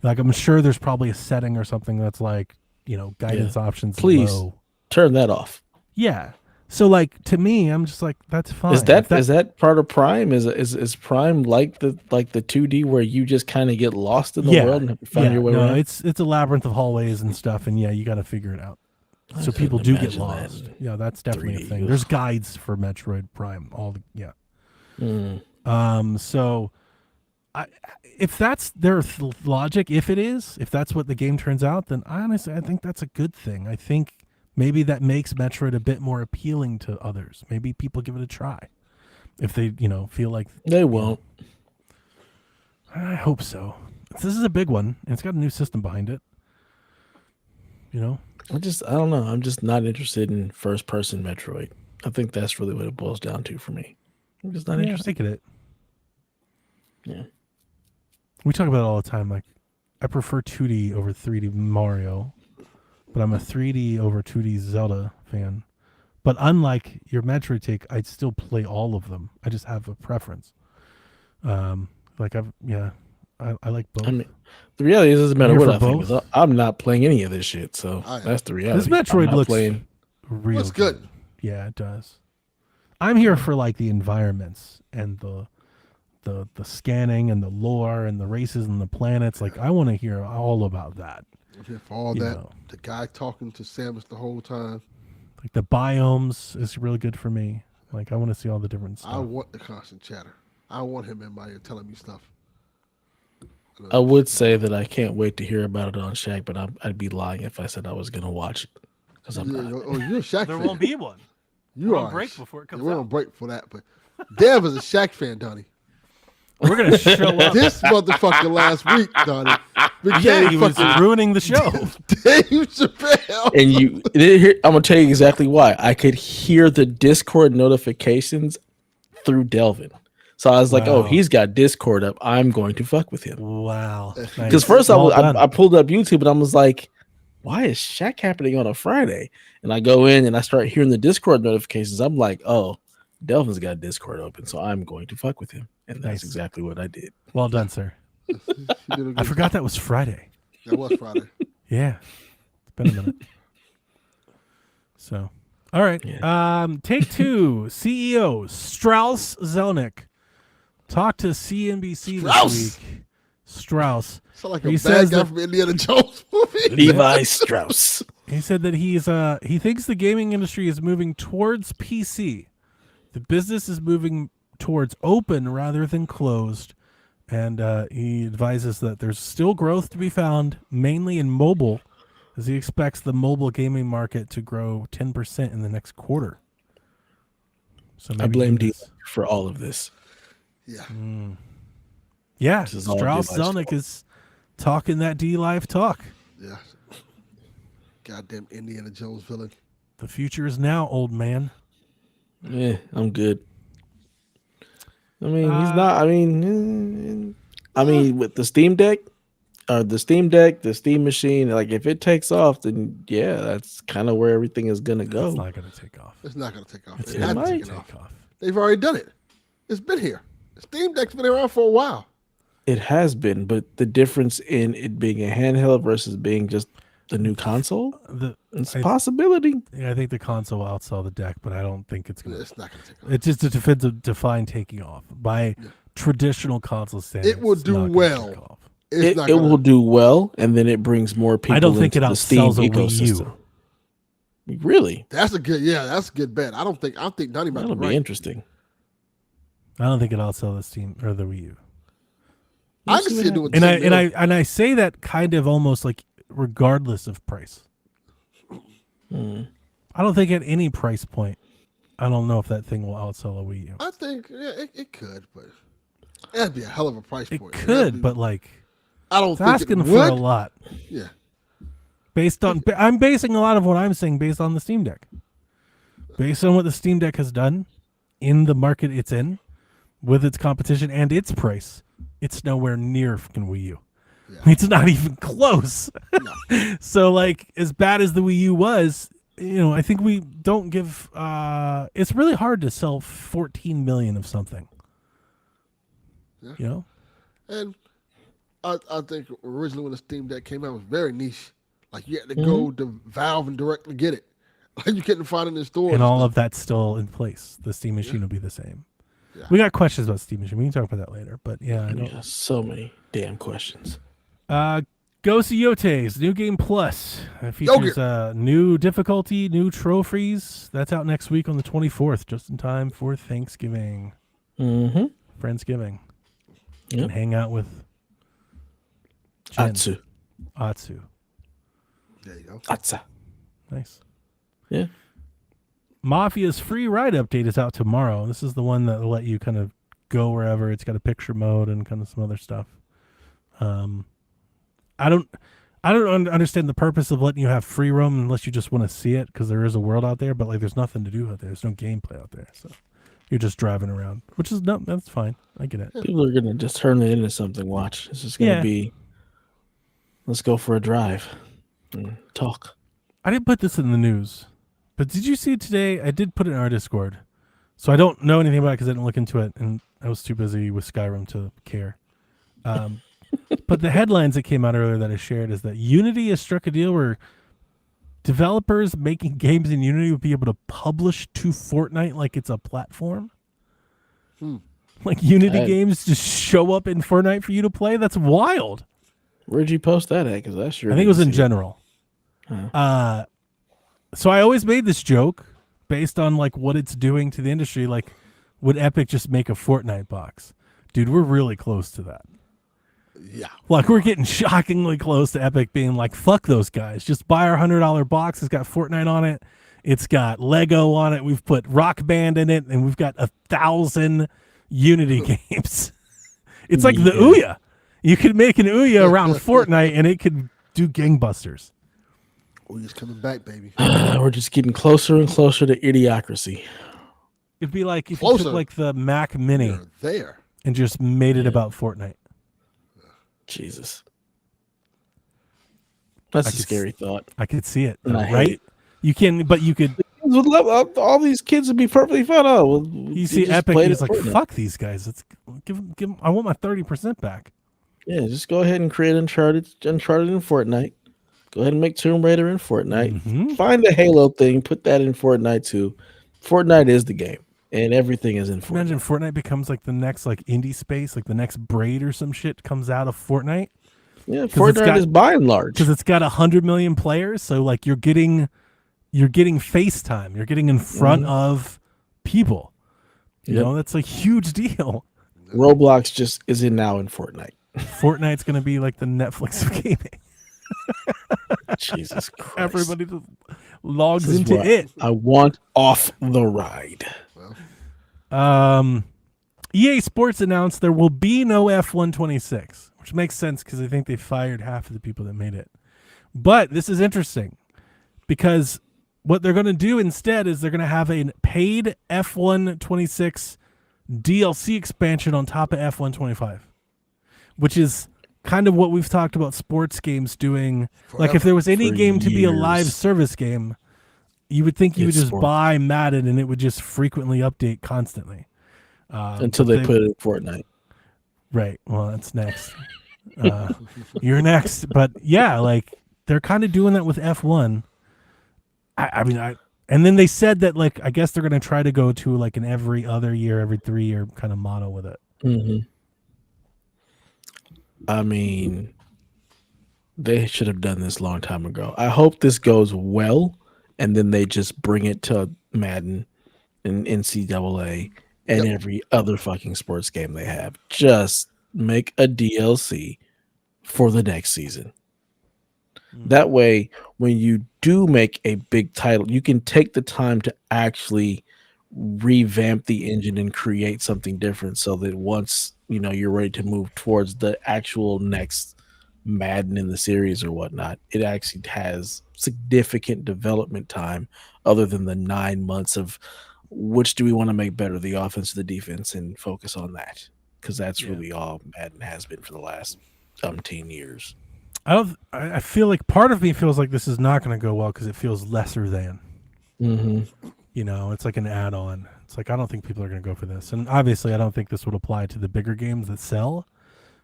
Like I'm sure there's probably a setting or something that's like, you know, guidance options Please. low. Turn that off. Yeah. So like to me, I'm just like, that's fine. Is that, If is that part of Prime? Is Prime like the 2D where you just kind of get lost in the world and have to find your way no, around? it's a labyrinth of hallways and stuff, and yeah, you got to figure it out. So couldn't people do get imagine that lost. in Yeah, that's definitely a 3D. thing. There's guides for Metroid Prime. All the Mm. So, if that's their logic, if that's what the game turns out, then honestly, I think that's a good thing. I think maybe that makes Metroid a bit more appealing to others. Maybe people give it a try if they, feel like They won't. I hope so. This is a big one, and it's got a new system behind it. I don't know. I'm just not interested in first person Metroid. I think that's really what it boils down to for me. I'm just not Yeah, I interested. get it. Yeah. We talk about it all the time. Like, I prefer 2D over 3D Mario, but I'm a 3D over 2D Zelda fan. But unlike your Metroid take, I'd still play all of them. I just have a preference. I like both. I mean, the reality is, it doesn't matter You're what for I think. both? I'm not playing any of this shit. So I am. that's the reality. This Metroid I'm not looks playing. real Looks good. Yeah, it does. I'm here for like the environments and the scanning and the lore and the races and the planets. Like I want to hear all about that. I'm here for all You that. know. The guy talking to Samus the whole time. Like the biomes is really good for me. Like I want to see all the different stuff. I want the constant chatter. I want him in my ear telling me stuff. I would say that I can't wait to hear about it on Shaq, but I'd be lying if I said I was gonna watch it because I'm not. Oh, you're a Shaq There fan. won't be one. You We're are on break before it comes We're on out. break for that, but Dev is a Shaq fan, Donnie. We're gonna show up. This motherfucker last week, Donnie, became Yeah, he was fucking ruining the show. Dave Chappelle. And I'm gonna tell you exactly why. I could hear the Discord notifications through Delvin, so I was like, "Oh, Wow. he's got Discord up. I'm going to fuck with him." Wow. Because first Well done. I pulled up YouTube and I was like, "Why is Shaq happening on a Friday?" And I go in and I start hearing the Discord notifications. I'm like, "Oh, Delvin's got Discord open, so I'm going to fuck with him." And that's Nice. exactly what I did. Well done, sir. You did a good I forgot that was Friday. That was Friday. Yeah. It's been a minute. So, all right. Take Two CEO Strauss Zelnick talked to CNBC Strauss! this week. Strauss. Sound like He a bad says guy that- from Indiana Jones movie. Levi Strauss. He said that he thinks the gaming industry is moving towards PC. The business is moving towards open rather than closed. And he advises that there's still growth to be found, mainly in mobile, as he expects the mobile gaming market to grow 10% in the next quarter. So I blame D this- for all of this. Yeah. Yeah, This is all Strauss D-Live's Zelnick fault. is talking that D-Live talk. Yeah. Goddamn Indiana Jones villain. The future is now, old man. Yeah, I'm good. I mean, he's not. I mean, with the Steam Deck, the Steam machine, like if it takes off, then yeah, that's kind of where everything is gonna go. It's not going to take off. It's not going to take off. It's It not hasn't going taken to off. take off. They've already done it. It's been here. Steam Deck's been around for a while. It has been, but the difference in it being a handheld versus being just the new console, it's a possibility. I think the console will outsell the deck, but I don't think it's going to. It's not going to take off. It's just a define taking off by traditional console standards. It will it's do not gonna well. take off. It's It not will gonna, do well, and then it brings more people. I don't think it into the Steam outsells a Wii U. ecosystem. Really, That's a good bet. I think Donnie might that'll be be right. interesting. I don't think it outsell the Steam or the Wii U. I can see it doing And I 10 and I mil. and I say that kind of almost like regardless of price. I don't think at any price point, I don't know if that thing will outsell a Wii U. I think it could, but that'd be a hell of a price It point. That'd could, be- but like I don't it's think asking it for would. a lot. Yeah. Based on, I'm basing a lot of what I'm saying based on the Steam Deck. Based on what the Steam Deck has done in the market it's in, with its competition and its price, it's nowhere near fucking Wii U. Yeah. It's not even close. So, like, as bad as the Wii U was, I think we don't give. It's really hard to sell 14 million of something. Yeah. And I think originally when the Steam Deck came out, it was very niche. Like you had to go to Valve and directly get it. Like you couldn't find it in the stores. And all of that's still in place. The Steam machine will be the same. Yeah. We got questions about Steam machine. We can talk about that later. But yeah, I don't. Yeah, so many damn questions. Ghost of Yote's New Game Plus. It features new difficulty, new trophies. That's out next week on the 24th, just in time for Thanksgiving. Mm-hmm. Friendsgiving. Yep. And hang out with Jen. Atsu. There you go. Atsa. Nice. Yeah. Mafia's free ride update is out tomorrow. This is the one that will let you kind of go wherever. It's got a picture mode and kind of some other stuff. I don't understand the purpose of letting you have free roam unless you just want to see it, because there is a world out there, but like there's nothing to do out there. There's no gameplay out there, so you're just driving around, which is that's fine. I get it. People are gonna just turn it into something. Watch. It's just gonna be. Let's go for a drive. And talk. I didn't put this in the news, but did you see it today? I did put it in our Discord, so I don't know anything about it because I didn't look into it, and I was too busy with Skyrim to care. But the headlines that came out earlier that I shared is that Unity has struck a deal where developers making games in Unity will be able to publish to Fortnite like it's a platform. Like Unity games just show up in Fortnite for you to play. That's wild. Where'd you post that at? Because I sure I think it was in didn't see general. Huh. So I always made this joke based on like what it's doing to the industry. Like, would Epic just make a Fortnite box? Dude, we're really close to that. Yeah. Like, we're getting shockingly close to Epic being like, fuck those guys. Just buy our $100 box. It's got Fortnite on it. It's got Lego on it. We've put Rock Band in it, and we've got 1,000 Unity games. It's like the Ouya. You could make an Ouya around Fortnite, and it could do gangbusters. Ouya's coming back, baby. We're just getting closer and closer to idiocracy. It'd be like if you Closer. took like the Mac Mini You're there. and just made it about Fortnite. Jesus. That's I a could scary thought. I could see it, And I hate right? it. You can, but you could. All these kids would be perfectly fine. Oh, well, You see just Epic, played he's it like, Fortnite. fuck these guys. Let's give them. I want my 30% back. Yeah, just go ahead and create Uncharted in Fortnite. Go ahead and make Tomb Raider in Fortnite. Mhm. Find the Halo thing, put that in Fortnite too. Fortnite is the game, and everything is in Fortnite. Imagine Fortnite becomes like the next like indie space, like the next Braid or some shit comes out of Fortnite. Yeah, 'Cause it's Fortnite got- is by and large. Because it's got 100 million players, so like you're getting FaceTime. You're getting in front of people. You Yep. know, that's a huge deal. Roblox just is in now in Fortnite. Fortnite's gonna be like the Netflix of gaming. Jesus Christ. Everybody just logs This is into what it. I want off the ride. EA Sports announced there will be no F126, which makes sense because I think they fired half of the people that made it. But this is interesting because what they're going to do instead is they're going to have a paid F126 DLC expansion on top of F125, which is kind of what we've talked about sports games doing. Like if there was any For game to be a years. live service game, you would think you would It's just sports. buy Madden and it would just frequently update constantly. Until but they put it in Fortnite. Right. Well, that's next. You're next. But yeah, like they're kind of doing that with F1. And then they said that like I guess they're going to try to go to like an every other year, every 3 year kind of model with it. Mm-hmm. I mean, they should have done this a long time ago. I hope this goes well, and then they just bring it to Madden and NCAA and every other fucking sports game they have. Just make a DLC for the next season. That way, when you do make a big title, you can take the time to actually revamp the engine and create something different so that once you're ready to move towards the actual next Madden in the series or whatnot, it actually has significant development time other than the 9 months of which do we want to make better, the offense or the defense, and focus on that, because that's really all Madden has been for the last 10 years. I feel like part of me feels like this is not going to go well because it feels lesser than. Mm-hmm. It's like an add-on. It's like I don't think people are going to go for this, and obviously I don't think this would apply to the bigger games that sell,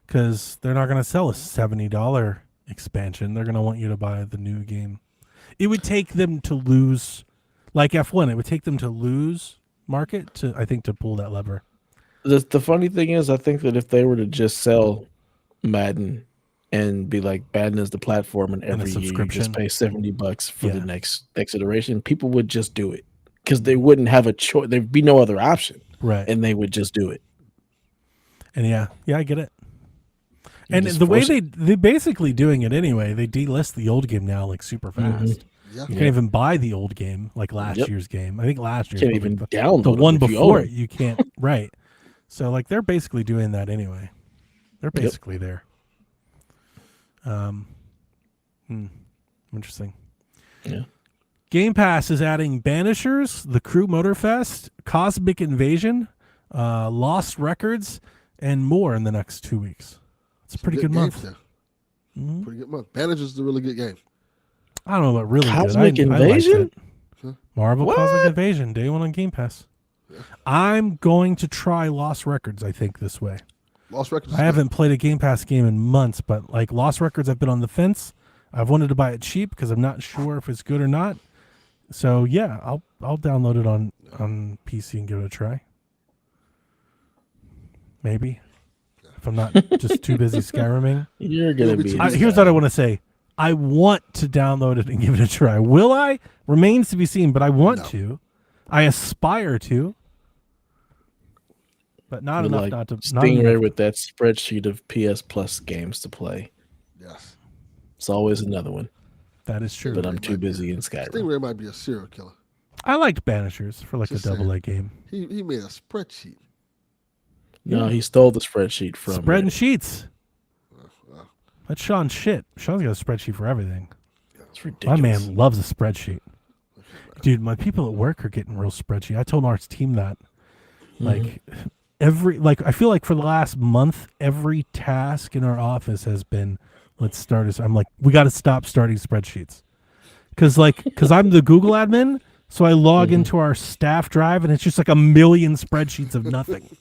because they're not going to sell a $70 expansion. They're going to want you to buy the new game. It would take them to lose, like F1. It would take them to lose market to pull that lever. The funny thing is, I think that if they were to just sell Madden and be like Madden is the platform, and every year you just pay $70 for the next iteration, people would just do it because they wouldn't have a choice. There'd be no other option, right? And they would just do it. And yeah, I get it. And the way they're basically doing it anyway, they delist the old game now like super fast. Mm-hmm. You can't even buy the old game like last year's game. I think last year's can't even download the one before it. You can't. Right. So like they're basically doing that anyway. They're basically there. Interesting. Yeah. Game Pass is adding Banishers, The Crew Motorfest, Cosmic Invasion, Lost Records, and more in the next 2 weeks. It's a pretty good month. Mm-hmm. Pretty good month. Banishers is a really good game. I don't know about really Cosmic good. Invasion? I Marvel Cosmic Invasion, day one on Game Pass. Yeah. I'm going to try Lost Records, I think, this way. Lost Records. I haven't played a Game Pass game in months, but like Lost Records, I've been on the fence. I've wanted to buy it cheap because I'm not sure if it's good or not. So yeah, I'll download it on PC and give it a try. Maybe. if I'm not just too busy Skyriming. You're gonna be. Here's what I want to say. I want to download it and give it a try. Will I? Remains to be seen, but I want to. I aspire to. But not enough like not to. Stingray with that spreadsheet of PS Plus games to play. Yes. It's always another one. That is true. But I'm too busy in Skyrim. Stingray might be a serial killer. I liked Banishers for like Just a double A game. He made a spreadsheet. No, he stole the spreadsheet from Spread and Reddit. sheets. That's Sean's shit. Sean's got a spreadsheet for everything. It's ridiculous. My man loves a spreadsheet. Dude, my people at work are getting real spreadsheet. I told our team that. Like I feel like for the last month, every task in our office has been, let's start this. I'm like, we got to stop starting spreadsheets. Cause I'm the Google admin. So I log into our staff drive and it's just like a million spreadsheets of nothing.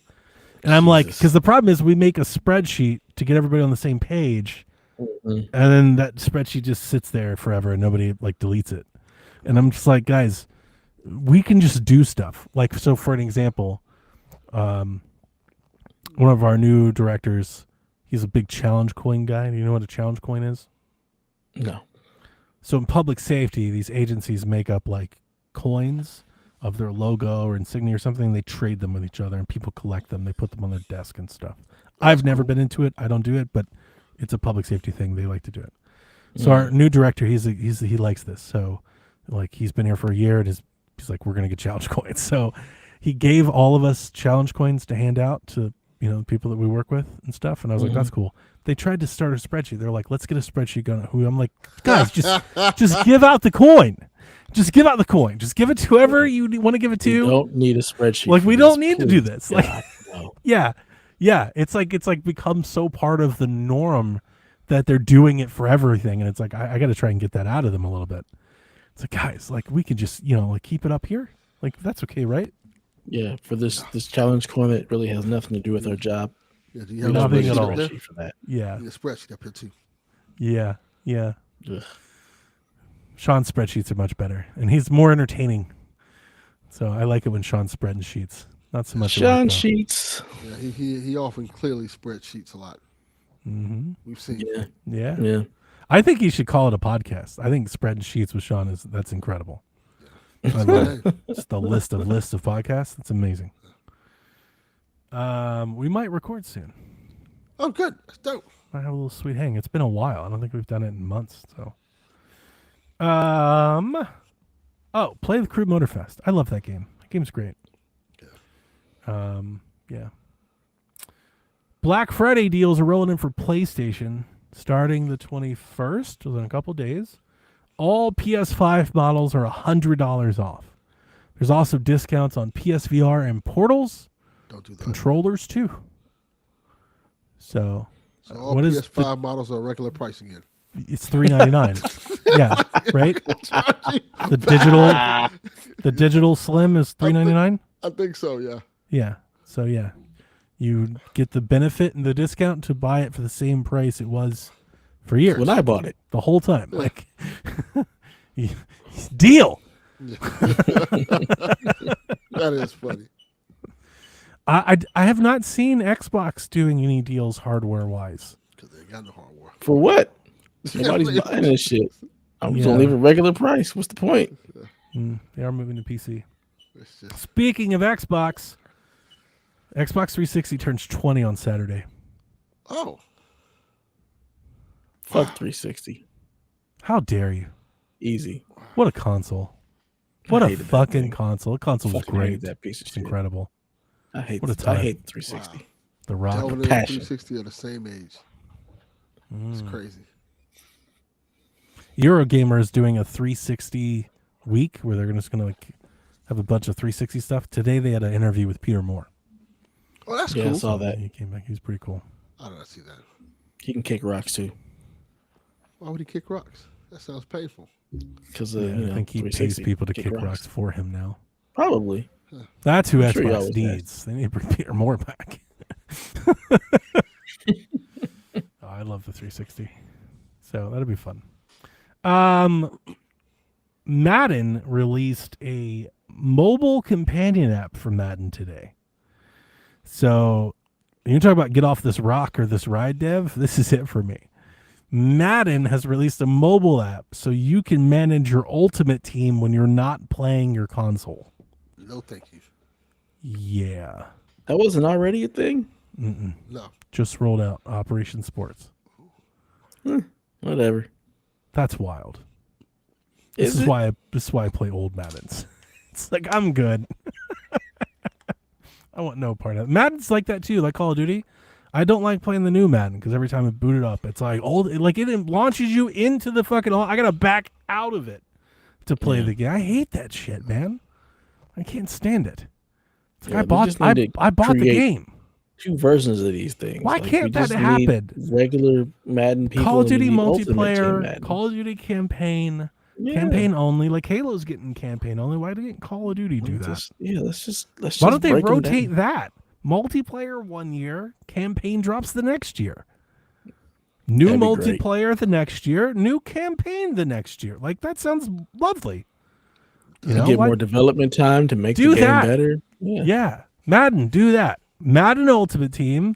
And I'm like, because the problem is we make a spreadsheet to get everybody on the same page. And then that spreadsheet just sits there forever and nobody like deletes it. And I'm just like, guys, we can just do stuff. Like, so for an example, one of our new directors, he's a big challenge coin guy. Do you know what a challenge coin is? No. So in public safety, these agencies make up like coins of their logo or insignia or something. They trade them with each other and people collect them. They put them on their desk and stuff. I've never been into it. I don't do it, but it's a public safety thing. They like to do it. So our new director, he likes this. So like he's been here for a year and he's like, we're going to get challenge coins. So he gave all of us challenge coins to hand out to, people that we work with and stuff. And I was like, that's cool. They tried to start a spreadsheet. They're like, let's get a spreadsheet going. I'm like, guys, just give out the coin. Just give out the coin. Just give it to whoever you want to give it to. You don't need a spreadsheet. Like we don't need to do this. God, Like, no. yeah. It's like become so part of the norm that they're doing it for everything. And it's like, I got to try and get that out of them a little bit. It's like, guys, like we can just, like keep it up here. Like that's okay, right? Yeah. For this challenge coin, it really has nothing to do with our job. Yeah, do you We have don't a need a Nothing at all. spreadsheet for that. Yeah. a spreadsheet up here too? Yeah. Ugh. Sean's spreadsheets are much better, and he's more entertaining. So I like it when Sean's spreading sheets. Not so much. Sean Sheets. Yeah, he often clearly spreadsheets a lot. Mm-hmm. We've seen. Yeah. Yeah. I think he should call it a podcast. I think spreading sheets with Sean that's incredible. I love it. Just the list of podcasts. It's amazing. We might record soon. Oh, good. That's dope. I have a little sweet hang. It's been a while. I don't think we've done it in months. So, Play the Crew Motorfest. I love that game. That game's great. Yeah. Black Friday deals are rolling in for PlayStation starting the 21st, within a couple days. All PS5 models are $100 off. There's also discounts on PSVR and Portals. Don't do that. Controllers too. So all what is PS5 models are regular price again. it's $399. Yeah, right. The digital Slim is $399. I think so. Yeah. Yeah. So yeah, you get the benefit and the discount to buy it for the same price it was for years. When I bought it. The whole time, like deal. That is funny. I have not seen Xbox doing any deals hardware wise. Because they ain't got no hardware. For what? Nobody's buying this shit. I'm just Yeah. gonna leave it regular price. What's the point? They are moving to PC. It's just, Speaking of Xbox 360 turns 20 on Saturday. oh, Fuck 360. How dare you? Easy. What a console. What I a hated that fucking thing. console. The console was Fucking hated great. that piece of It's shit. incredible. I hate. What a I time. hate 360. Wow. The Rock. Delvin and passion. 360 are the same age. It's crazy. Eurogamer is doing a 360 week where they're just gonna like have a bunch of 360 stuff. Today they had an interview with Peter Moore. Oh, that's Yeah, I cool. saw that. He came back. He was pretty cool. I don't see that. He can kick rocks too. Why would he kick rocks? That sounds painful. Because I think he pays 360 people to kick rocks for him now. Probably. That's who I'm sure he Xbox always needs. They need to bring Peter Moore back. Oh, I love the 360. So that'll be fun. Madden released a mobile companion app for Madden today. So you talk about get off this rock or this ride, Dev, this is it for me. Madden has released a mobile app so you can manage your ultimate team when you're not playing your console. No, thank you. Yeah. That wasn't already a thing? No. Just rolled out Operation Sports. Whatever. That's wild. This is why I play old Maddens. It's like, I'm good. I want no part of it. Madden's like that too, like Call of Duty. I don't like playing the new Madden because every time it booted up, it's like it launches you into the fucking. I gotta back out of it to play the game. I hate that shit, man. I can't stand it. It's like I bought the game. 2 versions of these things. Why can't that happen? Regular Madden people. Call of Duty and multiplayer, multiplayer, Call of Duty campaign, campaign only. Like Halo's getting campaign only. Why didn't Call of Duty do that? Let's Why don't they rotate that? Multiplayer 1 year, campaign drops the next year. New multiplayer the next year, new campaign the next year. Like, that sounds lovely. Get more development time to make the game better. Yeah. Madden, do that. Madden Ultimate Team,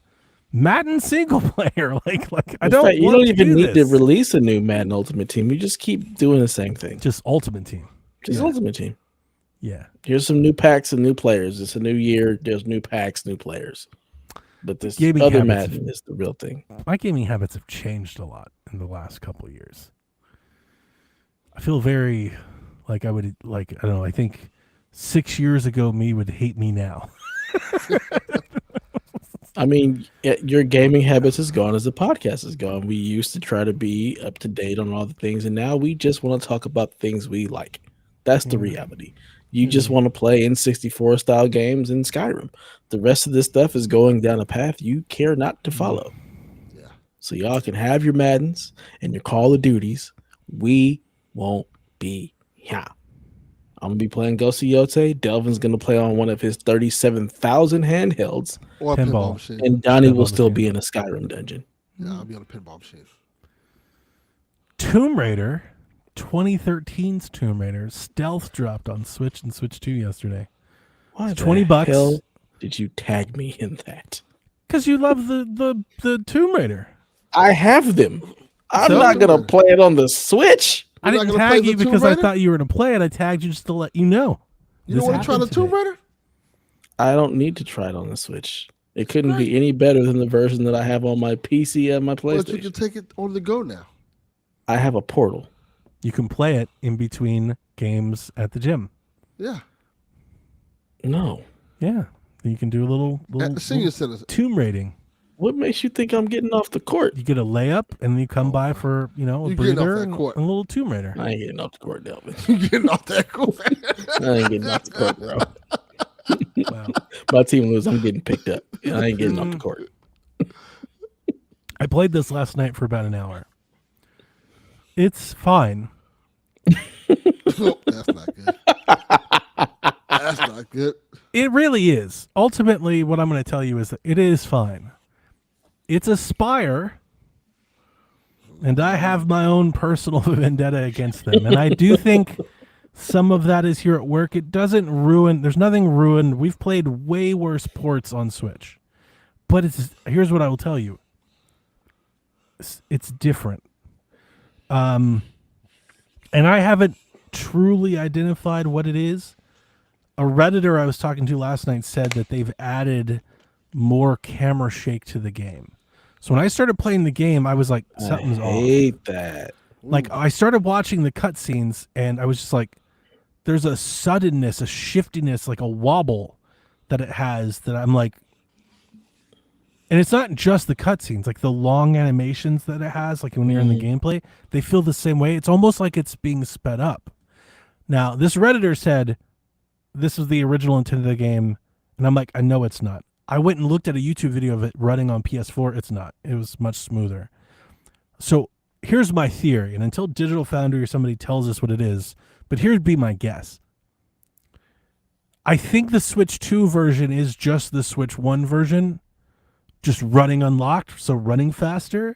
Madden single player. Like I don't. You don't even need to release a new Madden Ultimate Team. You just keep doing the same thing. Just Ultimate Team. Just Ultimate Team. Yeah. Here's some new packs and new players. It's a new year. There's new packs, new players. But this other Madden is the real thing. My gaming habits have changed a lot in the last couple of years. I feel very like I would I don't know. I think 6 years ago me would hate me now. I mean, your gaming habits is gone as the podcast is gone. We used to try to be up to date on all the things, and now we just want to talk about things we like. That's the reality. You just want to play N64 style games in Skyrim. The rest of this stuff is going down a path you care not to follow. Yeah. So y'all can have your Maddens and your Call of Duties. We won't be here. I'm going to be playing Ghost of Yote. Delvin's going to play on one of his 37,000 handhelds. Or a pinball machine. And Donnie will still be in a Skyrim dungeon. Yeah, I'll be on a pinball machine. Tomb Raider, 2013's Tomb Raider, stealth dropped on Switch and Switch 2 yesterday. Why $20. Hell did you tag me in that? Because you love the Tomb Raider. I have them. I'm not going to play it on the Switch. I didn't tag you because I thought you were going to play it. I tagged you just to let you know. You don't want to try the Tomb Raider? I don't need to try it on the Switch. It couldn't be any better than the version that I have on my PC and my PlayStation. But you can take it on the go now. I have a Portal. You can play it in between games at the gym. Yeah. No. Yeah. You can do a little at the senior center. Tomb raiding. What makes you think I'm getting off the court? You get a layup and then you come by for, a breather and a little Tomb Raider. I ain't getting off the court, Delvin. You getting off that court? I ain't getting off the court, bro. Wow. My team loses, I'm getting picked up. I ain't getting off the court. I played this last night for about an hour. It's fine. Oh, that's not good. That's not good. It really is. Ultimately, what I'm going to tell you is that it is fine. It's a Spire, and I have my own personal vendetta against them. And I do think some of that is here at work. It doesn't ruin. There's nothing ruined. We've played way worse ports on Switch. But here's what I will tell you. It's different. And I haven't truly identified what it is. A Redditor I was talking to last night said that they've added more camera shake to the game. So when I started playing the game, I was like, something's off. I hate that. Like, I started watching the cutscenes, and I was just like, there's a suddenness, a shiftiness, like a wobble that it has that I'm like, and it's not just the cutscenes, like the long animations that it has, like when you're in the gameplay, they feel the same way. It's almost like it's being sped up. Now, this Redditor said this was the original intent of the game, and I'm like, I know it's not. I went and looked at a YouTube video of it running on PS4. It's not. It was much smoother. So here's my theory, and until Digital Foundry or somebody tells us what it is, but here'd be my guess. I think the Switch 2 version is just the Switch 1 version, just running unlocked, so running faster.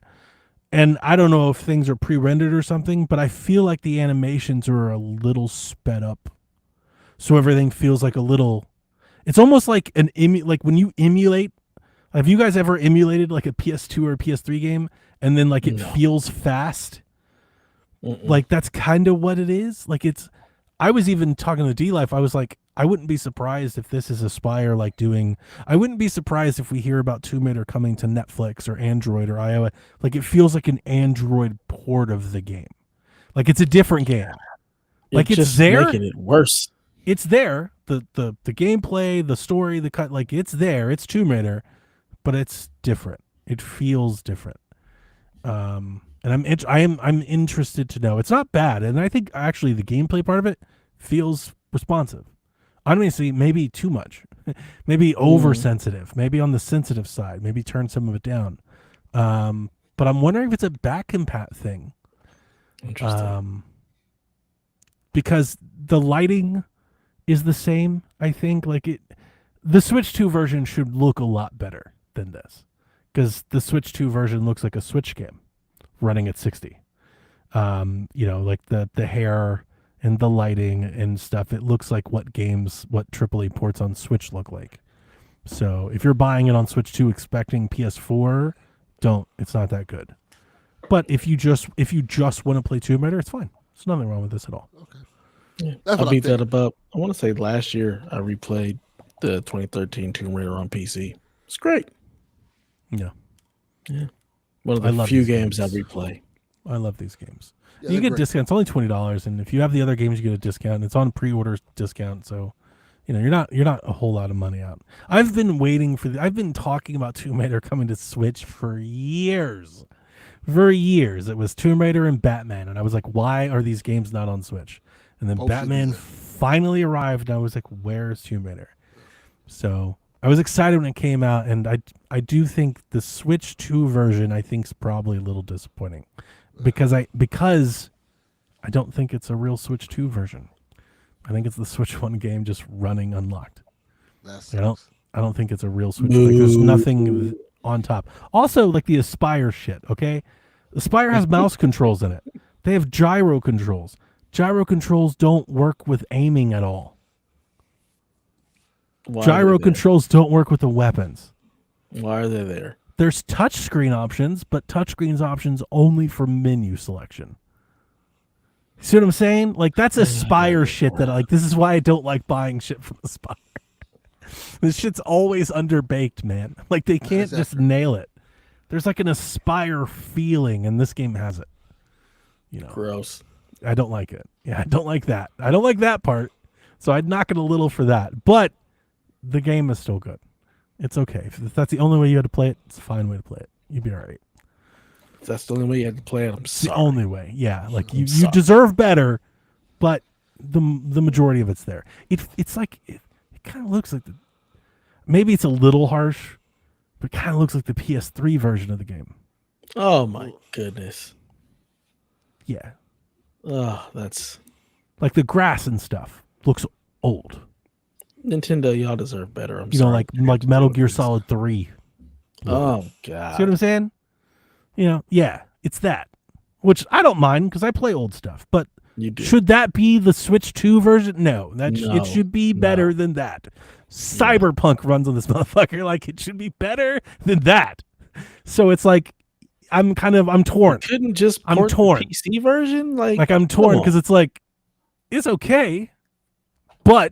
And I don't know if things are pre-rendered or something, but I feel like the animations are a little sped up. So everything feels like a little... It's almost like like when you emulate Have you guys ever emulated like a PS2 or a PS3 game and then like it No. feels fast? Mm-mm. Like that's kind of what it is. Like it's. I was even talking to D-Life. I was like, I wouldn't be surprised if this is Aspire like doing. I wouldn't be surprised if we hear about Tomb Raider coming to Netflix or Android or iOS. Like it feels like an Android port of the game. Like it's a different game. Like it's just there. making it worse. It's there. The gameplay, the story, the cut. Like it's there. It's Tomb Raider, but it's different. It feels different. And I'm interested to know. It's not bad, and I think actually the gameplay part of it feels responsive. Honestly, maybe too much, maybe oversensitive, maybe on the sensitive side, maybe turn some of it down. But I'm wondering if it's a back compat thing. Interesting. Because the lighting is the same. I think the Switch 2 version should look a lot better than this, because the Switch 2 version looks like a Switch game running at 60. Like the hair and the lighting and stuff. It looks like what AAA ports on Switch look like. So if you're buying it on Switch 2 expecting PS4, don't. It's not that good. But if you just want to play Tomb Raider, it's fine. There's nothing wrong with this at all. Okay. Yeah. That's I what I beat think. that about. I want to say last year I replayed the 2013 Tomb Raider on PC. It's great. Yeah. Yeah. One of I the love few these games I games. replay. I love these games. Yeah, You they're get great. discounts. It's only $20, and if you have the other games, you get a discount. It's on pre-order discount, so you're not a whole lot of money out. I've been waiting I've been talking about Tomb Raider coming to Switch for years. For years, it was Tomb Raider and Batman, and I was like, why are these games not on Switch? And then Hopefully Batman they're- finally arrived, and I was like, where's Tomb Raider? So I was excited when it came out, and I do think the Switch 2 version I think is probably a little disappointing, because I don't think it's a real Switch 2 version. I think it's the Switch 1 game just running unlocked. That's I don't think it's a real Switch. Like there's nothing on top. Also, like the Aspire shit. Okay, Aspire has mouse controls in it. They have gyro controls. Gyro controls don't work with aiming at all. Why Gyro are they there? controls don't work with the weapons. Why are they there? There's touchscreen options, but touchscreens options only for menu selection. See what I'm saying? Like that's Aspire shit that this is why I don't like buying shit from Aspire. This shit's always underbaked, man. Like they can't just nail it. There's like an Aspire feeling, and this game has it. Gross. I don't like it. Yeah, I don't like that. I don't like that part. So I'd knock it a little for that. But the game is still good. It's okay. If that's the only way you had to play it, it's a fine way to play it. You'd be all right. If that's the only way you had to play it, I'm It's the sorry. only way. Yeah, like you sorry. deserve better, but the majority of it's there. It's like it kind of looks like maybe it's a little harsh, but it kind of looks like the PS3 version of the game. Oh my goodness. Yeah, Oh, that's like the grass and stuff looks old. Nintendo. Y'all deserve better. I'm You sorry. know, like Metal Gear Solid 3. Oh god. See what I'm saying? Yeah, it's that. Which I don't mind because I play old stuff. But You do. should that be the Switch 2 version? No, it No, should be better than that. Cyberpunk runs on this motherfucker. Like it should be better than that. So it's like I'm torn. Couldn't just I'm port the torn. PC version? Like I'm torn because it's like it's okay, but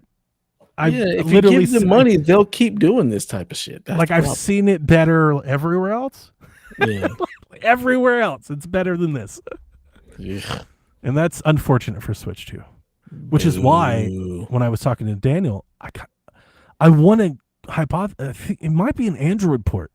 if you literally give them money, they'll keep doing this type of shit. That's like the I've problem. seen it better everywhere else. Yeah. Everywhere else, it's better than this, Yeah. and that's unfortunate for Switch 2. Which is why Boo. when I was talking to Daniel, I want to hypothesize it might be an Android port.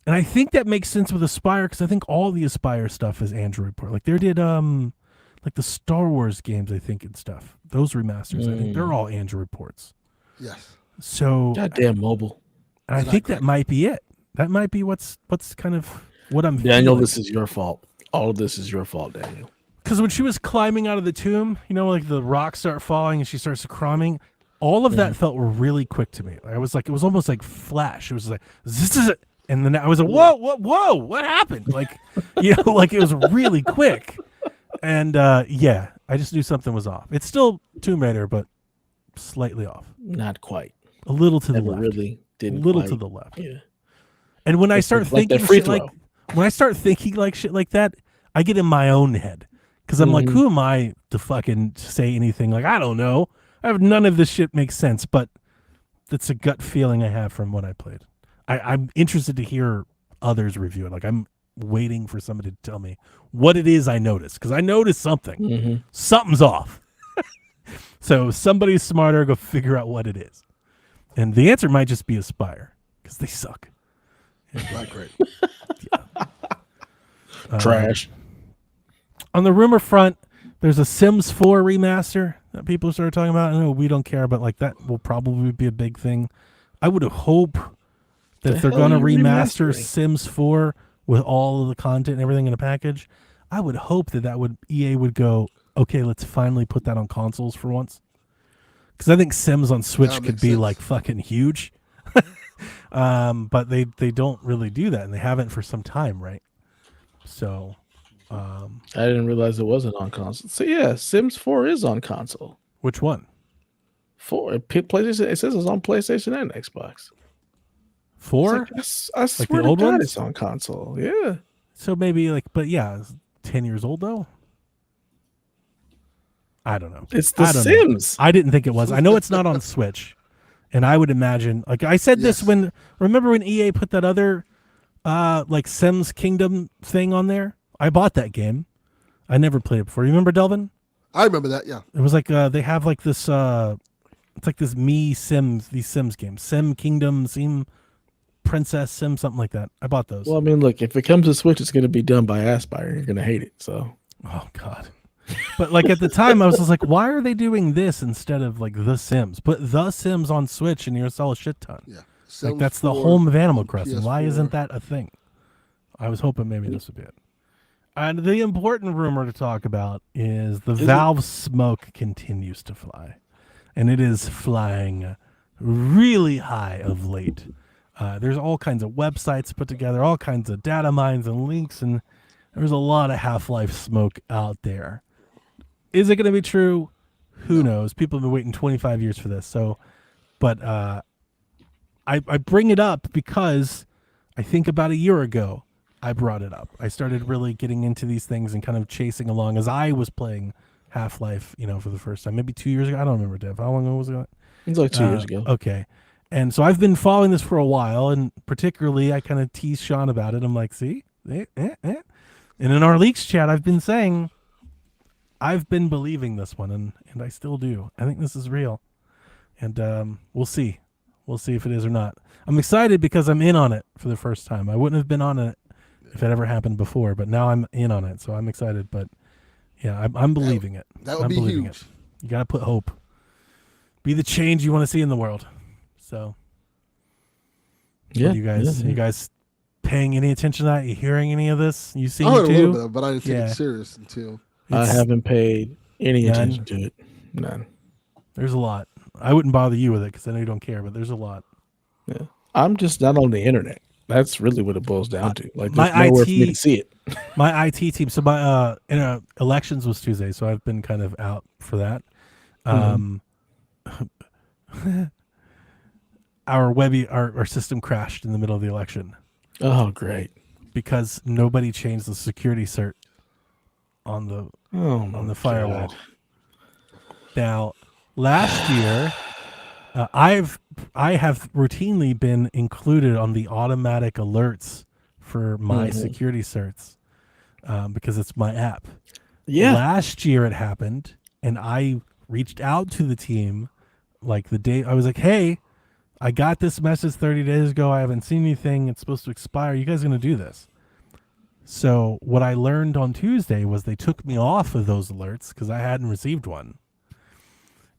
And I think that makes sense with Aspire because I think all the Aspire stuff is Android port. Like they did like the Star Wars games, I think, and stuff. Those remasters, I think they're all Android ports. Yes. So Goddamn mobile. and I think that might be it. That might be what's kind of what I'm Daniel, feeling. this is your fault. All of this is your fault, Daniel. Because when she was climbing out of the tomb, like the rocks start falling and she starts crawling, all of that felt really quick to me. I was like, it was almost like Flash. It was like, this is it. And then I was like, whoa, what happened? Like, like it was really quick. And yeah, I just knew something was off. It's still Tomb Raider, but slightly off. Not quite. A little to the Never left. really didn't little quite, to the left. Yeah. And when I Like start that thinking free shit like throw. when I start thinking like shit like that, I get in my own head because I'm like, Mhm. who am I to fucking say anything? Like, I don't know. I have none of this shit makes sense, but that's a gut feeling I have from what I played. I'm interested to hear others review it. Like, I'm waiting for somebody to tell me what it is I noticed because I noticed something. Mhm. Something's off. So somebody's smarter, go figure out what it is. And the answer might just be Aspire because they suck. Not great. Trash. On the rumor front, there's a Sims 4 remaster that people started talking about. I know we don't care, but like that will probably be a big thing. I would hope that if they're going to remaster Sims 4 with all of the content and everything in a package, I would hope that EA would go, okay, let's finally put that on consoles for once. Because I think Sims on Switch could be like fucking huge. But they don't really do that, and they haven't for some time, right? So I didn't realize it wasn't on console. So yeah, Sims 4 is on console. Which one? 4 PlayStation. It says it's on PlayStation and Xbox. 4? I swear the old to God, ones? it's on console. Yeah. So maybe like, but yeah, it's 10 years old though. I don't know. It's The Sims. I didn't think it was. I know it's not on Switch, and I would imagine, like I said this when, remember when EA put that other like Sims Kingdom thing on there? I bought that game. I never played it before. You remember, Delvin? I remember that, yeah. It was like they have like this it's like this these Sims games. Sim Kingdom, Sim Princess, Sim, something like that. I bought those. Well, I mean, look, if it comes to Switch, it's going to be done by Aspire. You're going to hate it. So, oh God. But like at the time, I was just like, why are they doing this instead of like The Sims? Put The Sims on Switch and you'll sell a shit ton. Yeah. Like that's the home of Animal Crossing. Why isn't that a thing? I was hoping maybe this would be it. And the important rumor to talk about is the Valve smoke continues to fly. And it is flying really high of late. There's all kinds of websites put together, all kinds of data mines and links, and there's a lot of Half-Life smoke out there. Is it going to be true? Who knows? People have been waiting 25 years for this. So, but I bring it up because I think about a year ago, I brought it up. I started really getting into these things and kind of chasing along as I was playing Half-Life, for the first time. Maybe 2 years ago. I don't remember, Dev. How long ago was it? It was like 2 years ago. Okay. And so I've been following this for a while, and particularly I kind of tease Sean about it. I'm like, see? And in our leaks chat, I've been saying, I've been believing this one, and I still do. I think this is real. And we'll see. We'll see if it is or not. I'm excited because I'm in on it for the first time. I wouldn't have been on it if it ever happened before, but now I'm in on it, so I'm excited. But yeah, I'm believing it. That would be huge. You got to put hope. Be the change you want to see in the world. So, yeah, you guys, yeah. you guys paying any attention to that? You hearing any of this? You seeing I heard it a too? little bit, but I didn't take it serious until. I haven't paid any None. attention to it. None. There's a lot. I wouldn't bother you with it because I know you don't care, but there's a lot. Yeah, I'm just not on the internet. That's really what it boils down to. Like, there's my nowhere IT for me to see it. My IT team. So my elections was Tuesday, so I've been kind of out for that. Our system crashed in the middle of the election. Oh, great! Because nobody changed the security cert on the firewall. God. Now, last year, I have routinely been included on the automatic alerts for my security certs because it's my app. Yeah. Last year it happened, and I reached out to the team like the day I was like, "Hey, I got this message 30 days ago. I haven't seen anything. It's supposed to expire. You guys going to do this?" So what I learned on Tuesday was they took me off of those alerts because I hadn't received one.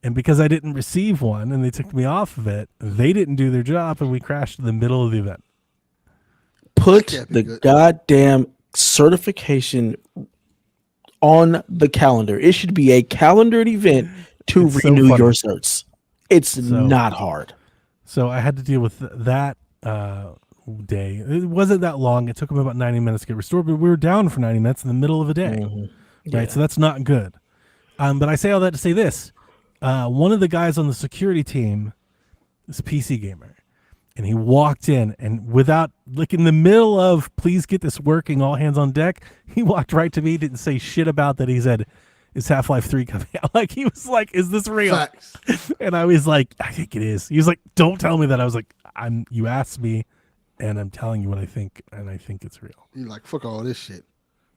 And because I didn't receive one and they took me off of it, they didn't do their job and we crashed in the middle of the event. Put the goddamn certification on the calendar. It should be a calendared event to renew your certs. It's not hard. So I had to deal with that day. It wasn't that long. It took them about 90 minutes to get restored, but we were down for 90 minutes in the middle of a day. Right? So that's not good. But I say all that to say this. One of the guys on the security team is a PC gamer. And he walked in, and without, like, in the middle of please get this working, all hands on deck, he walked right to me, didn't say shit about that. He said, is Half-Life 3 coming out? Like, he was like, is this real? Facts. And I was like, I think it is. He was like, don't tell me that. I was like, you asked me, and I'm telling you what I think, and I think it's real. He's like, fuck all this shit.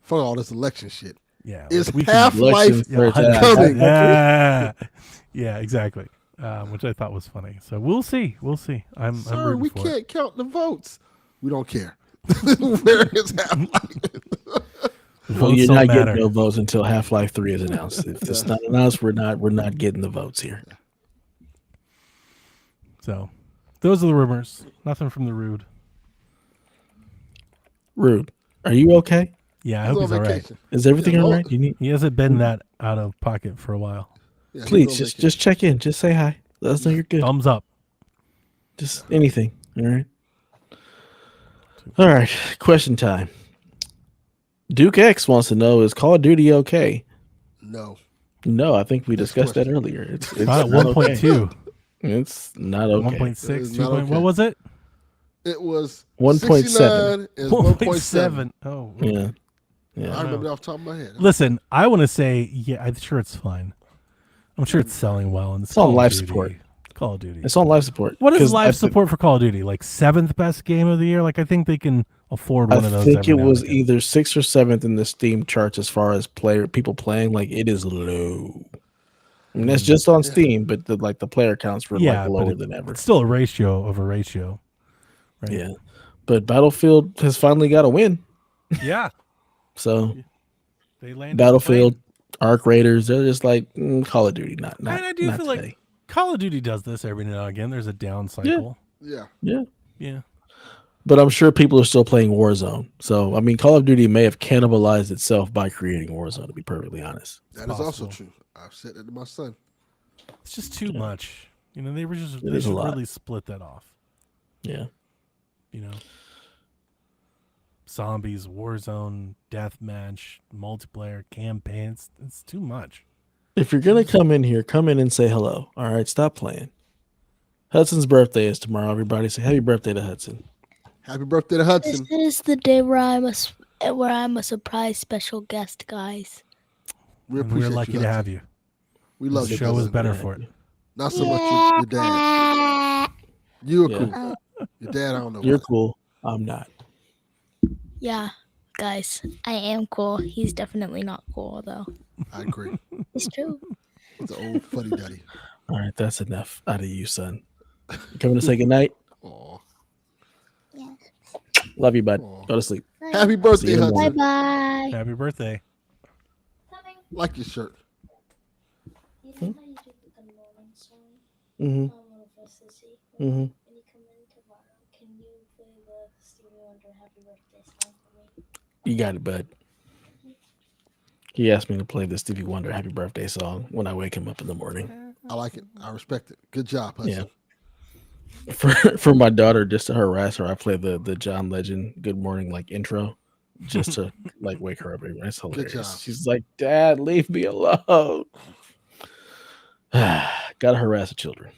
Fuck all this election shit. Yeah. Is we can- Half-Life coming? Yeah, exactly. Which I thought was funny. So we'll see. I'm Sir, rooting we for can't it. count the votes. We don't care. Where is Half-Life? The Well, votes you're don't not matter. getting no votes until Half-Life 3 is announced. If it's not announced, we're not getting the votes here. So those are the rumors. Nothing from the Rude. Rude, are you okay? Yeah, I hope he's on all right. vacation. Is everything Yeah, all well- right? You need He hasn't been that out of pocket for a while. Yeah, he's please on just vacation. check in. Just say hi. Let us know you're good. Thumbs up. Just anything. All right. All right. Question time. Duke X wants to know: is Call of Duty okay? No. No, I think we Next discussed that question. earlier. It's Not at not okay. 1.2. It's not okay. 1.6, It's 2. not okay. What was it? It was 1.7. 69 is 1.7. Oh. Yeah. I Yeah. remember off the top of my head. Listen, I want to say, yeah, I'm sure it's fine. I'm sure it's selling well. And It's on Call of life Duty. support. Call of Duty. It's on life support. What is 'Cause live I thi- support for Call of Duty? Like 7th best game of the year? Like, I think they can afford one I of those. think every it now was and again. either 6th or 7th in the Steam charts as far as people playing. Like it is low. I mean, that's just on Steam, but the player counts were Yeah, like but lower than ever. It's still a ratio of a ratio. Right? Yeah, but Battlefield has finally got a win. Yeah. So They landed Battlefield, Arc Raiders, they're just like Call of Duty. Not And I do not feel today. like Call of Duty does this every now and again. There's a down cycle. Yeah. Yeah, Yeah. but I'm sure people are still playing Warzone. So I mean, Call of Duty may have cannibalized itself by creating Warzone. To be perfectly honest. That is also possible. true. I've said that to my son. It's just too much. You know, they is should a lot. really split that off. Yeah. You know, zombies, Warzone, deathmatch, multiplayer, campaigns. It's too much. If you're gonna come in here, come in and say hello. All right, stop playing. Hudson's birthday is tomorrow. Everybody say happy birthday to Hudson. Happy birthday to This Hudson. is the day where I'm a surprise special guest, guys. We And appreciate we're lucky you, to Hudson. have you. We love The you. show is Hudson. better for it. Not so much your dad. You are Yeah. cool. Your dad, I don't know. You're about. cool. I'm not. Yeah, guys, I am cool. He's definitely not cool, though. I agree. It's true. It's an old fuddy duddy. All right, that's enough out of you, son. You coming to say goodnight? Aw. Love you, bud. Aw. Go to sleep. Happy birthday, See you in the Hudson. morning. Bye bye. Happy birthday. Like your shirt. Mm-hmm. Mm-hmm. You got it, bud. He asked me to play the Stevie Wonder Happy Birthday song when I wake him up in the morning. I like it. I respect it. Good job, Hudson. For my daughter, just to harass her, I play the John Legend Good Morning like intro just to like wake her up. It's hilarious. job. She's like, Dad, leave me alone. Gotta harass the children.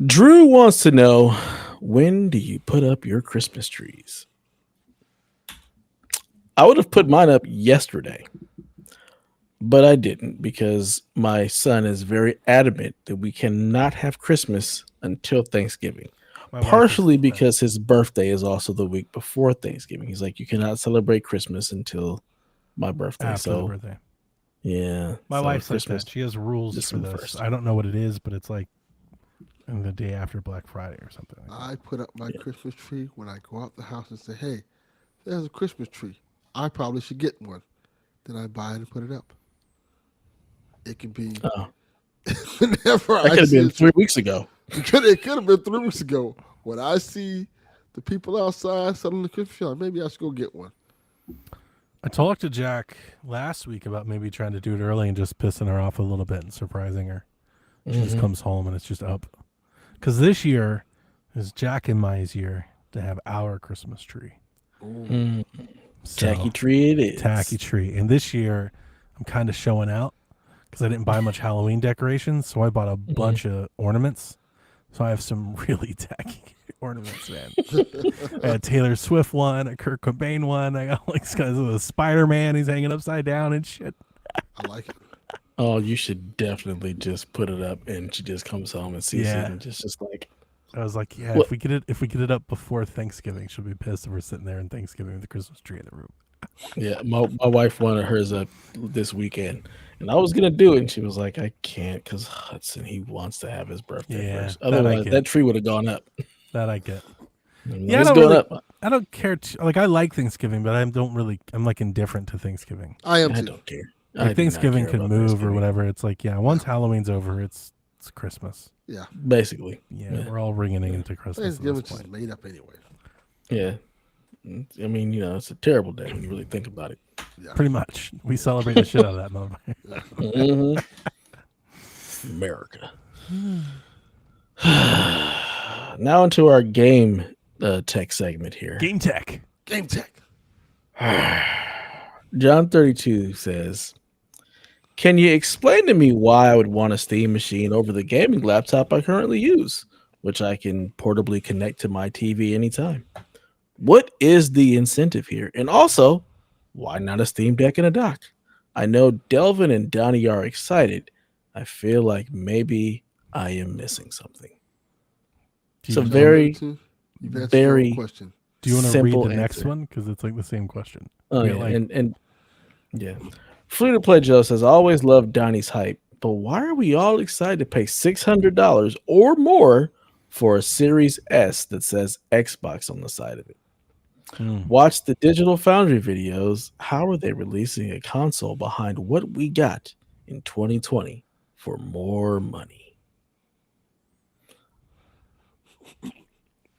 Drew wants to know, when do you put up your Christmas trees? I would have put mine up yesterday, but I didn't because my son is very adamant that we cannot have Christmas until Thanksgiving. My wife is Partially the best. because his birthday is also the week before Thanksgiving. He's like, you cannot celebrate Christmas until my birthday. After the So birthday. yeah, My so wife's like Christmas. that. She has rules for December this. 1st. I don't know what it is, but it's like in the day after Black Friday or something. Like that. I put up my Christmas tree when I go out the house and say, hey, there's a Christmas tree. I probably should get one. Then I buy it and put it up. It can be Oh, whenever that I could have see been a 3 weeks ago. It could have been 3 weeks ago. When I see the people outside selling the Christmas tree, maybe I should go get one. I talked to Jack last week about maybe trying to do it early and just pissing her off a little bit and surprising her. She just comes home and it's just up. Because this year is Jack and Mai's year to have our Christmas tree. Mm, So, tacky tree it is. tacky tree. And this year I'm kind of showing out because I didn't buy much Halloween decorations. So I bought a bunch of ornaments. So I have some really tacky ornaments, man. I got a Taylor Swift one, a Kurt Cobain one. I got like kind of a Spider-Man. He's hanging upside down and shit. I like it. Oh, you should definitely just put it up, and she just comes home and sees it, and just like. I was like, yeah, What- if we get it up before Thanksgiving, she'll be pissed if we're sitting there in Thanksgiving with the Christmas tree in the room. Yeah, my wife wanted hers up this weekend, and I was gonna do it, and she was like, "I can't because Hudson he wants to have his birthday Yeah, first. that I Otherwise, get. that tree would have gone up." That I get. Yeah, I it's don't going really- up. I don't care. Like I like Thanksgiving, but I don't really. I'm like indifferent to Thanksgiving. I am I too. don't care. I Like do not Thanksgiving care could about move or Thanksgiving. whatever. It's like, yeah, once Halloween's over, it's Christmas. Yeah. Basically, Yeah, we're all ringing into Christmas at Thanksgiving this is point. made up anyway. yeah. I mean, it's a terrible day when you really think about it. Pretty much, we celebrate the shit out of that motherfucker. Mhm. America. Now into our game tech segment here. Game tech. Game tech. John 32 says, "Can you explain to me why I would want a Steam machine over the gaming laptop I currently use, which I can portably connect to my TV anytime? What is the incentive here? And also, why not a Steam Deck and a dock? I know Delvin and Donnie are excited. I feel like maybe I am missing something." It's a Do you- very, You've answered very your own question. Do you want to read simple the next answer. one because it's like the same question? Oh, We yeah, got, like- and yeah. Free to Play Joe says, "I always loved Donnie's hype, but why are we all excited to pay $600 or more for a Series S that says Xbox on the side of it? Watch the Digital Foundry videos. How are they releasing a console behind what we got in 2020 for more money?"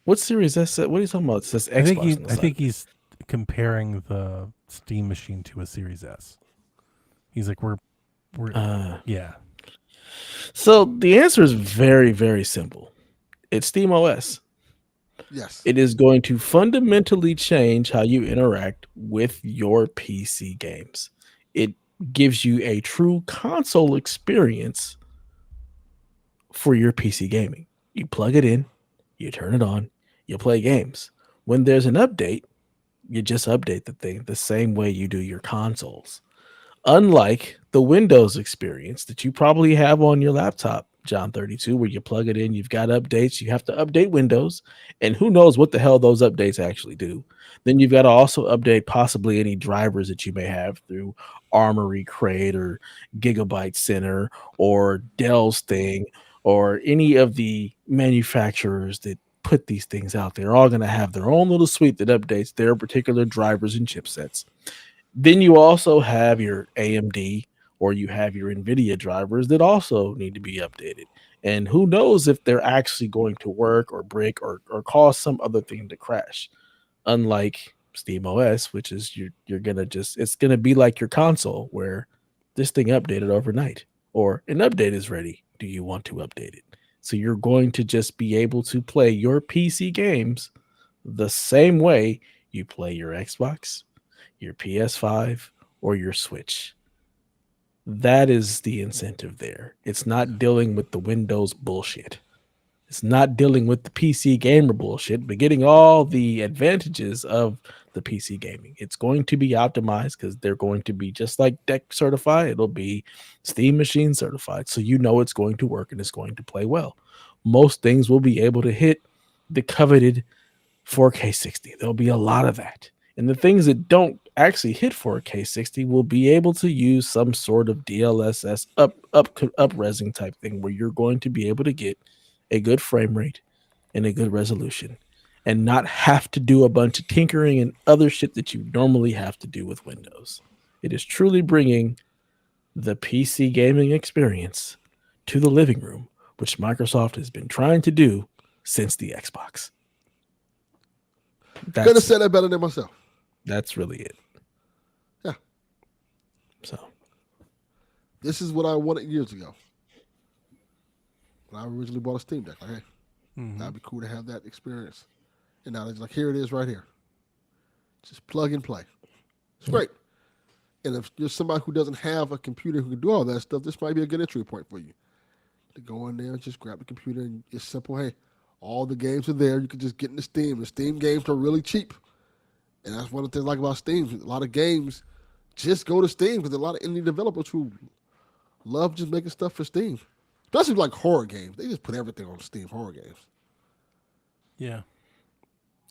What Series S? What are you talking about? It says Xbox. on the I side. think he's comparing the Steam machine to a Series S. He's like, we're yeah. So the answer is very, very simple. It's Steam OS. Yes. It is going to fundamentally change how you interact with your PC games. It gives you a true console experience for your PC gaming. You plug it in, you turn it on, you play games. When there's an update, you just update the thing the same way you do your consoles. Unlike the Windows experience that you probably have on your laptop, John 32, where you plug it in, you've got updates, you have to update Windows, and who knows what the hell those updates actually do. Then you've got to also update possibly any drivers that you may have through Armory Crate or Gigabyte Center or Dell's thing or any of the manufacturers that put these things out. They're all going to have their own little suite that updates their particular drivers and chipsets. Then you also have your AMD or you have your NVIDIA drivers that also need to be updated. And who knows if they're actually going to work or break or cause some other thing to crash. Unlike SteamOS, which is you're gonna it's gonna be like your console where this thing updated overnight or an update is ready. Do you want to update it? So you're going to just be able to play your PC games the same way you play your Xbox, your PS5, or your Switch. That is the incentive there. It's not dealing with the Windows bullshit. It's not dealing with the PC gamer bullshit, but getting all the advantages of the PC gaming. It's going to be optimized because they're going to be just like Deck certified. It'll be Steam Machine certified. So you know it's going to work and it's going to play well. Most things will be able to hit the coveted 4K 60. There'll be a lot of that. And the things that don't actually hit 4K 60 will be able to use some sort of DLSS up-resing type thing where you're going to be able to get a good frame rate and a good resolution and not have to do a bunch of tinkering and other shit that you normally have to do with Windows. It is truly bringing the PC gaming experience to the living room, which Microsoft has been trying to do since the Xbox. Could have said that better than myself. That's really it. Yeah. So this is what I wanted years ago. When I originally bought a Steam Deck, like, hey, that'd be cool to have that experience. And now it's like, here it is right here. Just plug and play. It's great. And if you're somebody who doesn't have a computer who can do all that stuff, this might be a good entry point for you. to go in there and just grab the computer and it's simple. Hey, all the games are there. You can just get into Steam. The Steam games are really cheap. And that's one of the things I like about Steam. A lot of games just go to Steam because there are a lot of indie developers who love just making stuff for Steam. Especially like horror games. They just put everything on Steam, horror games. Yeah.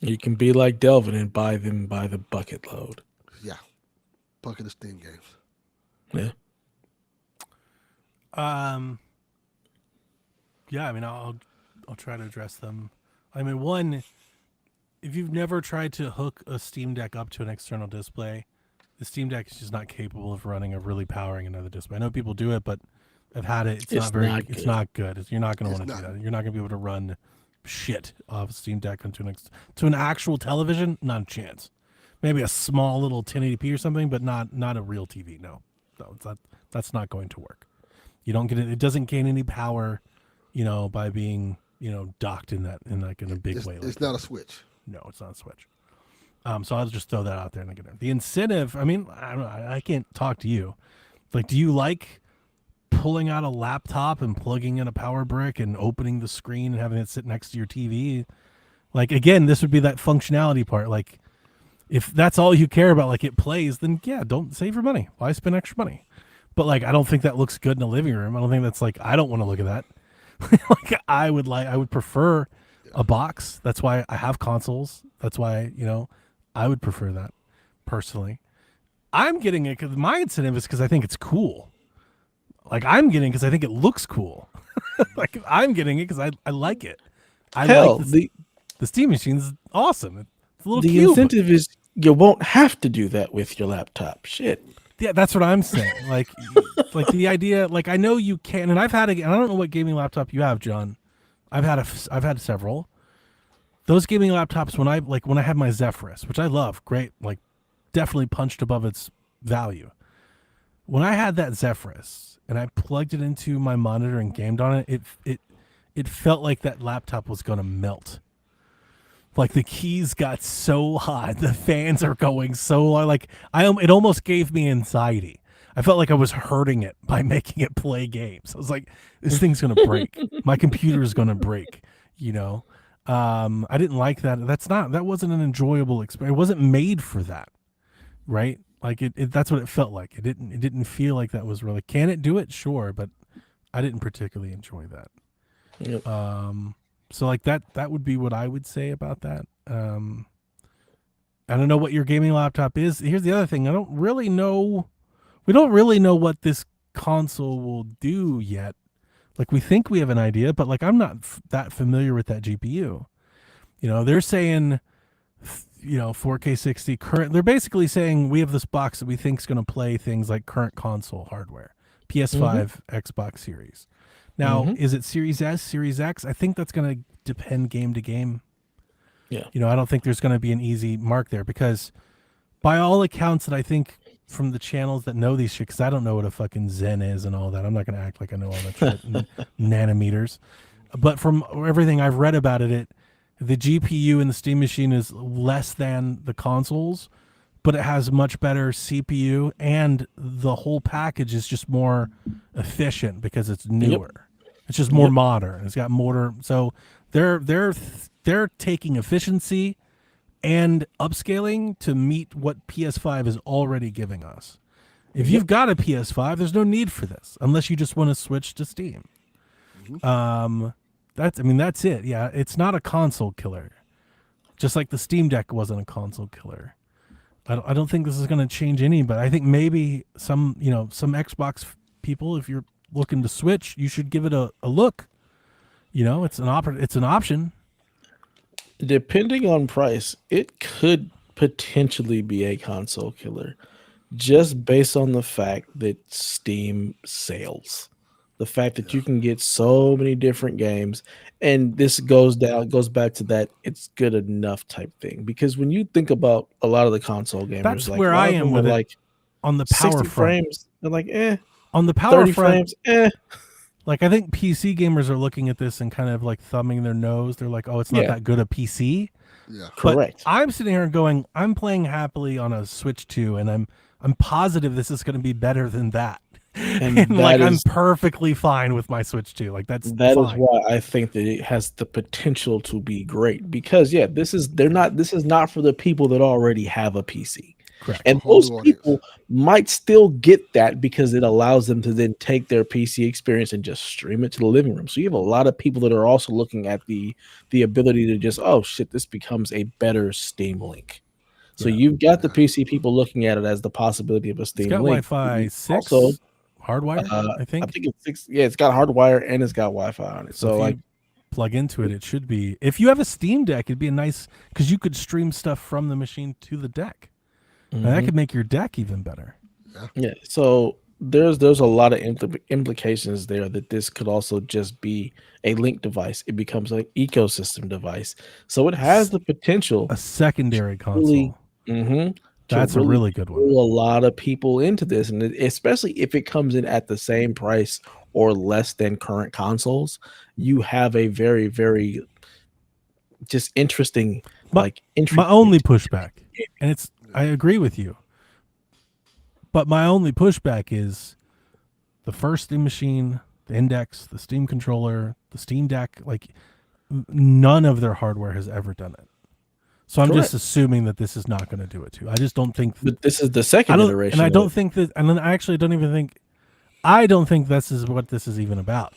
You can be like Delvin and buy them by the bucket load. Yeah. Bucket of Steam games. Yeah. Yeah, I mean, I'll try to address them. I mean, one, if you've never tried to hook a Steam Deck up to an external display, the Steam Deck is just not capable of running or really powering another display. I know people do it, but I've had it. It's not good. You're not going to want to do that. You're not going to be able to run shit off Steam Deck onto an actual television. Not a chance. Maybe a small little 1080p or something, but not a real TV. No, that's not going to work. You don't get it. It doesn't gain any power, by being docked in a big way. It's not a Switch. No, it's not a Switch. So I'll just throw that out there and get it. The incentive. I mean, I don't know. I can't talk to you. Like, do you like pulling out a laptop and plugging in a power brick and opening the screen and having it sit next to your TV? Like, again, this would be that functionality part. Like, if that's all you care about, like it plays, then yeah, don't save your money. Why spend extra money? But like, I don't think that looks good in a living room. I don't think that's like, I don't want to look at that. Like, I would prefer a box. That's why I have consoles. That's why, I would prefer that personally. I'm getting it because my incentive is because I think it's cool. Like, I'm getting it because I think it looks cool. Like, I'm getting it because I like it. Hell, like the Steam Machine's awesome. It's a little the cube. incentive is you won't have to do that with your laptop. Shit. Yeah, that's what I'm saying. Like the idea, like, I know you can, and I've had and I don't know what gaming laptop you have, John. I've had several. Those gaming laptops, when I had my Zephyrus, which I love, great, like, definitely punched above its value. When I had that Zephyrus and I plugged it into my monitor and gamed on it, it felt like that laptop was gonna melt. Like, the keys got so hot, the fans are going so low. Like, it almost gave me anxiety. I felt like I was hurting it by making it play games. I was like, this thing's gonna break. My computer is gonna break. I didn't like that. That wasn't an enjoyable experience. It wasn't made for that, right? Like, that's what it felt like. It didn't feel like that was really. Can it do it? Sure, but I didn't particularly enjoy that. Yep. So like that would be what I would say about that. I don't know what your gaming laptop is. Here's the other thing. We don't really know what this console will do yet. Like, we think we have an idea, but like, I'm not that familiar with that GPU. They're saying, 4K 60 current. They're basically saying we have this box that we think is going to play things like current console hardware, PS5, Xbox Series. Now, is it Series S, Series X? I think that's going to depend game to game. Yeah. I don't think there's going to be an easy mark there because by all accounts that I think from the channels that know these shit, because I don't know what a fucking Zen is and all that. I'm not going to act like I know all that shit in nanometers. But from everything I've read about it, the GPU in the Steam Machine is less than the consoles, but it has much better CPU, and the whole package is just more efficient because it's newer. Yep. It's just more modern. It's got more. So they're taking efficiency and upscaling to meet what PS5 is already giving us. If you've got a PS5, there's no need for this unless you just want to switch to Steam. That's it. Yeah, it's not a console killer. Just like the Steam Deck wasn't a console killer. I don't think this is going to change any, but I think maybe some Xbox people, if you're looking to switch, you should give it a look. It's an option. Depending on price, it could potentially be a console killer, just based on the fact that Steam sales, the fact that you can get so many different games, and this goes back to that it's good enough type thing. Because when you think about a lot of the console gamers, that's like, where I am with like it. On the power 60 front. frames, they're like, on the power 30 front, frames, Like, I think PC gamers are looking at this and kind of like thumbing their nose. They're like, oh, it's not that good a PC. Yeah, correct. But I'm sitting here going, I'm playing happily on a Switch 2, and I'm positive this is going to be better than that. And and like that I'm is perfectly fine with my Switch 2. Like that's that is fine. why I think that it has the potential to be great because yeah, this is not for the people that already have a PC. Correct. A And whole most new audience. people might still get that because it allows them to then take their PC experience and just stream it to the living room. So you have a lot of people that are also looking at the ability to just, oh shit, this becomes a better Steam Link. So Yeah. you've got the Yeah. PC people looking at it as the possibility of a It's Steam got Link. Wi-Fi 6 Also, hardwired, I I think. think it's 6. Yeah, it's got hardwire and it's got Wi-Fi on it. So if So like, you plug into it, it should be. If you have a Steam Deck, it'd be a nice because you could stream stuff from the machine to the deck. And that mhm. could make your deck even better. Yeah. So there's a lot of implications there that this could also just be a link device. It becomes an ecosystem device. So it has the potential A secondary really, console. to That's a really really good one. pull a lot of people into this, and especially if it comes in at the same price or less than current consoles, you have a very, very just interesting, But entry my only point. pushback, and it's I agree with you, but my only pushback is the first Steam machine, the Index, the Steam controller, the Steam Deck. Like none of their hardware has ever done it. So I'm Correct. just assuming that this is not going to do it too. I just don't think. But this is the I second don't, iteration. and I of don't it. think that, and then I actually don't even think. I don't think this is what this is even about.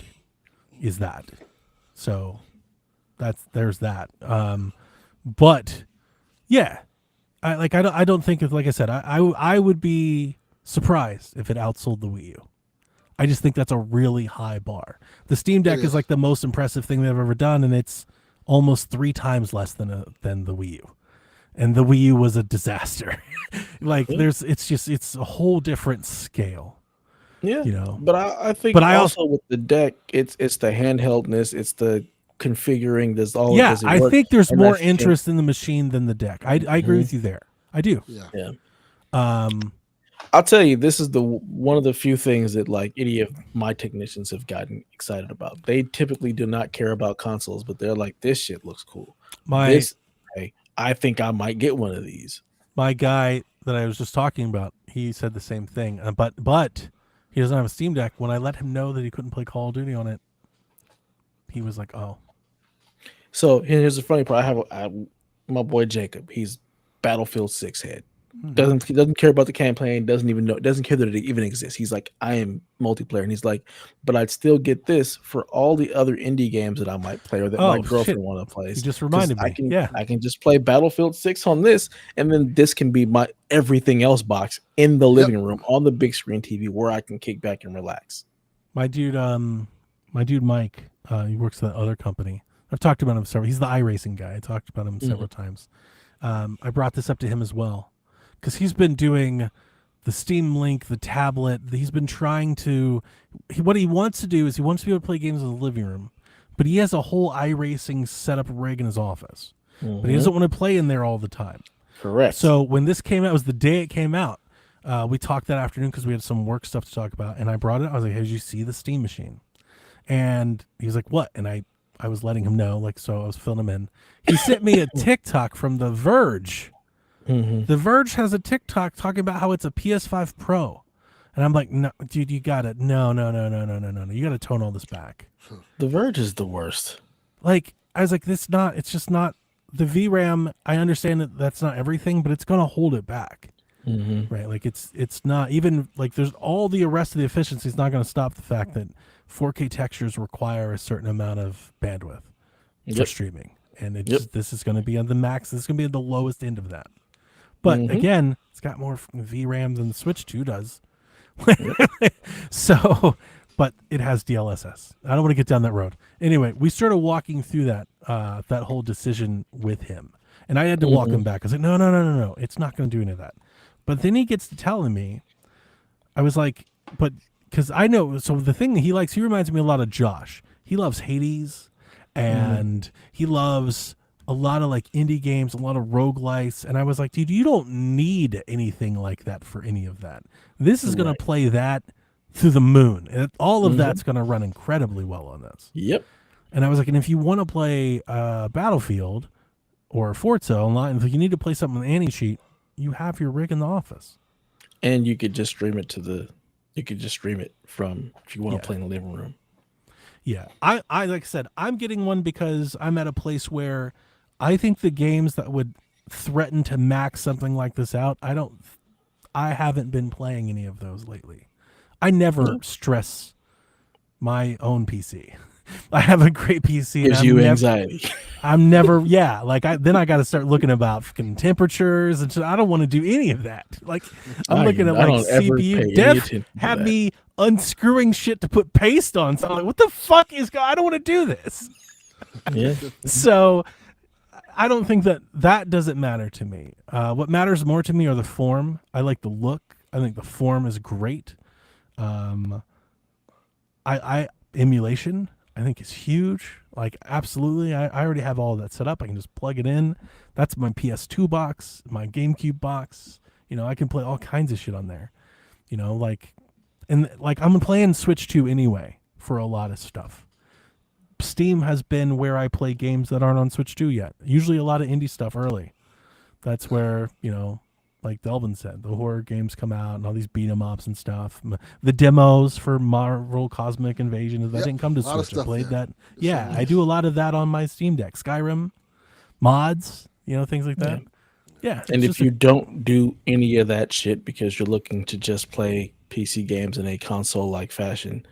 Is that? So there's that. But yeah, I don't think if, like I said, I would be surprised if it outsold the Wii U. I just think that's a really high bar. The Steam Deck is like the most impressive thing they've ever done, and it's almost 3 times less than the Wii U. And the Wii U was a disaster. Like Yeah. it's a whole different scale. Yeah, You know. but I think But I also with the deck, it's the handheldness, it's the configuring. Does all Yeah, does it I work? think there's And I more think, interest in the machine than the deck. I agree Mhm. with you there. I do. Yeah. yeah, Um, I'll tell you, this is the one of the few things that like any of my technicians have gotten excited about. They typically do not care about consoles, but they're like, this shit looks cool. my This, hey, I think I might get one of these. my guy that I was just talking about, he said the same thing. But he doesn't have a Steam Deck. When I let him know that he couldn't play Call of Duty on it, he was like, "Oh, So here's the funny part. My boy Jacob. He's Battlefield 6 head. Doesn't care about the campaign. Doesn't care that it even exists. He's like, I am multiplayer, and he's like, but I'd still get this for all the other indie games that I might play or that my Oh, girlfriend shit. want to play. you just 'Cause reminded me." Yeah, I can just play Battlefield 6 on this, and then this can be my everything else box in the living room on the big screen TV where I can kick back and relax. my dude Mike, he works at that other company. I've talked about him several. He's the iRacing guy. I talked about him several times. I brought this up to him as well because he's been doing the Steam Link, the tablet. He's been trying to. What he wants to do is he wants to be able to play games in the living room, but he has a whole iRacing setup rig in his office. But he doesn't want to play in there all the time. Correct. So when this came out, it was the day it came out. We talked that afternoon because we had some work stuff to talk about, and I brought it. I was like, "Hey, did you see the Steam machine?" And he was like, "What?" And I was letting him know, like, so I was filling him in. He sent me a TikTok from The Verge. The Verge has a TikTok talking about how it's a PS5 Pro, and I'm like, "No, dude, you got it. No. You got to tone all this back." The Verge is the worst. Like, I was like, it's just not the VRAM. I understand that that's not everything, but it's gonna hold it back. Right, like it's not even like there's all the rest of the efficiency is not going to stop the fact that 4K textures require a certain amount of bandwidth for streaming, and this is going to be on the max. This is going to be at the lowest end of that. But again, it's got more VRAM than the Switch 2 does. So, but it has DLSS. I don't want to get down that road. Anyway, we started walking through that whole decision with him, and I had to walk him back. I was like, no, it's not going to do any of that. But then he gets to telling me, I was like, but because I know, so the thing that he likes, he reminds me a lot of Josh. He loves Hades, and he loves a lot of like indie games, a lot of roguelites. And I was like, dude, you don't need anything like that for any of that. This is going to play that through the moon. And all of that's going to run incredibly well on this. Yep. And I was like, and if you want to play Battlefield or Forza online, if you need to play something with Annie Sheet, you have your rig in the office. And you could just stream it to the You could just stream it from if you want Yeah. to play in the living room. Yeah, I like I said, I'm getting one because I'm at a place where I think the games that would threaten to max something like this out, I haven't been playing any of those lately. I never stress my own PC. I have a great PC. Gives you anxiety. I'm never, yeah. Like then I got to start looking about fucking temperatures and shit. I don't want to do any of that. Like I'm looking at I like don't ever pay CPU. any Dev attention to had that. me unscrewing shit to put paste on. So I'm like, what the fuck is I don't want to do this. Yeah. So I don't think that doesn't matter to me. What matters more to me are the form. I like the look. I think the form is great. I emulation I think is huge. Like absolutely, I already have all of that set up. I can just plug it in. That's my PS2 box, my GameCube box. You know, I can play all kinds of shit on there. You know, like I'm playing Switch 2 anyway for a lot of stuff. Steam has been where I play games that aren't on Switch 2 yet. Usually a lot of indie stuff early. That's where, you know, like Delvin said, the horror games come out and all these beat 'em ups and stuff. The demos for Marvel Cosmic Invasion that didn't come to Switch. I played that. Yeah, I do a lot of that on my Steam Deck. Skyrim, mods, you know, things like that. Yeah. And if you don't do any of that shit because you're looking to just play PC games in a console-like fashion,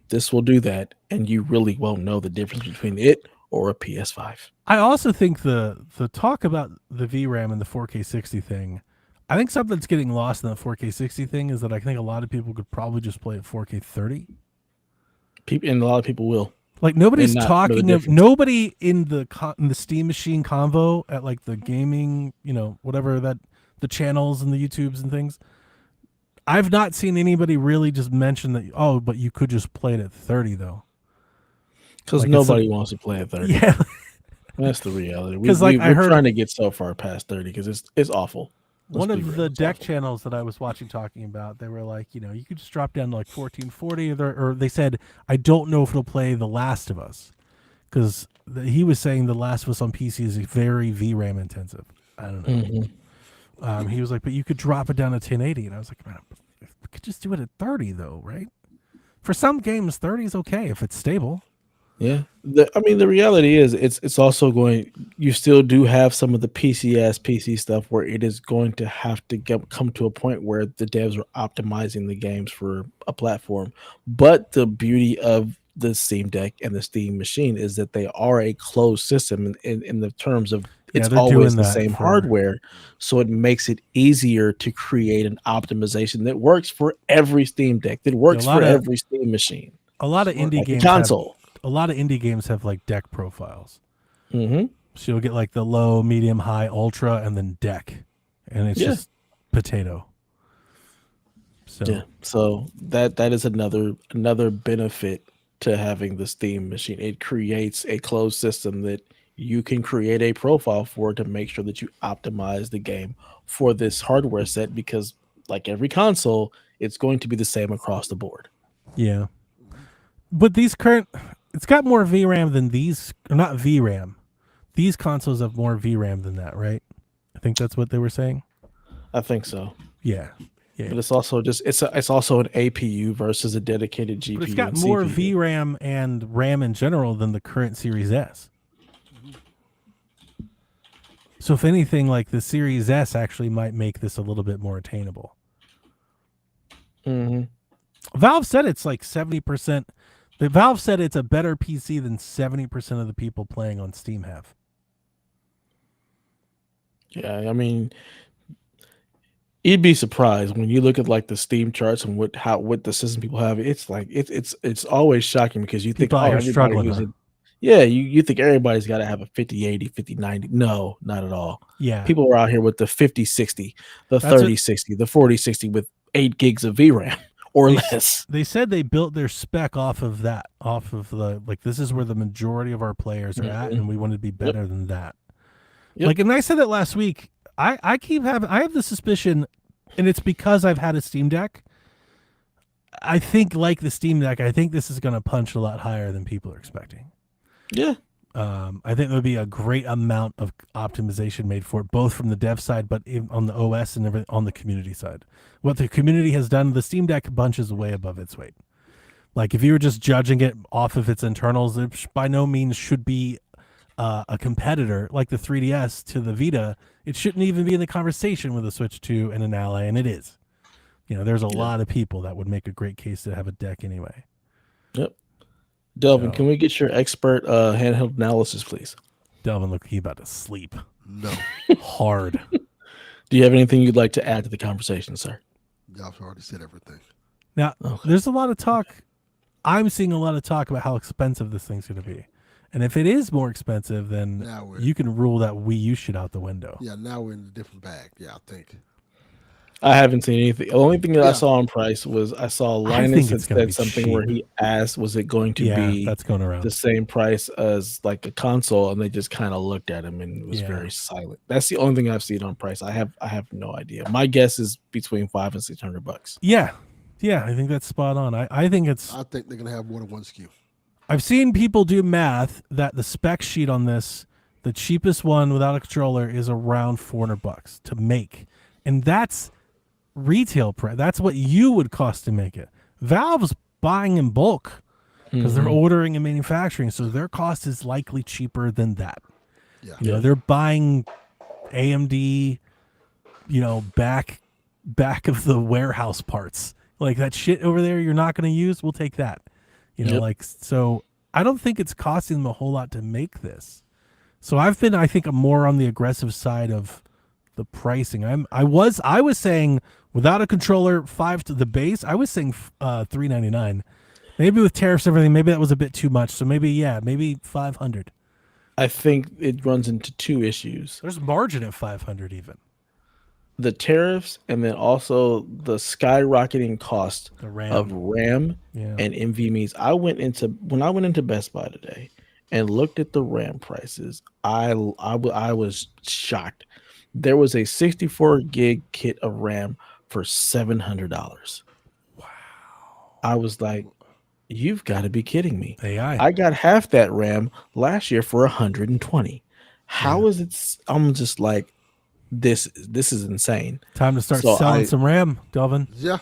this will do that, and you really won't know the difference between it or a PS5. I also think the talk about the VRAM and the 4K 60 thing, I think something that's getting lost in the 4K 60 thing is that I think a lot of people could probably just play at 4K 30. And a lot of people will. Like nobody's And not know the talking of difference. nobody in the Steam Machine convo at like the gaming, you know, whatever that the channels and the YouTubes and things. I've not seen anybody really just mention that. Oh, but you could just play it at 30 though. Because Like, nobody wants to play at 30. Yeah, That's the reality. 'Cause, like, I We're heard- trying to get so far past 30 because it's awful. Let's one be of real, the it's deck awful. channels that I was watching talking about, they were like, you know, you could just drop down to like 1440, or they said, I don't know if it'll play The Last of Us, because he was saying The Last of Us on PC is very VRAM intensive. I don't know. Mhm. He was like, but you could drop it down to 1080, and I was like, man, we could just do it at 30 though, right? For some games, 30 is okay if it's stable. Yeah, I mean, the reality is, it's also going. You still do have some of the PC stuff where it is going to have to come to a point where the devs are optimizing the games for a platform. But the beauty of the Steam Deck and the Steam Machine is that they are a closed system in the terms of Yeah, it's they're always doing the that same for- hardware, so it makes it easier to create an optimization that works for every Steam Deck, that works lot for of- every Steam machine. A lot of indie Like a games console. a lot of indie games have like deck profiles. Mm-hmm. So you'll get like the low, medium, high, ultra, and then deck, and it's Yeah. just potato. So Yeah, so that is another benefit to having the Steam machine. It creates a closed system that you can create a profile for to make sure that you optimize the game for this hardware set, because like every console, it's going to be the same across the board. yeah, but it's got more VRAM than these, or not VRAM. These consoles have more VRAM than that, right? I think that's what they were saying. I think so. Yeah, But it's also just it's also an APU versus a dedicated GPU. but it's got and more CPU. VRAM and RAM in general than the current Series S. So if anything, like the Series S actually might make this a little bit more attainable. Mhm. Valve said it's like 70%. The Valve said it's a better PC than 70% of the people playing on Steam have. Yeah, I mean, you'd be surprised when you look at like the Steam charts and what the system people have. It's like it's always shocking because you think, People out here everybody struggling, uses. huh? Yeah, you think everybody's got to have a 5080, 5090. No, not at all. Yeah. People are out here with the 5060, the That's what- 3060, the 4060 with 8 gigs of VRAM or They- less. They said they built their spec off of that, off of the, like, this is where the majority of our players are at, Mhm. and we want to be better than that. Yep. Like, and I said that last week. I have the suspicion, and it's because I've had a Steam Deck. I think, like the Steam Deck, I think this is going to punch a lot higher than people are expecting. Yeah, I think there would be a great amount of optimization made for it, both from the dev side, but on the OS and everything on the community side. What the community has done, the Steam Deck bunches way above its weight. Like if you were just judging it off of its internals, it by no means should be a competitor like the 3DS to the Vita. It shouldn't even be in the conversation with the Switch 2 and an Ally, and it is. There's a lot of people that would make a great case to have a deck anyway. Yep. Delvin, So- can we get your expert handheld analysis, please? Delvin, look, he about to sleep No, hard. Do you have anything you'd like to add to the conversation, sir? y'all already said everything. Now, Okay. there's a lot of talk. I'm seeing a lot of talk about how expensive this thing's going to be. And if it is more expensive, then Now we're you can rule that Wii U shit out the window. now we're in a different bag. Yeah, I think. I haven't seen anything. The only thing that I Yeah. saw on price was I saw I Linus think had it's gonna said be something where cheap. he asked, was it going to Yeah, be that's going around. the same price as like a console? And they just kind of looked at him and it was Yeah. very silent. That's the only thing I've seen on price. I have no idea. My guess is between $500 and $600. Yeah. Yeah, I think that's spot on. I think it's I think they're gonna have more than one SKU. I've seen people do math that the spec sheet on this, the cheapest one without a controller is around $400 to make. And that's retail price. That's what you would cost to make it. Valve's buying in bulk because they're ordering and manufacturing, so their cost is likely cheaper than that. Yeah. They're buying AMD, back of the warehouse parts. Like that shit over there you're not going to use, we'll take that. Yep. So I don't think it's costing them a whole lot to make this. So I've been, I think, more on the aggressive side of the pricing. I was saying without a controller, $5 to the base. I was saying $399. Maybe with tariffs and everything, maybe that was a bit too much. So maybe $500. I think it runs into two issues. There's margin at $500 even. The tariffs and then also the skyrocketing cost The RAM. of RAM Yeah. and NVMe's. When I went into Best Buy today and looked at the RAM prices, I was shocked. There was a 64 gig kit of RAM for $700. Wow. I was like, you've got to be kidding me. AI. I got half that RAM last year for 120. How is it? I'm just like, this is insane. Time to start So selling some RAM, Delvin. Yeah.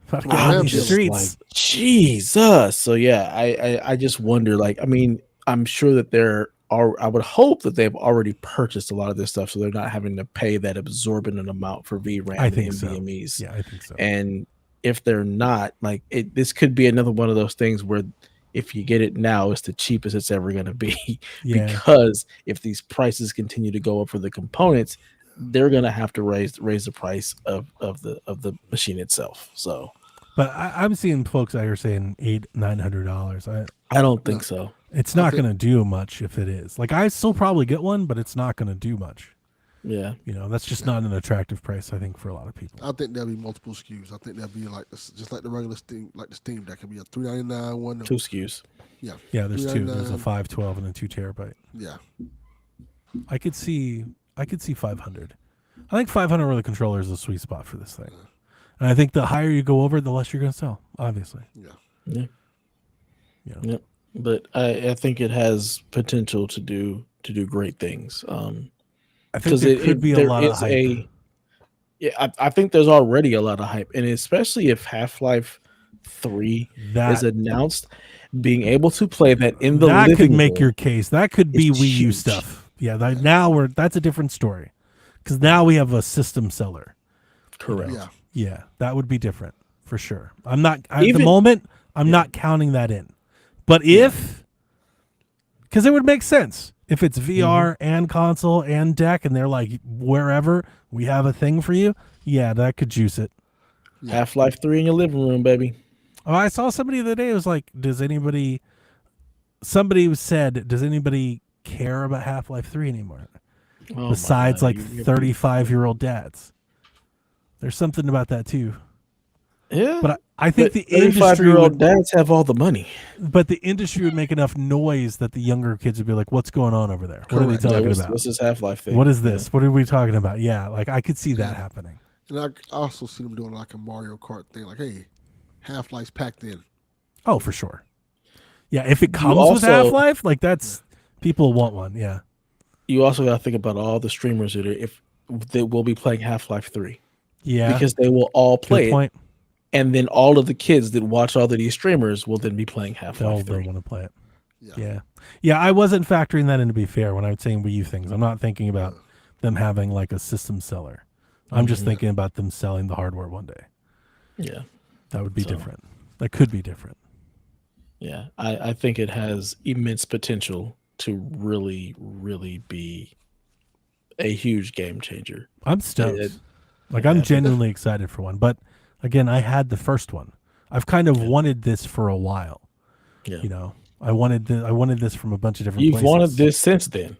About to Well, get on RAM these just streets. Like, Jesus. So yeah, I just wonder. Like, I mean, I'm sure that I would hope that they've already purchased a lot of this stuff, so they're not having to pay that absorbent amount for VRAM I and think so. NVMe's. Yeah, I think so. And if they're not, like, this could be another one of those things where if you get it now, it's the cheapest it's ever going to be. Yeah. Because if these prices continue to go up for the components, they're going to have to raise the price of the machine itself. So, But I'm seeing folks out here saying $800-900. I don't think so. It's not going to do much if it is. Like I still probably get one, but it's not going to do much. Yeah. That's just not an attractive price, I think, for a lot of people. I think there'll be multiple SKUs. I think there'll be like just like the regular Steam, like the Steam Deck. Could be a $399 one. 2 SKUs. Yeah. Yeah, there's two. There's a $399. 512 and a 2 terabyte. Yeah. I could see 500. I think 500 with a controller is the sweet spot for this thing. And I think the higher you go over, the less you're going to sell, obviously. Yeah. Yeah. Yeah. Yep. But I think it has potential to do great things. I think there could be a there lot of is hype. I think there's already a lot of hype, and especially if Half-Life 3 is announced, being able to play that in the that living could make room your case. That could be is Wii U huge. stuff. Yeah, that's a different story. Because now we have a system seller. correct. Yeah. Yeah, that would be different for sure. I'm not at the Even- moment. I'm not counting that in. But because it would make sense if it's VR and console and deck, and they're like wherever we have a thing for you. Yeah, that could juice it. Half-Life 3 in your living room, baby. Oh, I saw somebody the other day. It was like, somebody said, does anybody care about Half-Life 3 anymore? Oh my Besides God, like you- 35-year-old dads. There's something about that too. Yeah. But I think the 35-year-old industry dads have all the money. but the industry would make enough noise that the younger kids would be like, what's going on over there? What are we Correct. Yeah, talking what's, about? what's this Half-Life thing? What is this? What are we talking about? Yeah, like I could see that happening. And I also see them doing like a Mario Kart thing. Like, hey, Half-Life's packed in. Oh, for sure. Yeah, if it comes with also- Half-Life, like that's People want one, yeah. You also got to think about all the streamers that will be playing Half-Life 3 Yeah. because they will all Good play it, point. and then all of the kids that watch all of these streamers will then be playing Half-Life They'll 3. want to play it. Yeah. Yeah. I wasn't factoring that in, to be fair, when I was saying Wii U things. I'm not thinking about them having like a system seller. I'm just thinking about them selling the hardware one day. Yeah. That would be different. That could be different. Yeah. I think it has immense potential to really, really be a huge game changer. I'm stoked. I'm genuinely excited for one. But again, I had the first one. I've kind of wanted this for a while. Yeah. You know, I wanted this from a bunch of different You've places. wanted this since then.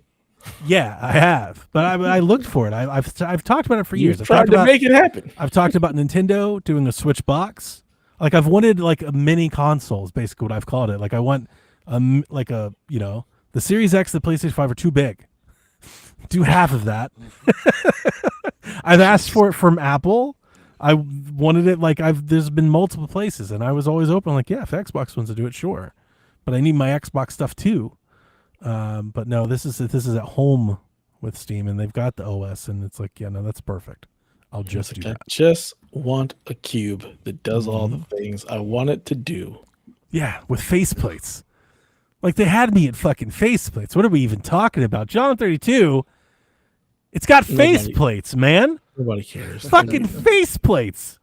Yeah, I have. But I looked for it. I've talked about it for years. You've tried to make it happen. I've talked about Nintendo doing a Switch box. Like I've wanted like a mini console is basically what I've called it. Like I want the Series X, the PlayStation 5 are too big. Do half of that. I've asked for it from Apple. I wanted it there's been multiple places, and I was always open. Like, yeah, if Xbox wants to do it, sure. But I need my Xbox stuff too. But no, this is at home with Steam, and they've got the OS, and it's like, yeah, no, that's perfect. I'll just do that. I just want a cube that does all the things I want it to do. Yeah, with faceplates. Like they had me at fucking faceplates. What are we even talking about? John 32. It's got faceplates, man. Nobody cares. Fucking faceplates.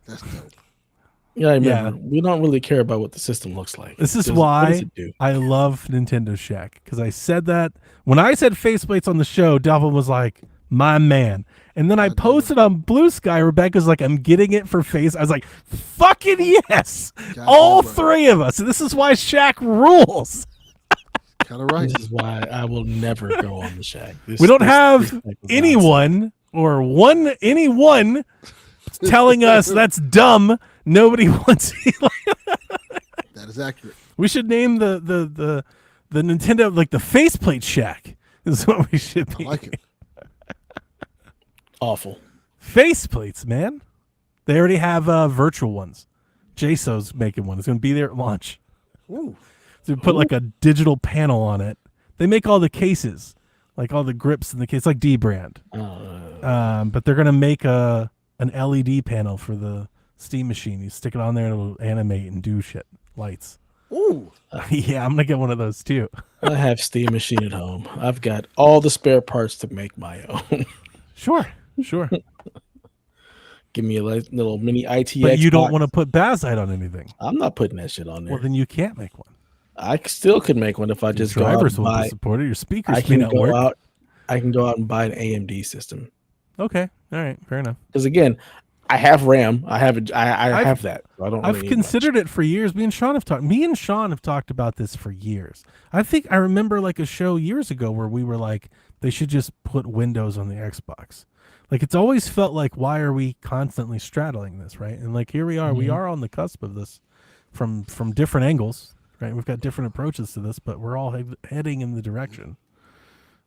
That's dope. Yeah, I remember. We don't really care about what the system looks like. This is What why does it do? I love Nintendo Shack, because I said that when I said faceplates on the show, Delvin was like, my man. And then I posted on Blue Sky. Rebecca's like, I'm getting it for face. I was like, fucking yes. All three of us. And this is why Shack rules. Kind of right. This is why I will never go on the Shack. We don't have anyone telling us that's dumb. Nobody wants to. That is accurate. We should name the Nintendo like the faceplate Shack. Is what we should be. I like it. Awful. Faceplates, man. They already have virtual ones. JSO's making one. It's going to be there at launch. Ooh. So we put like a digital panel on it. They make all the cases, like all the grips in the case, like D brand. But they're going to make an LED panel for the Steam machine. You stick it on there and it'll animate and do shit. Lights. Ooh. Yeah, I'm going to get one of those too. I have Steam machine at home. I've got all the spare parts to make my own. Sure. Give me a little mini ITX. But you don't box. want to put Bazite on anything. I'm not putting that shit on there. Well, then you can't make one. I still could make one if I just go out Drivers and will buy. support it. Your speakers I may can not go work. out. I can go out and buy an AMD system. Okay. All right. Fair enough. Because again, I have RAM. I have that. So I don't. I've really need considered it for years. Me and Sean have talked about this for years. I think I remember like a show years ago where we were like, they should just put Windows on the Xbox. Like it's always felt like, why are we constantly straddling this, right? And like here we are. We are on the cusp of this from different angles, right? We've got different approaches to this, but we're all heading in the direction.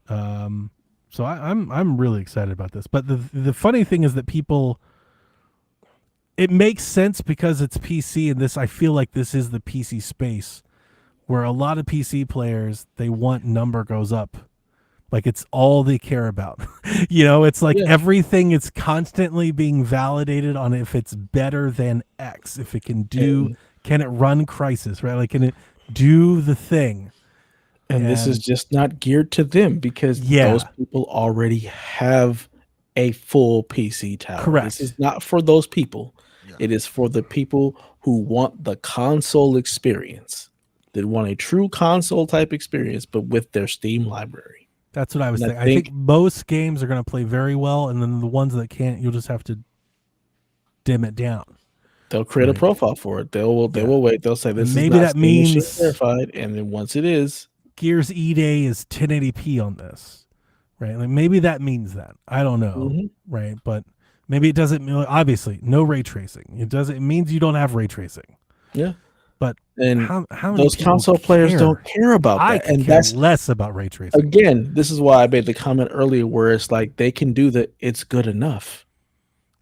So I'm really excited about this. But the funny thing is that it makes sense because it's PC, and I feel like this is the PC space where a lot of PC players, they want number goes up. Like it's all they care about. It's like everything is constantly being validated on if it's better than X, if it can can it run Crysis, right? Like can it do the thing? And this is just not geared to them because those people already have a full PC tower. Correct. This is not for those people. Yeah. It is for the people who want the console experience, that want a true console type experience, but with their Steam library. That's what I was thinking. I think most games are going to play very well, and then the ones that can't, you'll just have to dim it down. They'll create a profile for it. They will wait. They'll say this maybe is not that means verified, and then once it is, Gears E-Day is 1080p on this, right? Like maybe that means that. I don't know, right? But maybe it doesn't. Obviously, no ray tracing. It means you don't have ray tracing. Yeah. But how many those console players don't care about that, and that's less about ray tracing. Again, this is why I made the comment earlier, where it's like they can do that. It's good enough.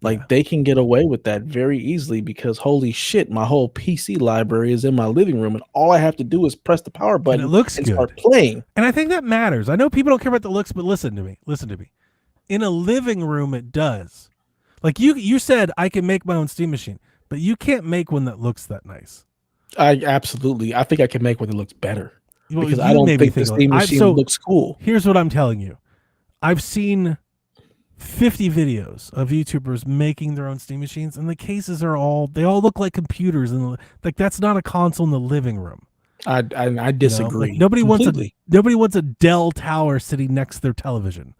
Like Yeah. they can get away with that very easily because holy shit, my whole PC library is in my living room, and all I have to do is press the power And button it looks and good. start playing. And I think that matters. I know people don't care about the looks, but listen to me. Listen to me. In a living room, it does. Like you said, I can make my own Steam machine, but you can't make one that looks that nice. I think I can make one that looks better Well, because you I don't made me think the think Steam like- machine so looks cool. Here's what I'm telling you. I've seen 50 videos of YouTubers making their own Steam machines, and the cases they all look like computers, and like that's not a console in the living room. I disagree. Like nobody completely. wants a Dell tower sitting next to their television.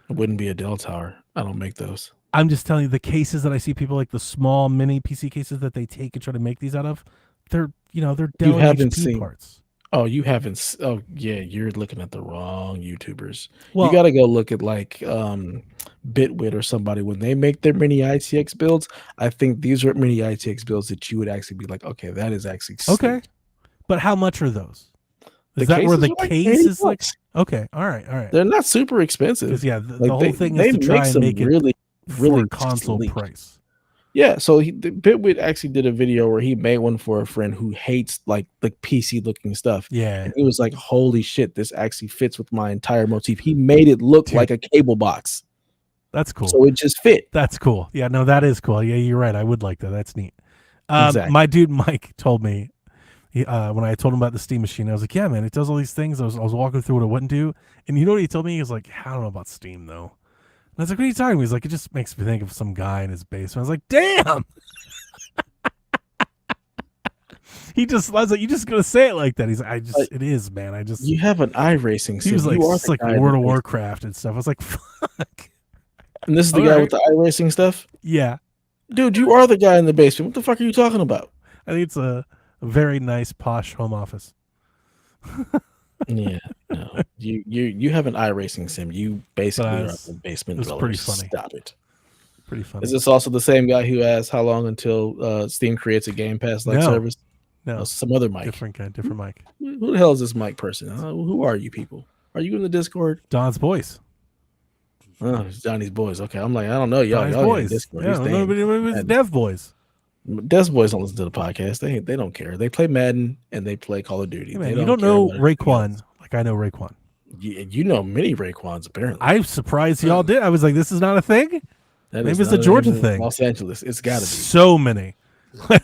It wouldn't be a Dell tower. I don't make those. I'm just telling you, the cases that I see people like the small mini PC cases that they take and try to make these out of, they're Dell haven't HP seen- parts. Oh, you haven't. Oh, yeah, you're looking at the wrong YouTubers. Well, You got to go look at like Bitwit or somebody when they make their mini ITX builds. I think these are mini ITX builds that you would actually be like, okay, that is actually okay, sick. but how much are those? The Is that where cases the are like case is like? $80. Okay, all right. They're not super expensive. Because yeah, the Like, whole they- thing they is to try and some make it really for console sleek. price. Yeah, so Bitwit actually did a video where he made one for a friend who hates like the PC looking stuff. Yeah, And he was like, holy shit, this actually fits with my entire motif. He made it look Dude. like a cable box. that's cool. So it just fit. That's cool. Yeah, no, that is cool. Yeah, you're right. I would like that. That's neat. Exactly. My dude Mike told me when I told him about the Steam machine, I was like, "Yeah, man, it does all these things." I was walking through what it wouldn't do, and you know what he told me? He was like, "I don't know about Steam though." And I was like, "What are you talking about?" He's like, "It just makes me think of some guy in his basement." I was like, "Damn." I was like, "You just gonna say it like that?" He's like, it is, man. You have an iRacing He was sim. like, You are it's the like guy in World the of basement. Warcraft and stuff. I was like, "Fuck." And this is the All guy right. with the iRacing stuff? Yeah, Dude, you are the guy in the basement. What the fuck are you talking about? I think it's a very nice posh home office. Yeah, no. You have an iRacing sim. You basically are it's- a basement it's dweller. pretty funny. Stop it. Pretty funny. Is this also the same guy who asked how long until Steam creates a Game Pass like No. service? No, Some other Mike. different guy, different Mike. Who the hell is this Mike person? Who are you people? Are you in the Discord? Don's boys. Oh, it's Johnny's boys. Okay, I'm like, I don't know, y'all. Don's Y'all in boys. Discord. Yeah, He's damn. nobody was Madden. Dev boys. Des boys don't listen to the podcast. They don't care. They play Madden and they play Call of Duty. Hey, They man, you don't care know about anything Raekwon else. like I know Raekwon. You know many Raekwons apparently. I'm surprised y'all did. I was like, this is not a thing. That maybe is it's not a Georgia even thing. Los Angeles. It's got to be. So many.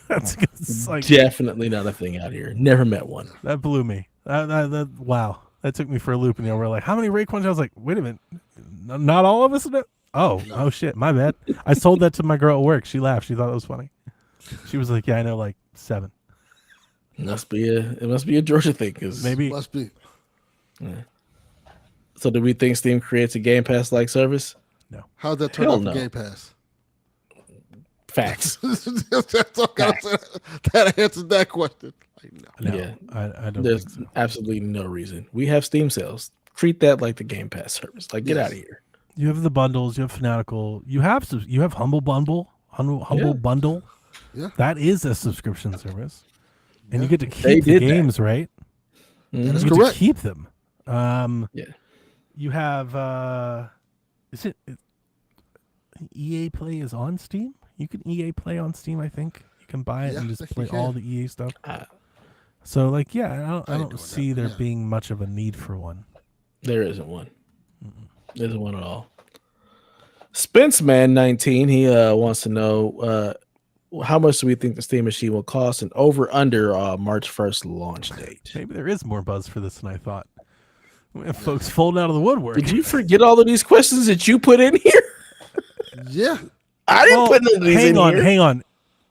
It's like, Definitely not a thing out here. Never met one. that blew me. Wow. That took me for a loop. And we're like, how many Raekwons? I was like, wait a minute. Not all of us? Oh shit. My bad. I told that to my girl at work. She laughed. She thought it was funny. She was like, yeah, I know like 7. It must be a Georgia thing. 'Cause Maybe. Must be. So do we think Steam creates a Game Pass like service? How'd that turn Hell out for no. Game Pass? Facts. That's all that answers that question. Like, no. No, Yeah. I don't There's think so. absolutely no reason. We have Steam sales. Treat that like the Game Pass service. Like, get Yes. out of here. You have the bundles. You have Fanatical. You have Humble Bundle. Humble Yeah. Bundle. Yeah. That is a subscription service, and you Yeah. get to They keep the did that. games, right? Mhm. That is You get correct. to keep them. Yeah. You have. Is it EA Play is on Steam? You can EA Play on Steam. I think you can buy it Yeah, and I just think you play can. all the EA stuff. Ah. So like, yeah, I I ain't don't doing see that, there yeah. being much of a need for one. There isn't one. There isn't one at all. Spence Man 19, he wants to know how much do we think the Steam machine will cost and over under March 1st launch date. Maybe there is more buzz for this than I thought. We have folks folding out of the woodwork. Did you forget all of these questions that you put in here? Yeah. I didn't Well, put none of these in here. hang on.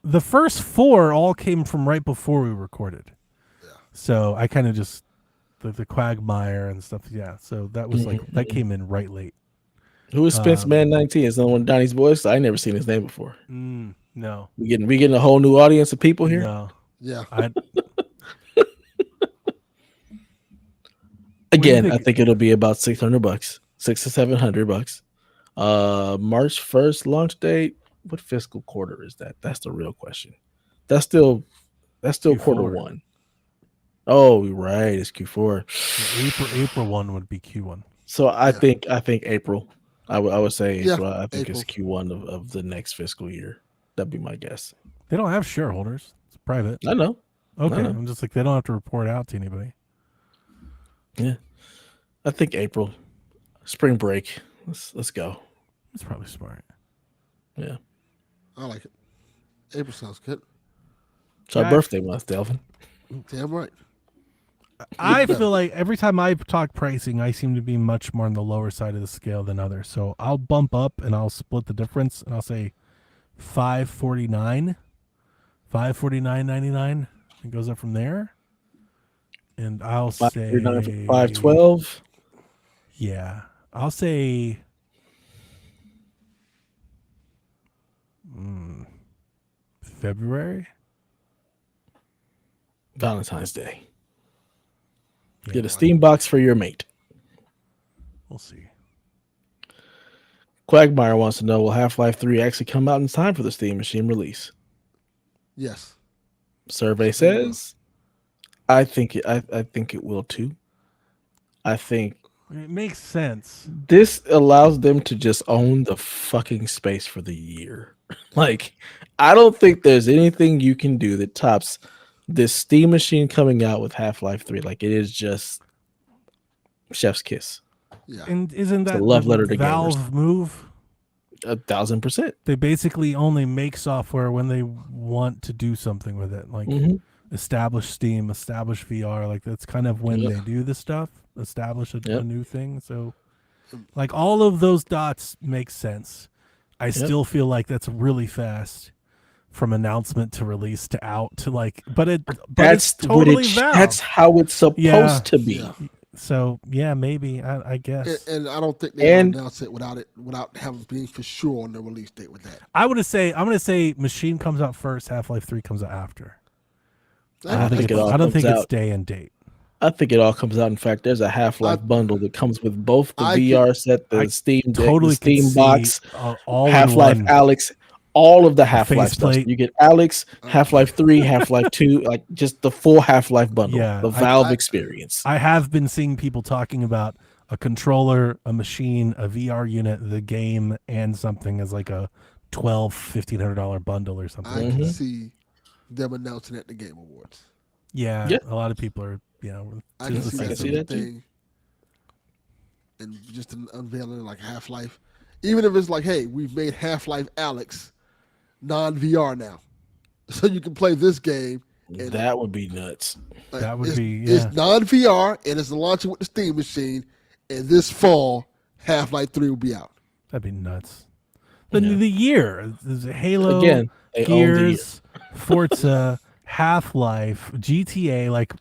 The first 4 all came from right before we recorded. So I kind of just the quagmire and stuff. Yeah. So that was like that came in right late. Who is Spence Man 19? Is that one of Donnie's boys? I never seen his name before. No. We getting a whole new audience of people here. No. Yeah. Again, think? I think it'll be about $600, $600 to $700. March 1st launch date. What fiscal quarter is that? That's the real question. That's still Q4. quarter 1. Oh, right, it's Q4. April 1 would be Q1. So I think April. I would say Yeah, April. I think April. it's Q1 of the next fiscal year. That'd be my guess. They don't have shareholders. It's private. I know. Okay, know. I'm just like they don't have to report out to anybody. Yeah, I think April, spring break. Let's go. It's probably smart. Yeah, I like it. April sounds good. it's our Yeah. birthday month, Delvin. Damn right. I feel like every time I talk pricing, I seem to be much more on the lower side of the scale than others. So I'll bump up and I'll split the difference and I'll say $549, $549.99. It goes up from there. And I'll say $512. Yeah, I'll say February. Valentine's Day. Yeah, Get a Steam box for your mate. we'll see. Quagmire wants to know: will Half-Life 3 actually come out in time for the Steam Machine release? Yes. Survey says, I think it will too. I think It makes sense. this allows them to just own the fucking space for the year. Like, I don't think there's anything you can do that tops this Steam Machine coming out with Half-Life 3. Like, it is just chef's kiss. Yeah. And isn't a that love the letter to Valve gamers. move? 1,000%. They basically only make software when they want to do something with it, like establish Steam, establish VR. Like that's kind of when they do the stuff, establish a new thing. So, like all of those dots make sense. I still feel like that's really from announcement to release to out to like, but it's totally Valve. That's how it's supposed to be. Yeah. So yeah, maybe I guess. And I don't think they announce it without having being for sure on the release date with that. I'm gonna say Machine comes out first, Half-Life 3 comes out after. I don't think it's day and date. I think it all comes out. In fact, there's a Half-Life bundle that comes with both the VR set, the Steam Deck, totally the Steam box, all Half-Life in one. Alex, all of the Half-Life stuff. faceplate. You get Alex, Half-Life 3, Half-Life 2, like just the full Half-Life bundle, Yeah, the Valve experience. I have been seeing people talking about a controller, a machine, a VR unit, the game, and something as like a $1,500 bundle or something. I can see them announcing at the Game Awards. Yeah, a lot of people are, I can see that thing, and just unveiling like Half-Life, even if it's like, hey, we've made Half-Life Alex non-VR now, so you can play this game. And that would be nuts. That would be It's non-VR and it's launching with the Steam Machine, and this fall Half-Life 3 will be out. That'd be nuts. The year, there's Halo, Again, they own the Gears, Forza, Half-Life, GTA, like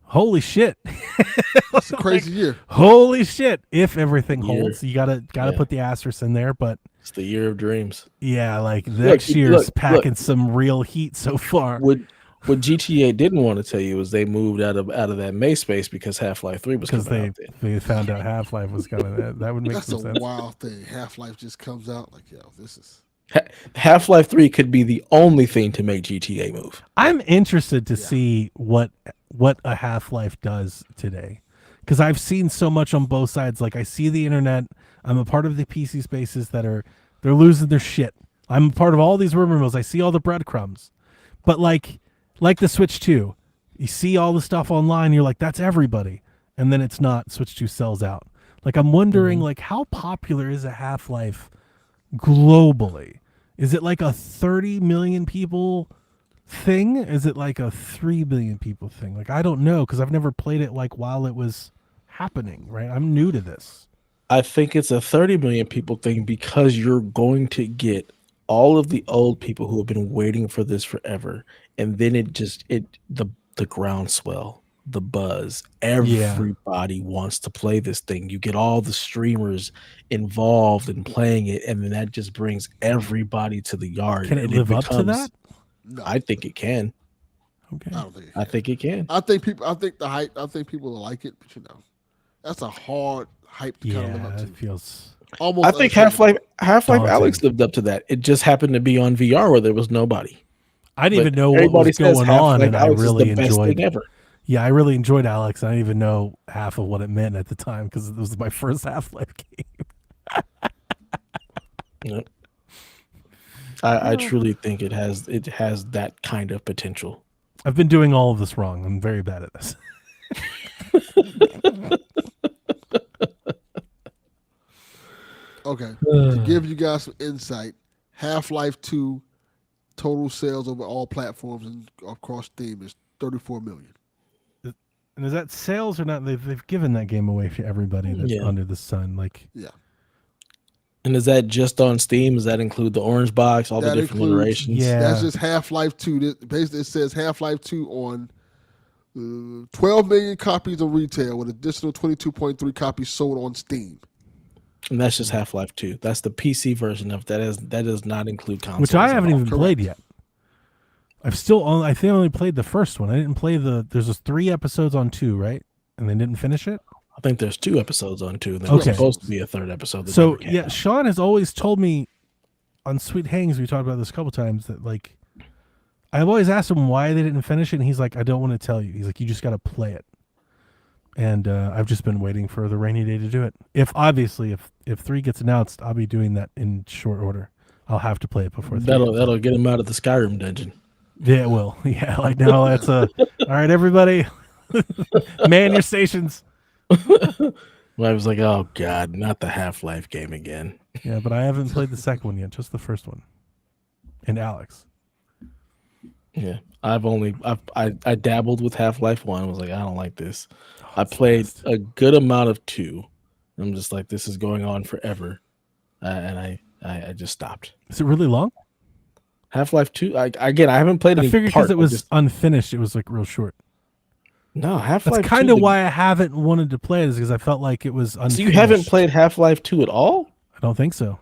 holy shit. It's a crazy year. Holy shit. If everything holds, you gotta put the asterisk in there, but it's the year of dreams. Yeah, like next year's packing some real heat so far. What GTA didn't want to tell you was they moved out of that May space because Half-Life 3 was coming out then. They found out Half-Life was coming. That would make That's some a sense. wild thing. Half-Life just comes out like, yo, this is Half-Life 3 could be the only thing to make GTA move. I'm interested to see what a Half-Life does today, because I've seen so much on both sides. Like I see the internet. I'm a part of the PC spaces they're losing their shit. I'm a part of all these rumor mills. I see all the breadcrumbs, but like the Switch 2, you see all the stuff online. You're like, that's everybody, and then it's not. Switch 2 sells out. Like I'm wondering, like how popular is a Half-Life globally? Is it like a 30 million people thing? Is it like a 3 billion people thing? Like I don't know, because I've never played it like while it was happening, right? I'm new to this. I think it's a 30 million people thing because you're going to get all of the old people who have been waiting for this forever, and then the groundswell, the buzz, everybody wants to play this thing. You get all the streamers involved in playing it, and then that just brings everybody to the yard. Can it live up to that? no. I think it can. Okay. I think it can. I think people will like it, but that's a hard hype to kind of live up to. It feels Almost. I think Half-Life Alex lived up to that. It just happened to be on VR where there was nobody. I didn't even know what was going on, and I really enjoyed. Ever. Yeah, I really enjoyed Alex. I didn't even know half of what it meant at the time because it was my first Half-Life game. Yep. I truly think it has that kind of potential. I've been doing all of this wrong. I'm very bad at this. Okay, to give you guys some insight, Half-Life 2 total sales over all platforms and across Steam is 34 million. And is that sales or not? They've given that game away to everybody that's Yeah. under the sun. Like, Yeah, And is that just on Steam? Does that include the orange box, all that the different includes. iterations? Yeah. That's just Half-Life 2. Basically, it says Half-Life 2 on 12 million copies of retail with additional 22.3 copies sold on Steam. And that's just Half-Life 2. That's the PC version of that. That does not include consoles. which I haven't at all. even played yet. I think I only played the first one. I didn't play there's just 3 episodes on 2, right? And they didn't finish it. I think there's 2 episodes on 2. There's Okay. supposed to be a 3rd episode. That So never came yeah, out. Sean has always told me on Sweet Hangs, we talked about this a couple times, that like I've always asked him why they didn't finish it, and he's like, I don't want to tell you. He's like, you just got to play it. And I've just been waiting for the rainy day to do it. If 3 gets announced, I'll be doing that in short order. I'll have to play it before 3. That'll get him out of the Skyrim dungeon. Yeah, it will. Yeah, like now that's all right, everybody, man your stations. Well, I was like, oh god, not the Half-Life game again. Yeah, but I haven't played the second one yet, just the first one. And Alex. Yeah, I dabbled with Half-Life 1. I was like, I don't like this. I played a good amount of 2. I'm just like, this is going on forever, and I just stopped. Is it really long? Half-Life 2. I haven't played I any. figured part, because it was just, unfinished, it was like real short. no Half-Life. That's kind 2, of why I haven't wanted to play it, is because I felt like it was unfinished. So you haven't played Half-Life 2 at all? I don't think so.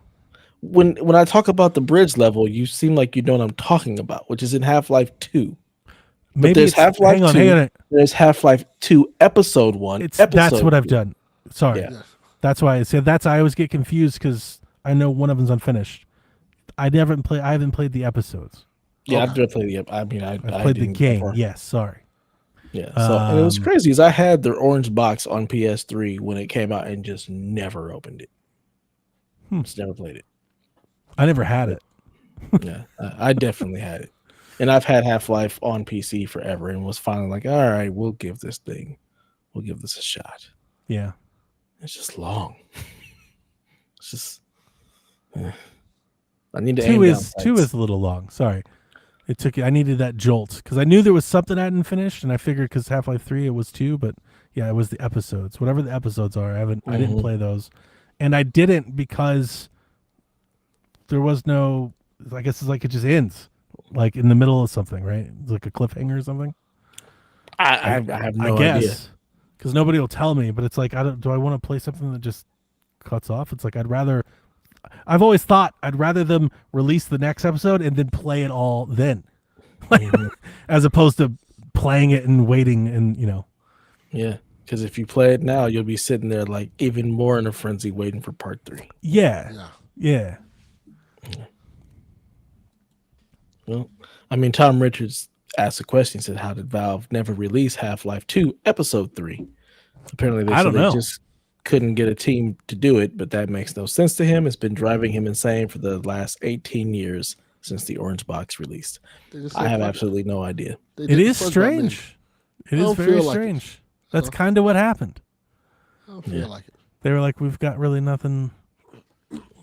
When I talk about the bridge level, you seem like you know what I'm talking about, which is in Half-Life 2. Maybe there's it's Half-Life 2. hang on. There's Half-Life 2 Episode 1. That's what I've done. Sorry. Yeah. Yes. That's why I said I always get confused because I know one of them's unfinished. I haven't played the episodes. Yeah, Okay. I've never played the. I mean, I played the didn't game. before. Yes, sorry. Yeah. So and it was Um, crazy because I had the orange box on PS3 when it came out and just never opened it. Just never played it. I never had it. Yeah, I definitely had it, and I've had Half-Life on PC forever, and was finally like, all right, we'll give this a shot. Yeah. It's just long. It's just. I need to 2 aim is down 2 sights. is a little long. Sorry. I needed that jolt because I knew there was something I hadn't finished, and I figured because Half-Life 3 it was 2, but yeah, it was the episodes. Whatever the episodes are, I didn't play those, and I didn't because there was no. I guess it's like it just ends, like in the middle of something, right? It's like a cliffhanger or something. I have no I guess idea. because nobody will tell me. But it's like do I want to play something that just cuts off? It's like I've always thought I'd rather them release the next episode and then play it all then, as opposed to playing it and waiting and Yeah, because if you play it now, you'll be sitting there like even more in a frenzy waiting for part 3. Yeah. Well, I mean, Tom Richards asked a question. He said, "How did Valve never release Half-Life 2 Episode 3?" Apparently, I don't know. they just couldn't get a team to do it, but that makes no sense to him. It's been driving him insane for the last 18 years since the Orange Box released. They just I said, have "Fuck it." absolutely no idea. They It did the is first Batman. strange. It I is don't very feel like it. strange. That's kind of what happened. I don't feel like it. They were like, we've got really nothing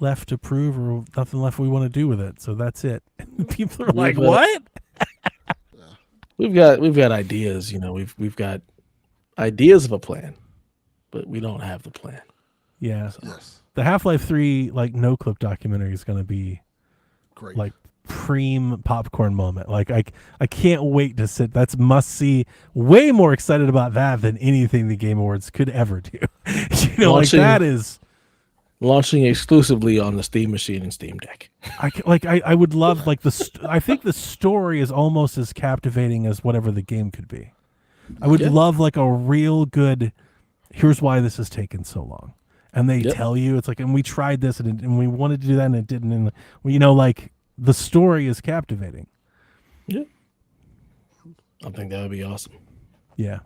left to prove or nothing left we want to do with it, so that's it. And people are like, what? We've got ideas. We've got ideas of a plan, but we don't have the plan. Yeah. Yes. The Half-Life 3 like no clip documentary is going to be Great. like preem popcorn moment. Like I can't wait to sit. That's must see. Way more excited about that than anything the Game Awards could ever do. Launching- that is. Launching exclusively on the Steam machine and Steam Deck. I would love like I think the story is almost as captivating as whatever the game could be. I would love like a real good. Here's why this has taken so long, and they tell you it's like, and we tried this and we wanted to do that and it didn't, and like the story is captivating. Yeah, I think that would be awesome. Yeah.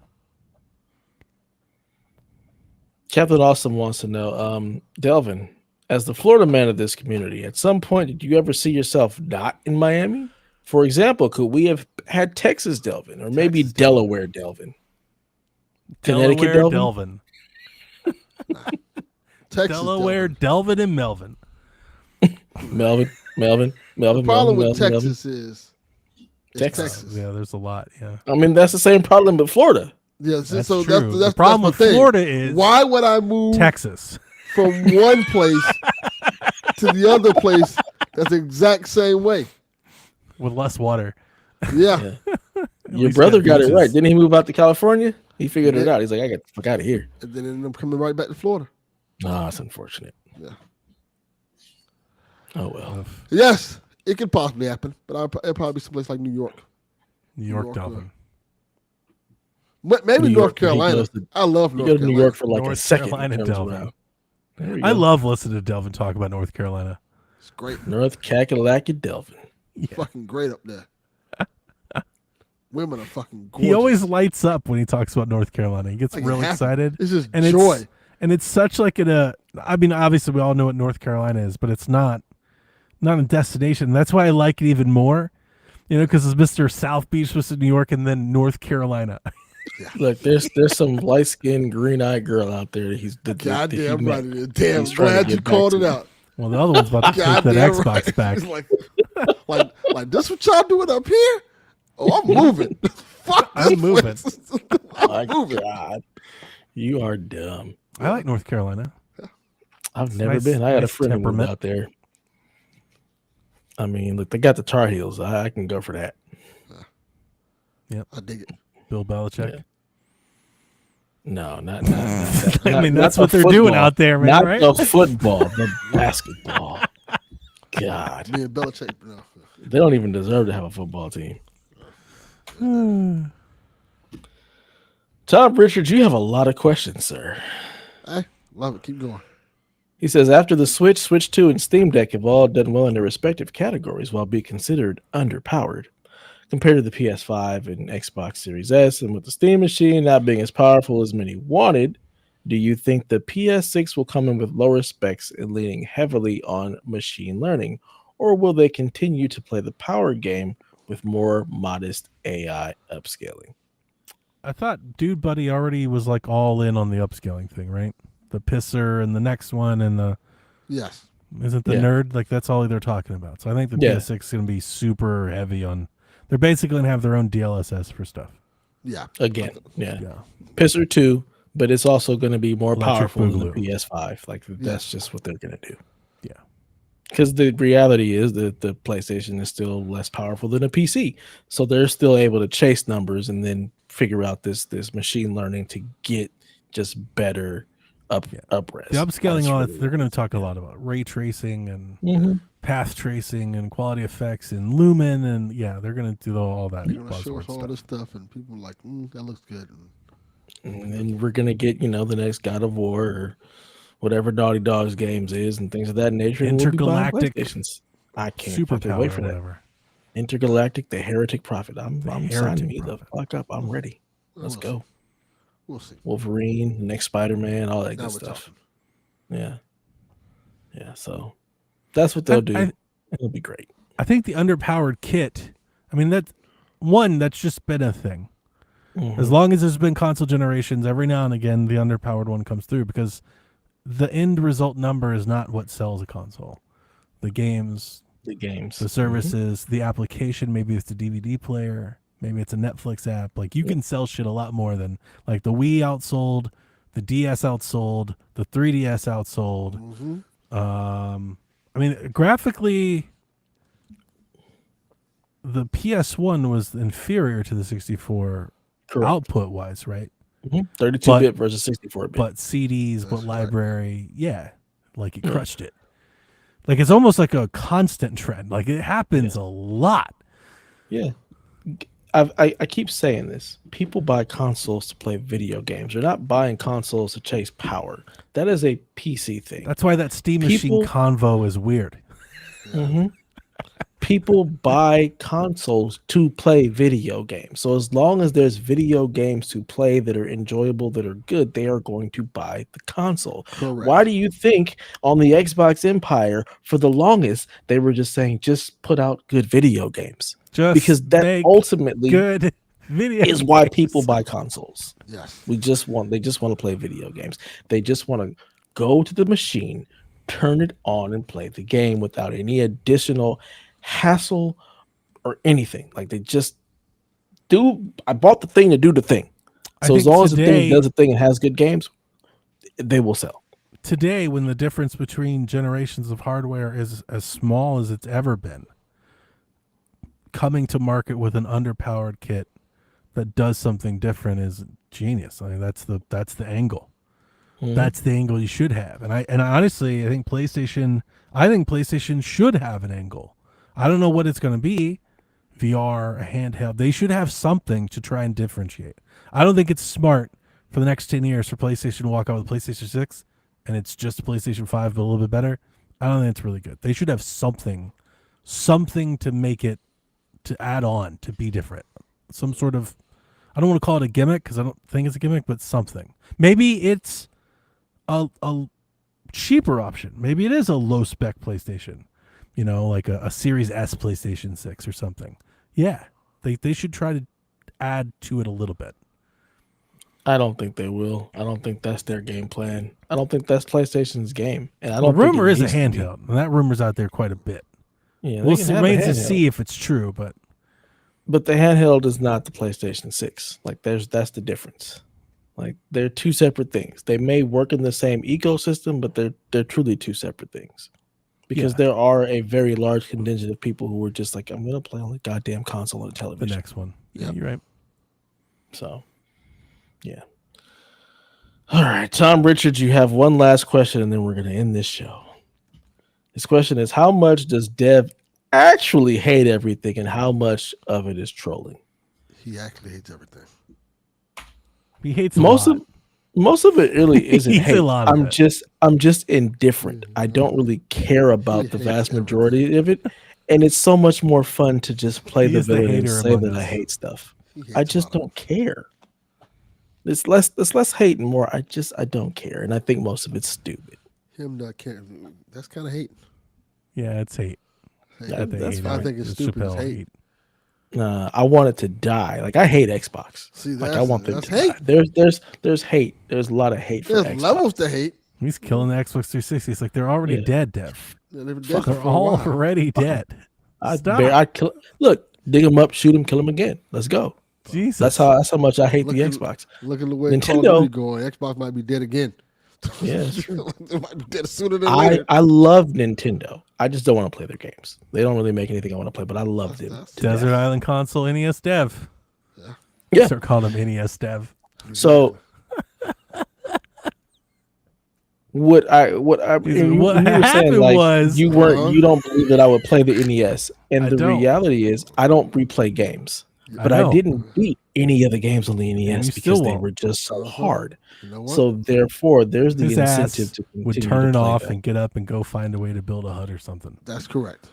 Captain Awesome wants to know, Delvin, As the Florida man of this community, at some point, did you ever see yourself not in Miami? For example, could we have had Texas Delvin or maybe Texas Delaware Delvin? Connecticut Delaware Delvin? Texas Delaware Delvin. Delvin and Melvin. Melvin. The problem with Melvin. Texas is it's Texas. Texas. Yeah, there's a lot. Yeah, I mean, that's the same problem with Florida. Yeah, that's so true. that's The problem my with thing. Florida is why would I move Texas. from one place to the other place that's the exact same way? With less water. Yeah. Your least brother got got it beaches. right. Didn't he move out to California? He figured it Yeah. out. He's like, I got the fuck out of here. And then end up coming right back to Florida. Ah, it's unfortunate. Yeah. Oh well. Yes, it could possibly happen, but it'll probably be someplace like New York. New York York, Delvin. But maybe New North York, he Carolina. goes to- I love You North go to Carolina. New York for like a North second. Carolina it comes Delvin. around. There you I go. love listening to Delvin talk about North Carolina. It's great. North Kakalaki Delvin. Fucking great up there. Women are fucking gorgeous. He always lights up when he talks about North Carolina. He gets Like, real happy. excited. It's just And joy. it's such like I mean, obviously we all know what North Carolina is, but it's not a destination. That's why I like it even more. You know, because it's Mr. South Beach, Mr. New York, and then North Carolina. Look, there's some light skinned, green eyed girl out there that he's Goddamn he right met. it is. Damn, He's trying to glad get you back called to it me. out. Well, the other one's about to take that Goddamn Xbox right. back. It's like this what y'all doing up here? Oh, I'm moving. Fuck this I'm moving. place. My I'm moving. God, you are dumb. I like North Carolina. I've never nice- been. I got a nice friend who moved temperament. out there. I mean, look, they got the Tar Heels. I can go for that. I dig it. Bill Belichick. Yeah. No, not that. I mean, Not that's the what they're doing football. out there, man, Not right? the football, the basketball. God, Me and Belichick. No. they don't even deserve to have a football team. Tom Richards, you have a lot of questions, sir. Hey, love it. Keep going. He says, after the Switch, Switch 2, and Steam Deck have all done well in their respective categories while being considered underpowered compared to the PS5 and Xbox Series S, and with the Steam Machine not being as powerful as many wanted, do you think the PS6 will come in with lower specs and leaning heavily on machine learning, or will they continue to play the power game with more modest AI upscaling? I thought Dude Buddy already was like all in on the upscaling thing, right? The pisser and the next one and the Yes. isn't the Yeah. nerd, like that's all they're talking about. So I think the Yeah. PS6 is gonna be super heavy on. They're basically gonna have their own DLSS for stuff. Yeah. Again, yeah. Yeah, Pisser 2, but it's also going to be more Electric powerful than the Boogaloo. PS5. Like, that's just what they're going to do. yeah. Because the reality is that the PlayStation is still less powerful than a PC, so they're still able to chase numbers and then figure out this machine learning to get just better up-res. The upscaling That's on really it, they're what gonna talk a lot about ray tracing and Mhm. path tracing and quality effects and lumen and yeah, they're gonna do all that You're gonna show us buzzword all stuff. this stuff, and people are like, that looks good. And then we're gonna get the next God of War or whatever Naughty Dog's games is and things of that nature. and we'll be buying Intergalactic PlayStations. I can't Super fucking power wait or for that. whatever. Intergalactic, the Heretic Prophet. I'm Heretic signing me the Prophet. fuck up. I'm ready. Let's go. We'll see. Wolverine, next Spider-Man, all that Now good we're stuff. talking. Yeah. So that's what they'll do. I- It'll be great. I think the underpowered kit. I mean that's just been a thing. Mhm. As long as there's been console generations, every now and again the underpowered one comes through because the end result number is not what sells a console. The games, The games, the services, the application, maybe it's a DVD player, maybe it's a Netflix app. Like you can sell shit a lot more than like the Wii outsold, the DS outsold, the 3DS outsold. I mean, graphically, the PS1 was inferior to the 64 Correct. output wise, right? 32-bit versus 64-bit. But CDs, but right. library, yeah, like it crushed it. Like it's almost like a constant trend. Like it happens a lot. Yeah. I keep saying this. People buy consoles to play video games. They're not buying consoles to chase power. That is a PC thing. That's why that Steam People- Machine convo is weird. Mhm. people buy consoles to play video games. So as long as there's video games to play that are enjoyable, that are good, they are going to buy the console. Correct. Why do you think on the Xbox Empire, for the longest, they were just saying, just put out good video games? Just Because that make ultimately good video is why games. people buy consoles. Yes. They just want to play video games. They just want to go to the machine, turn it on, and play the game without any additional hassle or anything. Like they just do. I bought the thing to do the thing. I So as think long as the thing today- does the thing and has good games, they will sell. Today, when the difference between generations of hardware is as small as it's ever been, coming to market with an underpowered kit that does something different is genius. I mean, that's the angle. That's the angle you should have. And I honestly, I think PlayStation should have an angle. I don't know what it's going to be. VR, a handheld. They should have something to try and differentiate. I don't think it's smart for the next 10 years for PlayStation to walk out with PlayStation 6 and it's just a PlayStation 5 but a little bit better. I don't think it's really good. They should have something to make it, to add on, to be different. Some sort of, I don't want to call it a gimmick because I don't think it's a gimmick, but something. Maybe it's a cheaper option. Maybe it is a low spec PlayStation, like a Series S PlayStation 6 or something. Yeah, they should try to add to it a little bit. I don't think they will. I don't think that's their game plan. I don't think that's PlayStation's game. And I The don't. rumor is a needs to be. handheld, and that rumor's out there quite a bit. Yeah, We'll they can have a remains to handheld. see if it's true, but But the handheld is not the PlayStation 6. Like that's the difference. Like they're two separate things. They may work in the same ecosystem, but they're truly two separate things. Because Yeah. there are a very large contingent of people who are just like, I'm gonna play on the goddamn console and the television. next one. Yeah, Yep. you're right. So yeah. All right, Tom Richards, you have one last question and then we're gonna end this show. This question is, how much does Dev actually hate everything and how much of it is trolling? He actually hates everything. He hates Most a lot. of most of it really isn't He's a hate. lot of it. I'm just indifferent. I don't really care about the vast majority of it, and it's so much more fun to just play He the is the villain and hater say among that I us. hate stuff. He hates I a just lot of don't care. It's less hate and more. I don't care, and I think most of it's stupid. him not caring. That's kind of hate. Yeah, it's hate. Hate. Yeah, They that's hate fine. I think it's stupid as Chappelle hate. I want it to die. Like I hate Xbox. See, Like I that's- want them that's to hate. die. There's hate. There's a lot of hate for There's Xbox. levels to hate. He's killing the Xbox 360. It's like they're already Yeah. dead, Dev. And they've been They're dead for a while. already dead. Stop. I kill. Look, dig them up, shoot them, kill them again. Let's go. Jesus. That's how much I hate the Look at- Xbox. Look at the way Nintendo- Call of Duty going. Xbox might be dead again. Yeah, it's true. It might be dead sooner than later. I love Nintendo. I just don't want to play their games. They don't really make anything I want to play, but I love them. That's- to Desert death. Island Console NES Dev. Yeah. Start calling him NES Dev. So what I you What were saying, happened like, was- you don't believe that I would play the NES, and I the don't. reality is I don't replay games. But I know. didn't beat any of the games on the NES you because still they won't. were just so hard. You know what? So therefore, there's the His incentive ass to would continue turn to it play off that. and get up and go find a way to build a hut or something. That's correct.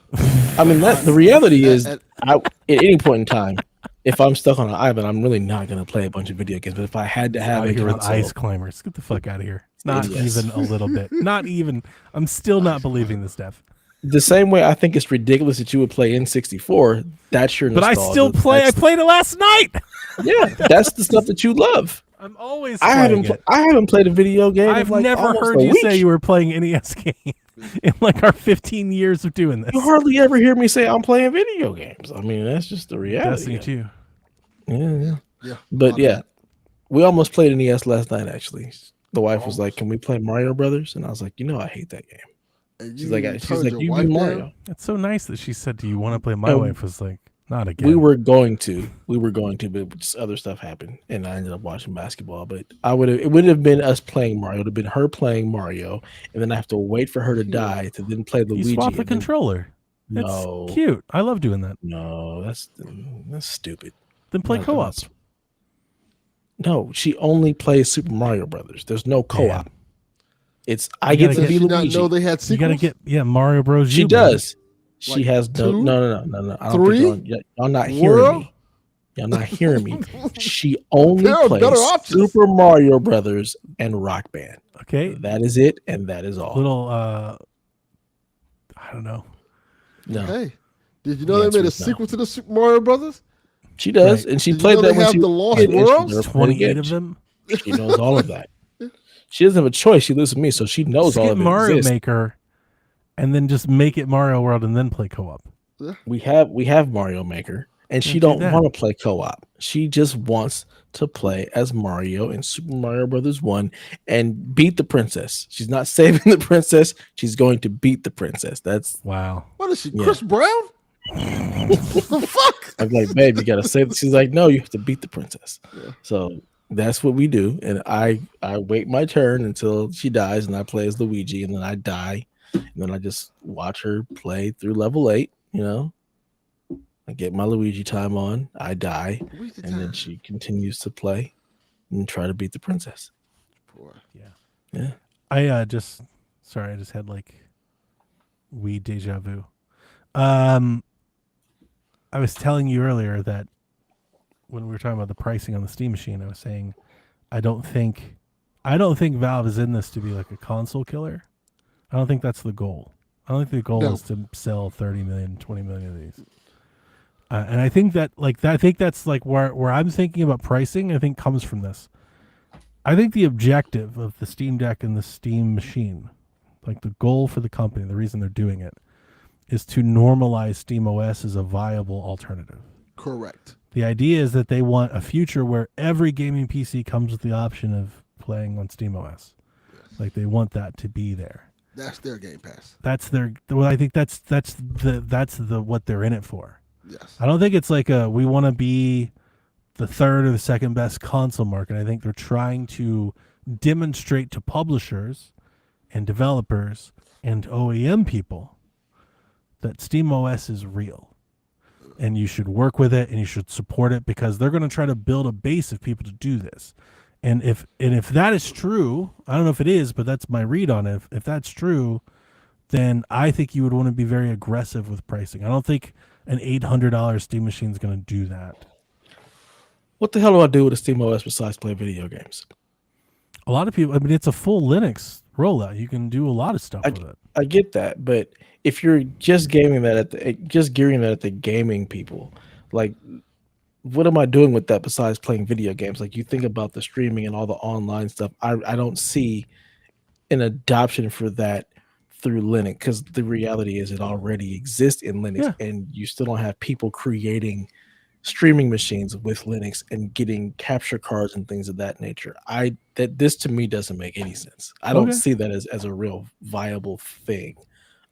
I mean, the reality is, at- at any point in time, if I'm stuck on an island, I'm really not going to play a bunch of video games. But if I had to have Out a here with console, ice climbers. Get the fuck out of here. Not Yes. even a little bit. Not even. I'm still not believing this, Dev. the same way I think it's ridiculous that you would play N64, that's your But I nostalgia. still play. I That's- played it last night. Yeah, that's the stuff that you love. I'm always. I playing it. haven't played a video game. in I've like never almost heard a you week. say you were playing NES game in like our 15 years of doing this. You hardly ever hear me say I'm playing video games. I mean, that's just the reality. Destiny 2. Yeah. Yeah. But yeah, we almost played NES last night. Actually, the wife was like, "Can we play Mario Brothers?" And I was like, I hate that game. And She's you like, turned your you wife mean down? Mario? It's so nice that she said, "Do you want to play?" My No. wife was like, "Not again." We were going to, but just other stuff happened, and I ended up watching basketball. But it would have been us playing Mario. It would have been her playing Mario, and then I have to wait for her to die to then play You Luigi. swap the and then- controller. No. It's cute. I love doing that. No, that's stupid. Then play No, co-op. that's- No, she only plays Super Mario Brothers. There's no co-op. It's I You get gotta to get- be Did she not Luigi. know they had You gotta sequels? get Mario Bros. She U, man. does. She Like has no, 2, no. I don't 3? think y'all not hearing World? me. Y'all not hearing me. She only There are better plays options. Super Mario Brothers and Rock Band. Okay, That is it, and that is all. little I don't know. No, Hey, did you The know they answer made a is no. sequel to the Super Mario Brothers? she does, Right. and she Did you played know that they when have she the was Lost a kid, and she'll Worlds? never play it 28 again. of them. She knows all of that. She doesn't have a choice. She lives with me, so she knows all Skip of it Mario exists. Maker, and then just make it Mario World, and then play co-op. We have Mario Maker, and she do don't that. want to play co-op. She just wants to play as Mario in Super Mario Brothers 1 and beat the princess. She's not saving the princess. She's going to beat the princess. That's Wow. What is she, Yeah. Chris Brown? The fuck? I'm like, babe, you gotta save. She's like, no, you have to beat the princess. Yeah. So that's what we do, and I wait my turn until she dies, and I play as Luigi, and then I die, and then I just watch her play through level 8. You know, I get my Luigi time on, I die, and then she continues to play and try to beat the princess. Boy. Yeah. I just had like weed deja vu. I was telling you earlier that when we were talking about the pricing on the Steam machine, I was saying I don't think Valve is in this to be like a console killer. I don't think that's the goal. I don't think the goal No. is to sell 30 million, 20 million of these. And I think that I think that's like where I'm thinking about pricing, I think comes from this. I think the objective of the Steam Deck and the Steam machine, like the goal for the company, the reason they're doing it, is to normalize SteamOS as a viable alternative. Correct. The idea is that they want a future where every gaming PC comes with the option of playing on SteamOS. Like they want that to be there. That's their Game Pass. That's their. Well, I think that's the what they're in it for. Yes. I don't think it's like we want to be the third or the second best console market. I think they're trying to demonstrate to publishers and developers and OEM people that SteamOS is real, and you should work with it and you should support it because they're going to try to build a base of people to do this. And if that is true, I don't know if it is, but that's my read on it. If that's true, then I think you would want to be very aggressive with pricing. I don't think an $800 Steam machine is going to do that. What the hell do I do with a SteamOS besides play video games? A lot of people, I mean, it's a full Linux rollout. You can do a lot of stuff with it. I get that, but if you're just gearing that at the gaming people, like, what am I doing with that besides playing video games? Like, you think about the streaming and all the online stuff. I don't see an adoption for that through Linux, because the reality is it already exists in Linux, and you still don't have people creating streaming machines with Linux and getting capture cards and things of that nature. This to me doesn't make any sense. I don't see that as a real viable thing.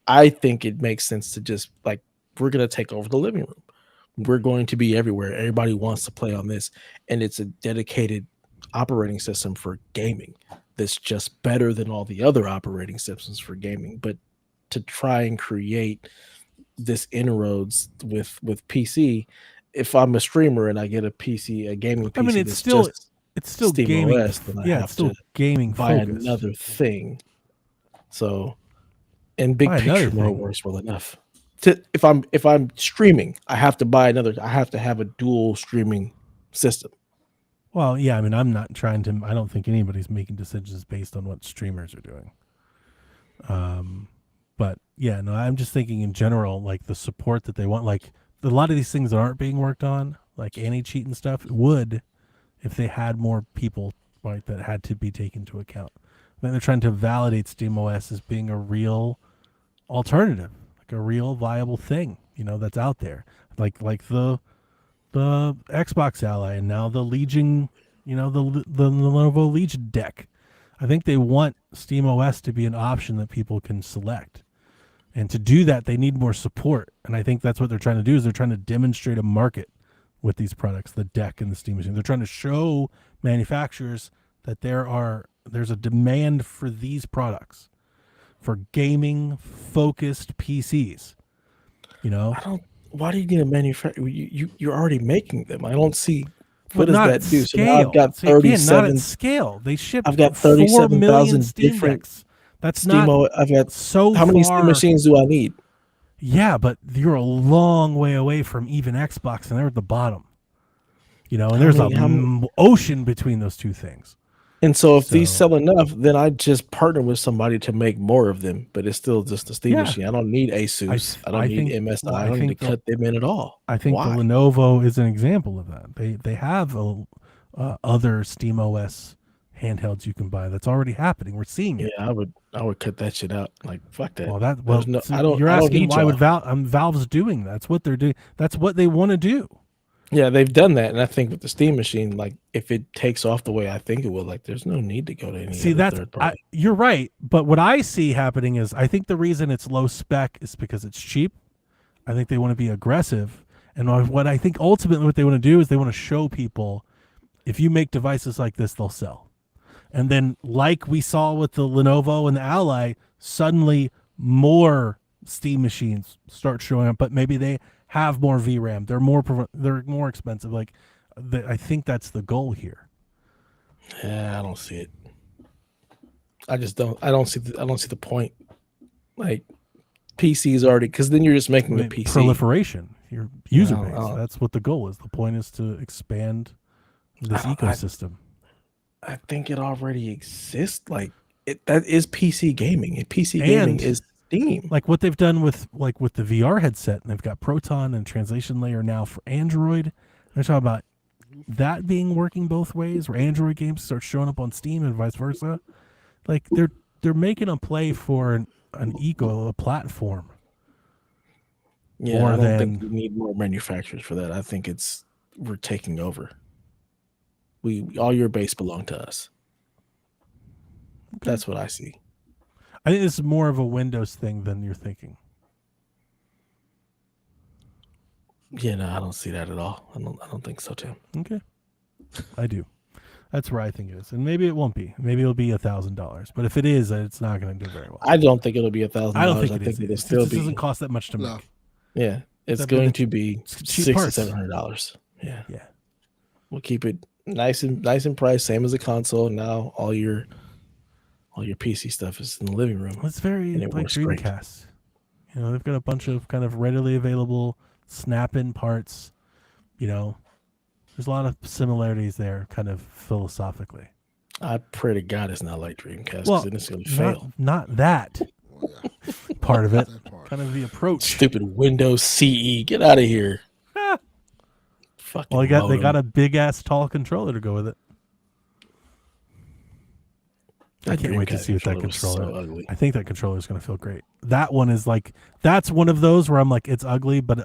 I think it makes sense to just, like, we're going to take over the living room. We're going to be everywhere. Everybody wants to play on this, and it's a dedicated operating system for gaming that's just better than all the other operating systems for gaming. But to try and create this inroads with PC, if I'm a streamer and I get a PC, a gaming PC, I mean, it's still gaming. OS, then I have it's still to gaming buy focused. another thing. So, and big Buy picture another more thing. works well enough. If I'm streaming, I have to buy another. I have to have a dual streaming system. Well, yeah, I mean, I'm not trying to. I don't think anybody's making decisions based on what streamers are doing. But yeah, no, I'm just thinking in general, like the support that they want. Like a lot of these things that aren't being worked on, like anti-cheat and stuff, would if they had more people, right, that had to be taken into account. Then they're trying to validate SteamOS as being a real alternative, like a real viable thing, that's out there, like the Xbox Ally and now the Legion, the Lenovo Legion deck. I think they want SteamOS to be an option that people can select. And to do that, they need more support. And I think that's what they're trying to do, is they're trying to demonstrate a market with these products, the deck and the Steam machine. They're trying to show manufacturers that there's a demand for these products, for gaming focused PCs. Why do you need a manufacturer? You're already making them. I don't see. What But does not that at do? So now scale. I've got So again, 37. not at scale. They ship. I've got 4 million 37,000 Steam different decks. That's Steam. not I've got so how many far. Steam machines do I need? Yeah, but you're a long way away from even Xbox, and they're at the bottom. And there's a ocean between those two things. And so if these sell enough, then I just partner with somebody to make more of them. But it's still just a Steam machine. I don't need Asus. I don't need MSI. I don't need to cut them in at all. I think the Lenovo is an example of that. They have other SteamOS handhelds you can buy. That's already happening. We're seeing it. Yeah, I would cut that shit out. Like fuck that. You're asking why would Valve's doing that? That's what they're doing. That's what they want to do. Yeah, they've done that, and I think with the Steam machine, like if it takes off the way I think it will, like there's no need to go to any third party. You're right, but what I see happening is I think the reason it's low spec is because it's cheap. I think they want to be aggressive, and what I think ultimately what they want to do is they want to show people if you make devices like this, they'll sell. And then, like we saw with the Lenovo and the Ally, suddenly more Steam machines start showing up, but maybe they have more VRAM. They're more expensive. Like, I think that's the goal here. Yeah, I don't see it. I just don't. I don't see the point. Like, PC is already, because then you're just making a PC proliferation. Your user base. That's what the goal is. The point is to expand this ecosystem. I think it already exists. Like that is PC gaming, and PC gaming is Steam. Like what they've done with the VR headset, and they've got Proton and Translation Layer now for Android. They're talking about that being working both ways, where Android games start showing up on Steam and vice versa. Like they're making a play for a platform. Yeah, I don't think we need more manufacturers for that. I think we're taking over. All your base belong to us. Okay. That's what I see. I think this is more of a Windows thing than you're thinking. Yeah, no, I don't see that at all. I don't think so, Tim. Okay, I do. That's where I think it is, and maybe it won't be. Maybe it'll be $1,000. But if it is, it's not going to do very well. I don't think it'll be $1,000. I don't think it'll still be. It doesn't cost that much to make. Yeah, it's going to be $600 to $700. Yeah, yeah. We'll keep it nice and priced, same as a console. Now all your PC stuff is in the living room. Well, it's very like Dreamcast. They've got a bunch of kind of readily available snap-in parts. There's a lot of similarities there, kind of philosophically. I pray to God it's not like Dreamcast, because then it's going to fail. Not that part of it. Kind of the approach. Stupid Windows CE. Get out of here. Fucking they got a big ass tall controller to go with it. I can't wait to see what that controller. So ugly. I think that controller is going to feel great. That one is that's one of those where I'm like, it's ugly, but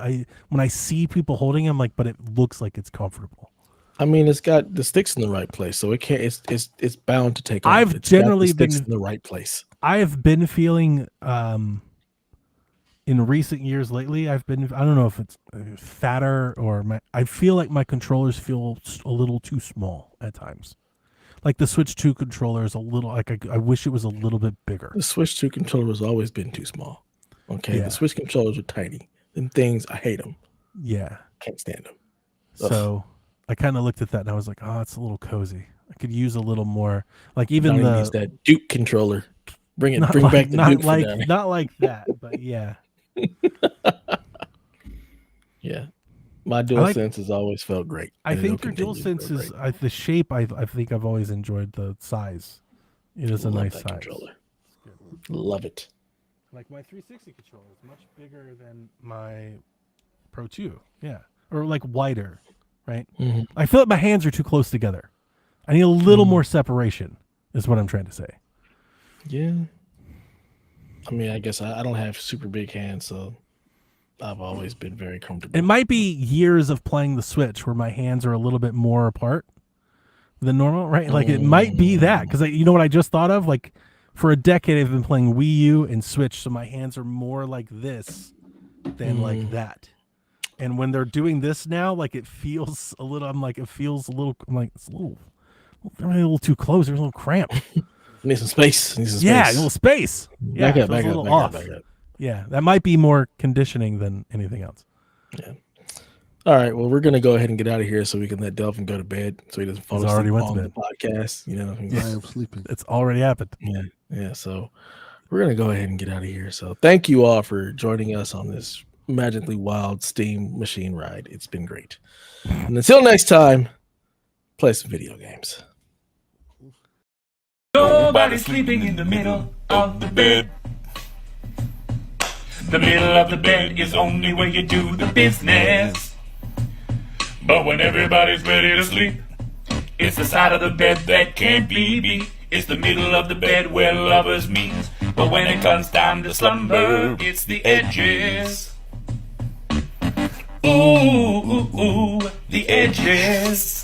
when I see people holding them, but it looks like it's comfortable. I mean, it's got the sticks in the right place, so it can't. It's bound to take off. I've generally been in the right place. I have been feeling in recent years lately. I don't know if it's fatter or I feel like my controllers feel a little too small at times. Like the Switch 2 controller is a little I wish it was a little bit bigger. The Switch 2 controller has always been too small. Okay, the Switch controllers are tiny. Them things, I hate them. Yeah, can't stand them. So I kind of looked at that and I was like, oh, it's a little cozy. I could use a little more. Like even that Duke controller. Bring back the Duke. Not like that, but yeah. Yeah. My DualSense has always felt great. I think your DualSense is the shape. I think I've always enjoyed the size. It is a nice size. Controller. Love it. Like my 360 controller is much bigger than my Pro 2. Yeah, or wider, right? Mm-hmm. I feel like my hands are too close together. I need a little more separation. Is what I'm trying to say. Yeah. I mean, I guess I don't have super big hands, so I've always been very comfortable. It might be years of playing the Switch where my hands are a little bit more apart than normal, right? It might be that, because you know what I just thought of? For a decade, I've been playing Wii U and Switch, so my hands are more like this than like that. And when they're doing this now, it feels a little. It feels a little. It's a little too close. There's a little cramp. Need some space. Yeah, a little space. Yeah, back up. Yeah, that might be more conditioning than anything else. Yeah. All right. Well, we're gonna go ahead and get out of here so we can let Delvin go to bed, so he doesn't fall asleep on the podcast. I am sleeping. It's already happened. Yeah. So we're gonna go ahead and get out of here. So thank you all for joining us on this magically wild steam machine ride. It's been great. And until next time, play some video games. Nobody's sleeping in the middle of the bed. The middle of the bed is only where you do the business. But when everybody's ready to sleep, it's the side of the bed that can't be beat. It's the middle of the bed where lovers meet. But when it comes time to slumber, it's the edges. Ooh, ooh, ooh, the edges.